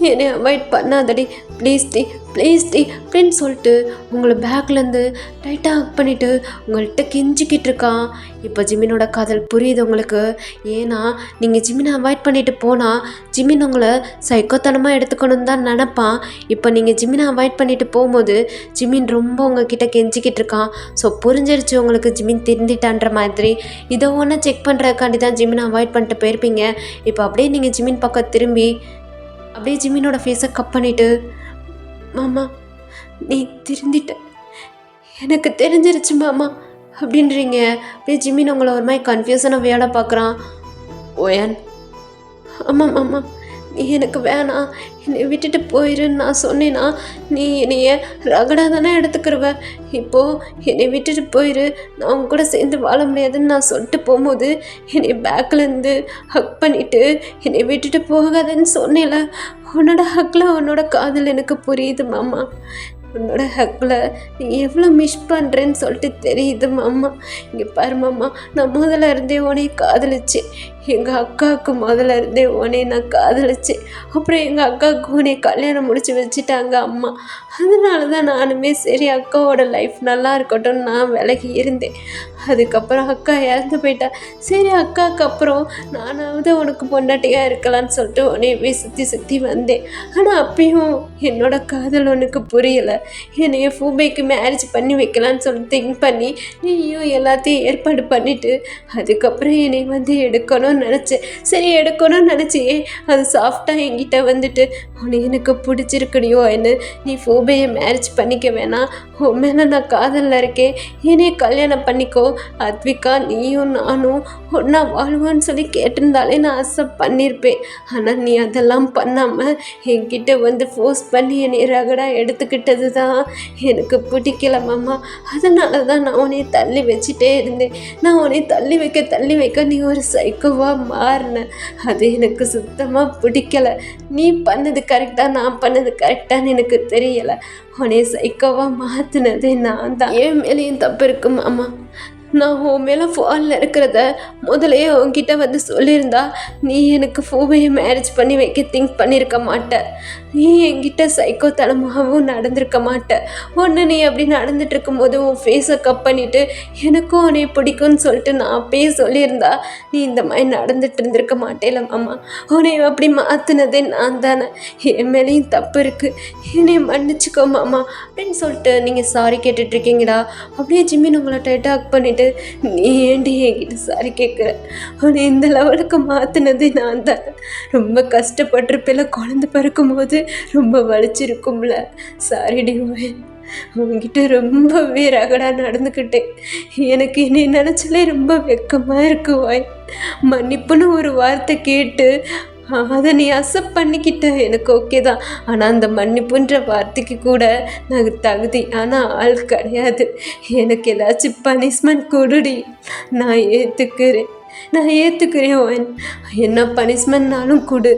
என்னை அவாய்ட் பண்ணாதடி, ப்ளீஸ் டி அப்படின்னு சொல்லிட்டு உங்களை பேக்லேருந்து டைட்டாக ஹக் பண்ணிவிட்டு உங்கள்கிட்ட கெஞ்சிக்கிட்டு இருக்கான். இப்போ ஜிமினோட காதல் புரியுது உங்களுக்கு. ஏன்னா நீங்கள் ஜிமினை அவாய்ட் பண்ணிட்டு போனால் ஜிமின் உங்களை சைக்கோத்தனமாக எடுத்துக்கணும்னு தான் நினப்பான். இப்போ நீங்கள் ஜிமினை அவாய்ட் பண்ணிட்டு போகும்போது ஜிமின் ரொம்ப உங்ககிட்ட கெஞ்சிக்கிட்டு இருக்கான். ஸோ புரிஞ்சிருச்சு உங்களுக்கு ஜிமின் திருந்திட்டான்ற மாதிரி. இதை ஒன்று செக் பண்ணுறதுக்காண்டி தான் ஜிமினை அவாய்ட் பண்ணிட்டு போயிருப்பீங்க. இப்போ அப்படியே நீங்கள் ஜிமின் பக்கம் திரும்பி அப்படியே ஜிமினோட ஃபேஸை கப் பண்ணிவிட்டு, மாமா நீ திருந்திட்ட, எனக்கு தெரிஞ்சிருச்சு மாமா அப்படின்றீங்க. அப்படியே ஜிமின் உங்களை ஒரு மாதிரி கன்ஃபியூஷனாக வேலை பார்க்குறான். ஓயன், ஆமாம் மாமா, நீ எனக்கு வேணாம், என்னை விட்டுட்டு போயிருன்னு நான் சொன்னேன்னா நீ என்னைய ரகடாக தானே எடுத்துக்கிருவ. இப்போது என்னை விட்டுட்டு போயிரு, நான் உங்க கூட சேர்ந்து வாழ முடியாதுன்னு நான் சொல்லிட்டு போகும்போது என்னை பேக்லேருந்து ஹக் பண்ணிவிட்டு என்னை விட்டுட்டு போகாதுன்னு சொன்னேன்ல. உன்னோட ஹக்கில் உன்னோட காதல் எனக்கு புரியுது மாமா. உன்னோட ஹக்கில் நீ எவ்வளோ மிஸ் பண்ணுறேன்னு சொல்லிட்டு தெரியுது மாமா. இங்கே பாரு மாமா, நான் முதல்ல இருந்தே உன்னைய காதலிச்சேன். எங்கள் அக்காவுக்கு முதல்ல இருந்தே உன்னைய நான் காதலிச்சேன். அப்புறம் எங்கள் அக்காவுக்கு உன்னைய கல்யாணம் முடிச்சு வச்சுட்டாங்க அம்மா. அதனால தான் நானுமே சரி அக்காவோட லைஃப் நல்லா இருக்கட்டும்னு நான் விலகி இருந்தேன். அதுக்கப்புறம் அக்கா இறந்து போயிட்டா. சரி அக்காவுக்கு அப்புறம் நானாவது உனக்கு பொண்டாட்டியாக இருக்கலான்னு சொல்லிட்டு உன்னையவே சுற்றி வந்தேன். ஆனால் அப்பயும் என்னோட காதல் உனக்கு புரியலை. என்னைய ஃபூபேக்கு மேரேஜ் பண்ணி வைக்கலான்னு சொல்லி திங்க் பண்ணி நீயும் எல்லாத்தையும் ஏற்பாடு பண்ணிவிட்டு அதுக்கப்புறம் என்னை வந்து எடுக்கணும்னு நினச்சேன். சரி எடுக்கணும்னு நினச்சியே அது சாஃப்டாக என்கிட்ட வந்துட்டு உன்னை எனக்கு பிடிச்சிருக்கடியோ என்ன நீ ஃபோபியை மேரேஜ் பண்ணிக்க வேணாம், உன் மேலே நான் காதலில் இருக்கேன், என்னைய கல்யாணம் பண்ணிக்கோ, அத்விகா நீயும் நானும் ஒன்றா வாழ்வோன்னு சொல்லி கேட்டிருந்தாலே நான் அக்செப்ட் பண்ணியிருப்பேன். ஆனால் நீ அதெல்லாம் பண்ணாமல் என்கிட்ட வந்து ஃபோர்ஸ் பண்ணி என்னை ரகடாக எடுத்துக்கிட்டது தான் எனக்கு பிடிக்கல மாமா. அதனால தான் நான் உன்னை தள்ளி வச்சுட்டே இருந்தேன். நான் உன்னை தள்ளி வைக்க நீ ஒரு சைக்கோவாக மாறின. அது எனக்கு சுத்தமாக பிடிக்கலை. நீ பண்ணது கரெக்டாக நான் பண்ணது கரெக்டான்னு எனக்கு தெரியலை. உன்னை சைக்கோவாக மாற்றினதே நான் தான். என் மேலேயும் தப்பு இருக்கு மாமா. நான் உன் மேலே ஃபாலில் இருக்கிறத முதலையே உன்கிட்ட வந்து சொல்லியிருந்தா நீ எனக்கு ஃபோபியை மேரேஜ் பண்ணி வைக்க திங்க் பண்ணியிருக்க மாட்டேன். நீ என்கிட்ட சைக்கோத்தனமாகவும் நடந்திருக்க மாட்டேன். ஒன்று நீ அப்படி நடந்துட்டு இருக்கும்போது உன் ஃபேஸை கப் பண்ணிவிட்டு எனக்கும் உன்னை பிடிக்கும்னு சொல்லிட்டு நான் அப்பயே சொல்லியிருந்தா நீ இந்த மாதிரி நடந்துட்டு இருந்திருக்க மாட்டேல மாமா. உன்னை அப்படி மாற்றினதே நான் தானே. என் மேலேயும் தப்பு இருக்குது, என்னை மன்னிச்சுக்கோ மாமா அப்படின்னு சொல்லிட்டு நீங்கள் சாரி கேட்டுட்ருக்கீங்கடா. அப்படியே ஜிம்மின் உங்களை டைட்டாக் பண்ணிவிட்டு நீ ஏண்டி என்கிட்ட சாரி கேட்குற, உன்னை இந்த லெவலுக்கு மாற்றினதே நான் தான். ரொம்ப கஷ்டப்பட்டிருப்பில, குழந்தை பிறக்கும் போது ரொம்ப வலிச்சிருக்கும்ல. சாரிடி உங்ககிட்ட ரொம்பவே ரகடாக நடந்துக்கிட்டேன். எனக்கு என்னை நினச்சாலே ரொம்ப வெக்கமாக இருக்கு வாய். மன்னிப்புன்னு ஒரு வார்த்தை கேட்டு அதை நீ அக்செப்ட் பண்ணிக்கிட்ட, எனக்கு ஓகே தான். ஆனால் அந்த மன்னிப்புன்ற வார்த்தைக்கு கூட நான் தகுதியான ஆள் கிடையாது. எனக்கு ஏதாச்சும் பனிஷ்மெண்ட் கொடுடி, நான் ஏற்றுக்கிறேன் ஒன். என்ன பனிஷ்மெண்ட்னாலும் கொடு,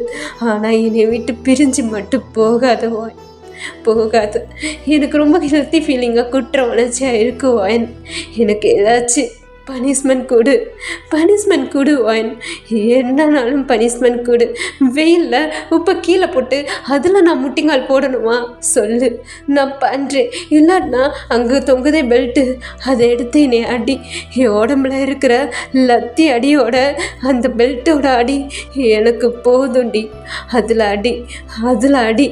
ஆனால் என்னை விட்டு பிரிஞ்சு மட்டும் போகாத ஒன், போகாது. எனக்கு ரொம்ப ஹெல்த்தி ஃபீலிங்காக குற்ற உணர்ச்சியாக இருக்கு ஒன். எனக்கு ஏதாச்சும் பனிஷ்மெண்ட் கொடு ஒன். என்னன்னாலும் பனிஷ்மெண்ட் கொடு. வெயிலில் உப்பை கீழே போட்டு அதில் நான் முட்டிங்கால் போடணுமா சொல்லு, நான் பண்ணுறேன். இல்லாட்டினா அங்கே தொங்குதே பெல்ட்டு, அதை எடுத்து என்னை அடி. என் உடம்புல இருக்கிற லத்தி அடியோட அந்த பெல்ட்டோட அடி எனக்கு போதுண்டி. அதில் அடி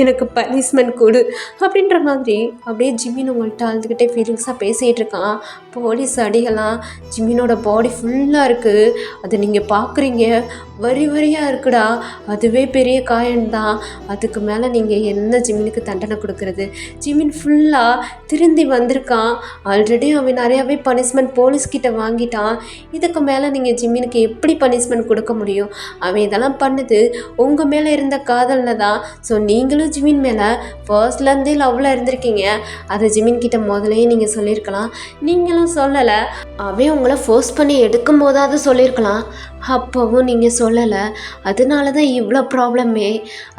எனக்கு பனிஷ்மெண்ட் கொடு அப்படின்ற மாதிரி அப்படியே ஜிம்மின் உங்கள்கிட்ட அழுதுகிட்டே ஃபீலிங்ஸாக பேசிகிட்டு இருக்கான். போலீஸ் அடிகளாம் ஜிம்மினோட பாடி ஃபுல்லாக இருக்குது. அதை நீங்கள் பார்க்குறீங்க, வரி வரியாக இருக்குடா. அதுவே பெரிய காயம்தான். அதுக்கு மேலே நீங்கள் என்ன ஜிம்மினுக்கு தண்டனை கொடுக்குறது? ஜிம்மின் ஃபுல்லாக திருந்தி வந்திருக்கான். ஆல்ரெடி அவன் நிறையாவே பனிஷ்மெண்ட் போலீஸ்கிட்ட வாங்கிட்டான். இதுக்கு மேலே நீங்கள் ஜிம்மினுக்கு எப்படி பனிஷ்மெண்ட் கொடுக்க முடியும்? அவன் இதெல்லாம் பண்ணது உங்கள் மேலே இருந்த காதலில் தான். ஸோ நீங்களும் ஜிம்மின் மேலே ஃபர்ஸ்ட்லேருந்தே லவ்வில் இருந்திருக்கீங்க. அதை ஜிம்மின் கிட்ட முதலையே நீங்கள் சொல்லியிருக்கலாம். நீங்களும் சொல்லலை. அவன் உங்களை ஃபோர்ஸ் பண்ணி எடுக்கும் போதாவது சொல்லியிருக்கலாம். அப்போவும் நீங்கள் சொல்லலை. அதனால தான் இவ்வளோ ப்ராப்ளமே.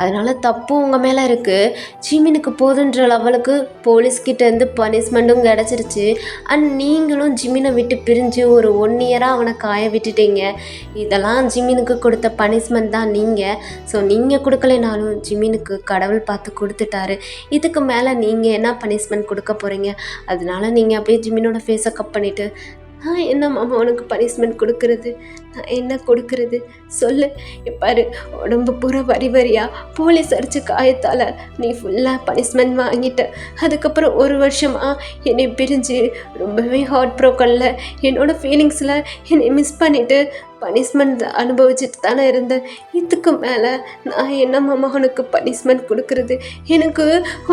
அதனால் தப்பும் உங்கள் மேலே இருக்குது. ஜிம்மினுக்கு போதுன்ற லெவலுக்கு போலீஸ்கிட்டேருந்து பனிஷ்மெண்ட்டும் கிடச்சிருச்சு. அண்ட் நீங்களும் ஜிம்மினை விட்டு பிரிஞ்சு ஒரு 1 இயராக அவனை காய விட்டுட்டீங்க. இதெல்லாம் ஜிம்மினுக்கு கொடுத்த பனிஷ்மெண்ட் தான் நீங்கள். ஸோ நீங்கள் கொடுக்கலைனாலும் ஜிம்மினுக்கு கடவுள் பார்த்து கொடுத்துட்டாரு. இதுக்கு மேலே நீங்கள் என்ன பனிஷ்மெண்ட் கொடுக்க போகிறீங்க? அதனால நீங்கள் அப்படியே ஜிம்மினோட ஃபேஸை கப் பண்ணிவிட்டு, நான் என்ன மாமா உனக்கு பனிஷ்மெண்ட் கொடுக்கறது, நான் என்ன கொடுக்கறது சொல்லு. பாரு, உடம்பு பூரா வரியா போலீஸ் அடித்த காயத்தால் நீ ஃபுல்லாக பனிஷ்மெண்ட் வாங்கிட்ட. அதுக்கப்புறம் 1 வருஷமாக என்னை பிரிஞ்சு ரொம்பவே ஹார்ட் ப்ரோக்கனில் என்னோடய ஃபீலிங்ஸில் என்னை மிஸ் பண்ணிவிட்டு பனிஷ்மெண்ட் அனுபவிச்சுட்டு தானே இருந்தேன். இதுக்கு மேலே நான் என்ன மாமா உனக்கு பனிஷ்மெண்ட் கொடுக்குறது? எனக்கு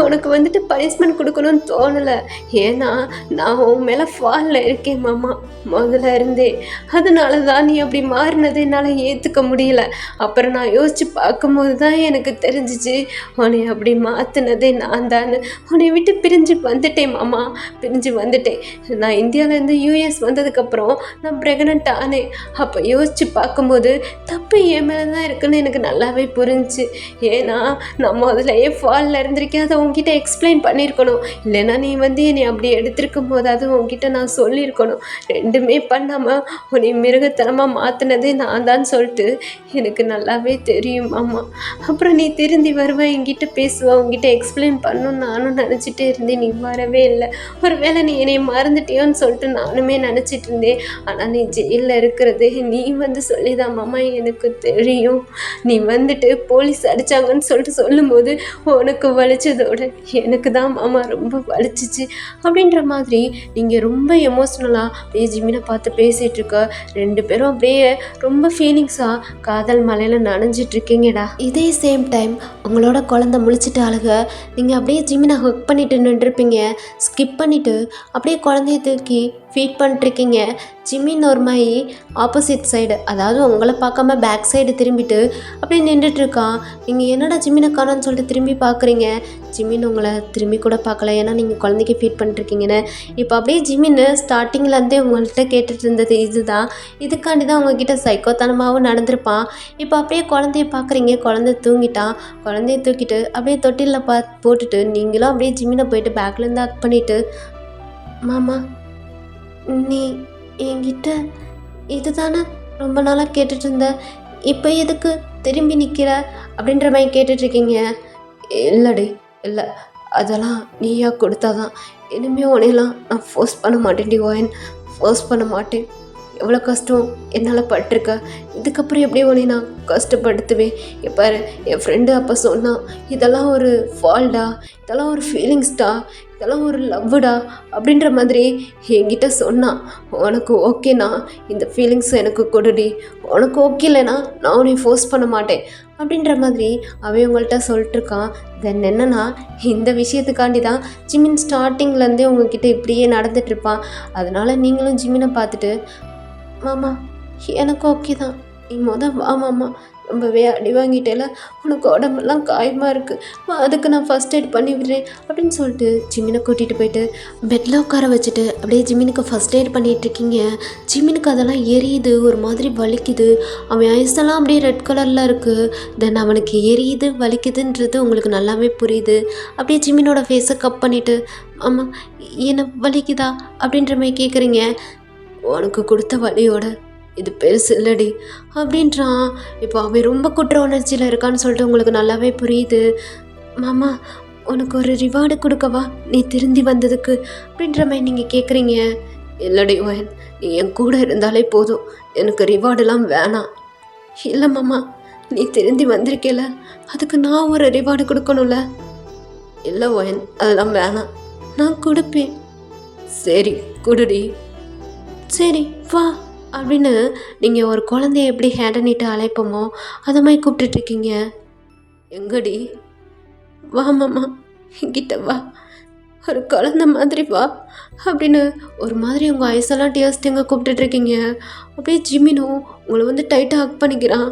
உனக்கு வந்துட்டு பனிஷ்மெண்ட் கொடுக்கணும்னு தோணலை. ஏன்னா நான் உன் மேலே ஃபாலில் இருக்கேன் மாமா முதல்ல இருந்தே. அதனால தான் நீ அப்படி மாறினது என்னால் ஏற்றுக்க முடியல. அப்புறம் நான் யோசித்து பார்க்கும்போது தான் எனக்கு தெரிஞ்சிச்சு உன்னை அப்படி மாற்றினதே நான் தானே. உன்னை விட்டு பிரிஞ்சு வந்துட்டேன் மாமா, பிரிஞ்சு வந்துட்டேன். நான் இந்தியாவிலேருந்து யூஎஸ் வந்ததுக்கப்புறம் நான் ப்ரெக்னென்ட் ஆனேன். அப்போ யோசித்து பார்க்கும்போது தப்பு என் மேலே தான் இருக்குன்னு எனக்கு நல்லாவே புரிஞ்சு. ஏன்னா நான் முதலையே ஃபாலில் இருந்திருக்கேன். அதை உங்ககிட்ட எக்ஸ்பிளைன் பண்ணியிருக்கணும். இல்லைன்னா நீ வந்து என்னை அப்படி எடுத்திருக்கும் போது அது உங்ககிட்ட நான் சொல்லியிருக்கணும். ரெண்டுமே பண்ணாமல் உன்னை மிருகத்தனமாக மாற்றினதே நான் தான் சொல்லிட்டு எனக்கு நல்லாவே தெரியும் மாமா. அப்புறம் நீ திருந்தி வருவேன், என்கிட்ட பேசுவேன், உங்ககிட்ட எக்ஸ்பிளைன் பண்ணணும்னு நானும் நினச்சிட்டே இருந்தேன். நீ வரவே இல்லை. ஒரு வேளை நீ என்னை மறந்துட்டியோன்னு சொல்லிட்டு நானுமே நினச்சிட்டு இருந்தேன். ஆனால் நீ ஜெயிலில் இருக்கிறதே நீ வந்து சொல்லிதான் மாமா எனக்கு தெரியும். நீ வந்துட்டு போலீஸ் அடித்தாங்கன்னு சொல்லிட்டு சொல்லும்போது உனக்கு வலிச்சதோட எனக்கு தான் மாமா ரொம்ப வலிச்சிச்சு அப்படின்ற மாதிரி நீங்கள் ரொம்ப எமோஷ்னலாக அப்படியே ஜிம்மினை பார்த்து பேசிகிட்டு இருக்க. 2 பேரும் அப்படியே அப்படியே ரொம்ப ஃபீலிங்ஸாக காதல் மலையில் நனைஞ்சிட்ருக்கீங்கடா. இதே சேம் டைம் உங்களோட குழந்த முழிச்சிட்டு அழுக நீங்கள் அப்படியே ஜிமினை ஹக் பண்ணிட்டு நின்றுருப்பீங்க. ஸ்கிப் பண்ணிவிட்டு அப்படியே குழந்தைய தூக்கி ஃபீட் பண்ணிட்டுருக்கீங்க. ஜிமின் ஒரு மாதிரி ஆப்போசிட் சைடு, அதாவது உங்களை பார்க்காம பேக் சைடு திரும்பிட்டு அப்படியே நின்றுட்டுருக்கான். நீங்கள் என்னடா ஜிமினை காணோன்னு சொல்லிட்டு திரும்பி பார்க்குறீங்க. ஜிமின் உங்களை திரும்பி கூட பார்க்கல, ஏன்னா நீங்கள் குழந்தைக்கு ஃபீட் பண்ணிட்டுருக்கீங்கன்னு. இப்போ அப்படியே ஜிமின் ஸ்டார்டிங்லேருந்தே உங்கள்கிட்ட கேட்டுட்டு இருந்தது இதுதான். இதுக்காண்டி தான் உங்ககிட்ட சைக்கோத்தனமாகவும் நடந்திருப்பான். இப்போ அப்படியே குழந்தைய பார்க்குறீங்க, குழந்தை தூங்கிட்டான். குழந்தைய தூக்கிட்டு அப்படியே தொட்டிலில் போட்டுட்டு நீங்களும் அப்படியே ஜிமினை போயிட்டு பேக்லேருந்து ஹக் பண்ணிவிட்டு, மாமா நீ என்கிட்ட இதுதானே ரொம்ப நாளாக கேட்டுட்டு இருந்த, இப்போ எதுக்கு திரும்பி நிற்கிற அப்படின்ற மாதிரி கேட்டுட்ருக்கீங்க. இல்லடி, இல்லை, அதெல்லாம் நீயா கொடுத்தாதான். இனிமேல் உனையெல்லாம் நான் ஃபோர்ஸ் பண்ண மாட்டேன்டி ஓயன், ஃபோர்ஸ் பண்ண மாட்டேன். எவ்வளோ கஷ்டம் என்னால் பட்டிருக்க, இதுக்கப்புறம் எப்படி உன்னை நான் கஷ்டப்படுத்துவேன். பாரு, என் ஃப்ரெண்டு அப்போ சொன்னான், இதெல்லாம் ஒரு ஃபால்டா, இதெல்லாம் ஒரு ஃபீலிங்ஸ்டா, இதெல்லாம் ஒரு லவ்வுடா அப்படின்ற மாதிரி என்கிட்ட சொன்னான். உனக்கு ஓகேண்ணா இந்த ஃபீலிங்ஸ் எனக்கு கொடுடி, உனக்கு ஓகே இல்லைனா நான் உன்னை ஃபோர்ஸ் பண்ண மாட்டேன் அப்படின்ற மாதிரி அவன் உங்கள்கிட்ட சொல்லிட்டுருக்கான். தென் என்னன்னா, இந்த விஷயத்துக்காண்டி தான் ஜிமின் ஸ்டார்டிங்லேருந்தே உங்ககிட்ட இப்படியே நடந்துகிட்ருப்பான். அதனால் நீங்களும் ஜிமினை பார்த்துட்டு, மாமா எனக்கு ஓகே தான், நீ வா மாமா, ரொம்பவே அடி வாங்கிட்டேல, உனக்கு உடம்பெல்லாம் காயமாக இருக்குது, அதுக்கு நான் ஃபஸ்ட் எய்ட் பண்ணி விடுறேன் அப்படின்னு சொல்லிட்டு ஜிமினை கூட்டிகிட்டு போயிட்டு பெட்டில் உட்கார வச்சுட்டு அப்படியே ஜிமினுக்கு ஃபஸ்ட் எய்ட் பண்ணிகிட்ருக்கீங்க. ஜிமினுக்கு அதெல்லாம் எரியுது, ஒரு மாதிரி வலிக்குது. அவன் ஐஸெல்லாம் அப்படியே ரெட் கலரில் இருக்குது. தென் அவனுக்கு எரியுது வலிக்குதுன்றது உங்களுக்கு நல்லாவே புரியுது. அப்படியே ஜிமினோட ஃபேஸை கப் பண்ணிவிட்டு, ஆமாம் என்ன வலிக்குதா அப்படின்ற மாதிரி கேட்குறீங்க. உனக்கு கொடுத்த வலியோட இது பெருசு இல்லடி அப்படின்றான். இப்போ அவன் ரொம்ப குற்ற உணர்ச்சியில் இருக்கான்னு சொல்லிட்டு உங்களுக்கு நல்லாவே புரியுது. மாமா உனக்கு ஒரு ரிவார்டு கொடுக்கவா நீ திருந்தி வந்ததுக்கு அப்படின்ற மாதிரி நீங்கள் கேட்குறீங்க. இல்லடி ஓயன், நீ என் கூட இருந்தாலே போதும், எனக்கு ரிவார்டெல்லாம் வேணாம். இல்லை மாமா, நீ திருந்தி வந்திருக்கேல, அதுக்கு நான் ஒரு ரிவார்டு கொடுக்கணும்ல. இல்லை ஓயன், அதெல்லாம் வேணாம், நான் கொடுப்பேன். சரி குடுடி. சரி வா அப்படின்னு நீங்கள் ஒரு குழந்தைய எப்படி ஹேண்டனிட்டு அழைப்போமோ அதை மாதிரி கூப்பிட்டுட்ருக்கீங்க. எங்கடி, வா மாமா என்கிட்ட வா, ஒரு குழந்த மாதிரி வா அப்படின்னு ஒரு மாதிரி உங்கள் ஐஸெல்லாம் டேஸ்டிங்க கூப்பிட்டுட்ருக்கீங்க. அப்படியே ஜிமினும் உங்களை டைட்டாக ஹக் பண்ணிக்கிறான்.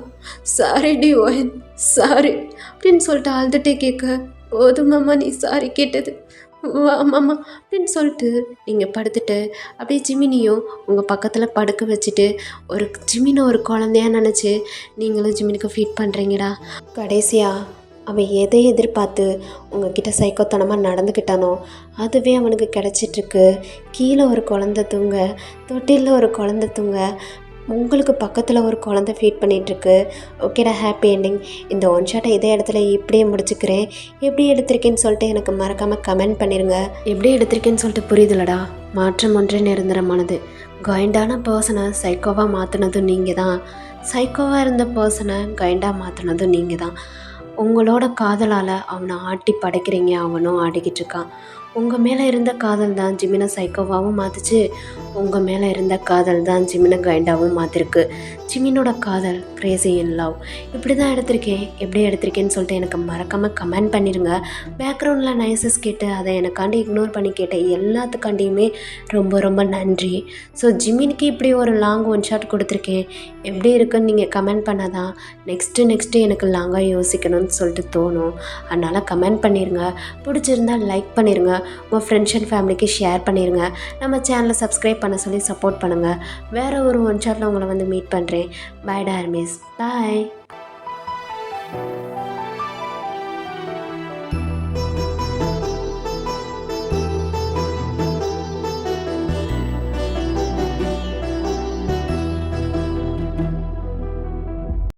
சாரி டி ஓயன், சாரி அப்படின்னு சொல்லிட்டு அழுதுகிட்டே கேட்க, போதும் மாமா நீ சாரி கேட்டது, வா மாமா அப்படின்னு சொல்லிட்டு நீங்கள் படுத்துட்டு அப்படியே ஜிமினியும் உங்கள் பக்கத்தில் படுக்க வச்சுட்டு ஒரு ஜிமினை ஒரு குழந்தையா நினச்சி நீங்களும் ஜிமினுக்கு ஃபீட் பண்ணுறீங்கடா. கடைசியாக அவன் எதை எதிர்பார்த்து உங்ககிட்ட சைக்கோத்தனமாக நடந்துக்கிட்டானோ அதுவே அவனுக்கு கிடச்சிட்ருக்கு. கீழே ஒரு குழந்தை தூங்க, தொட்டிலில் ஒரு குழந்தை தூங்க, உங்களுக்கு பக்கத்தில் ஒரு குழந்தை ஃபீட் பண்ணிகிட்ருக்கு. ஓகேடா, ஹாப்பி எண்டிங். இந்த ஒன் ஷாட்டை இதே இடத்துல இப்படியே முடிச்சுக்கிறேன். எப்படி எடுத்திருக்கேன்னு சொல்லிட்டு எனக்கு மறக்காமல் கமெண்ட் பண்ணிடுங்க. எப்படி எடுத்திருக்கேன்னு சொல்லிட்டு புரியுதுலடா. மாற்றம் ஒன்றே நிரந்தரமானது. கைண்டான பர்சனை சைக்கோவாக மாற்றினதும் நீங்கள் தான், சைக்கோவாக இருந்த பர்சனை கைண்டாக மாற்றினதும் நீங்கள் தான். உங்களோட காதலால் அவனை ஆட்டி படைக்கிறீங்க, அவனும் ஆடிக்கிட்டு இருக்கான். உங்கள் மேலே இருந்த காதல் தான் ஜிமினை சைக்கோவாகவும் மாற்றுச்சு, உங்கள் மேலே இருந்த காதல் தான் ஜிமினை கைண்டாகவும் மாற்றிருக்கு. ஜிமினோட காதல் கிரேசி இன் லவ். இப்படி தான் எடுத்திருக்கேன். எப்படி எடுத்திருக்கேன்னு சொல்லிட்டு எனக்கு மறக்காமல் கமெண்ட் பண்ணிடுங்க. பேக்ரவுண்டில் நைசஸ் கேட்டு அதை எனக்காண்டி இக்னோர் பண்ணி கேட்ட எல்லாத்துக்காண்டியுமே ரொம்ப ரொம்ப நன்றி. ஸோ ஜிமினுக்கு இப்படி ஒரு லாங் ஒன் ஷாட் கொடுத்துருக்கேன். எப்படி இருக்குன்னு நீங்கள் கமெண்ட் பண்ணாதான் நெக்ஸ்ட்டு எனக்கு லாங்காக யோசிக்கணும்னு சொல்லிட்டு தோணும். அதனால் கமெண்ட் பண்ணிடுங்க. பிடிச்சிருந்தால் லைக் பண்ணிடுங்க. உங்கள் ஃப்ரெண்ட்ஸ் அண்ட் ஃபேமிலிக்கு ஷேர் பண்ணிடுங்க. நம்ம சேனலை சப்ஸ்கிரைப் பண்ண சொல்லி சப்போர்ட் பண்ணுங்கள். வேறு ஒரு ஒன் ஷாட்டில் உங்களை மீட் பண்ணுறேன். பை டார்மிஸ், பாய்.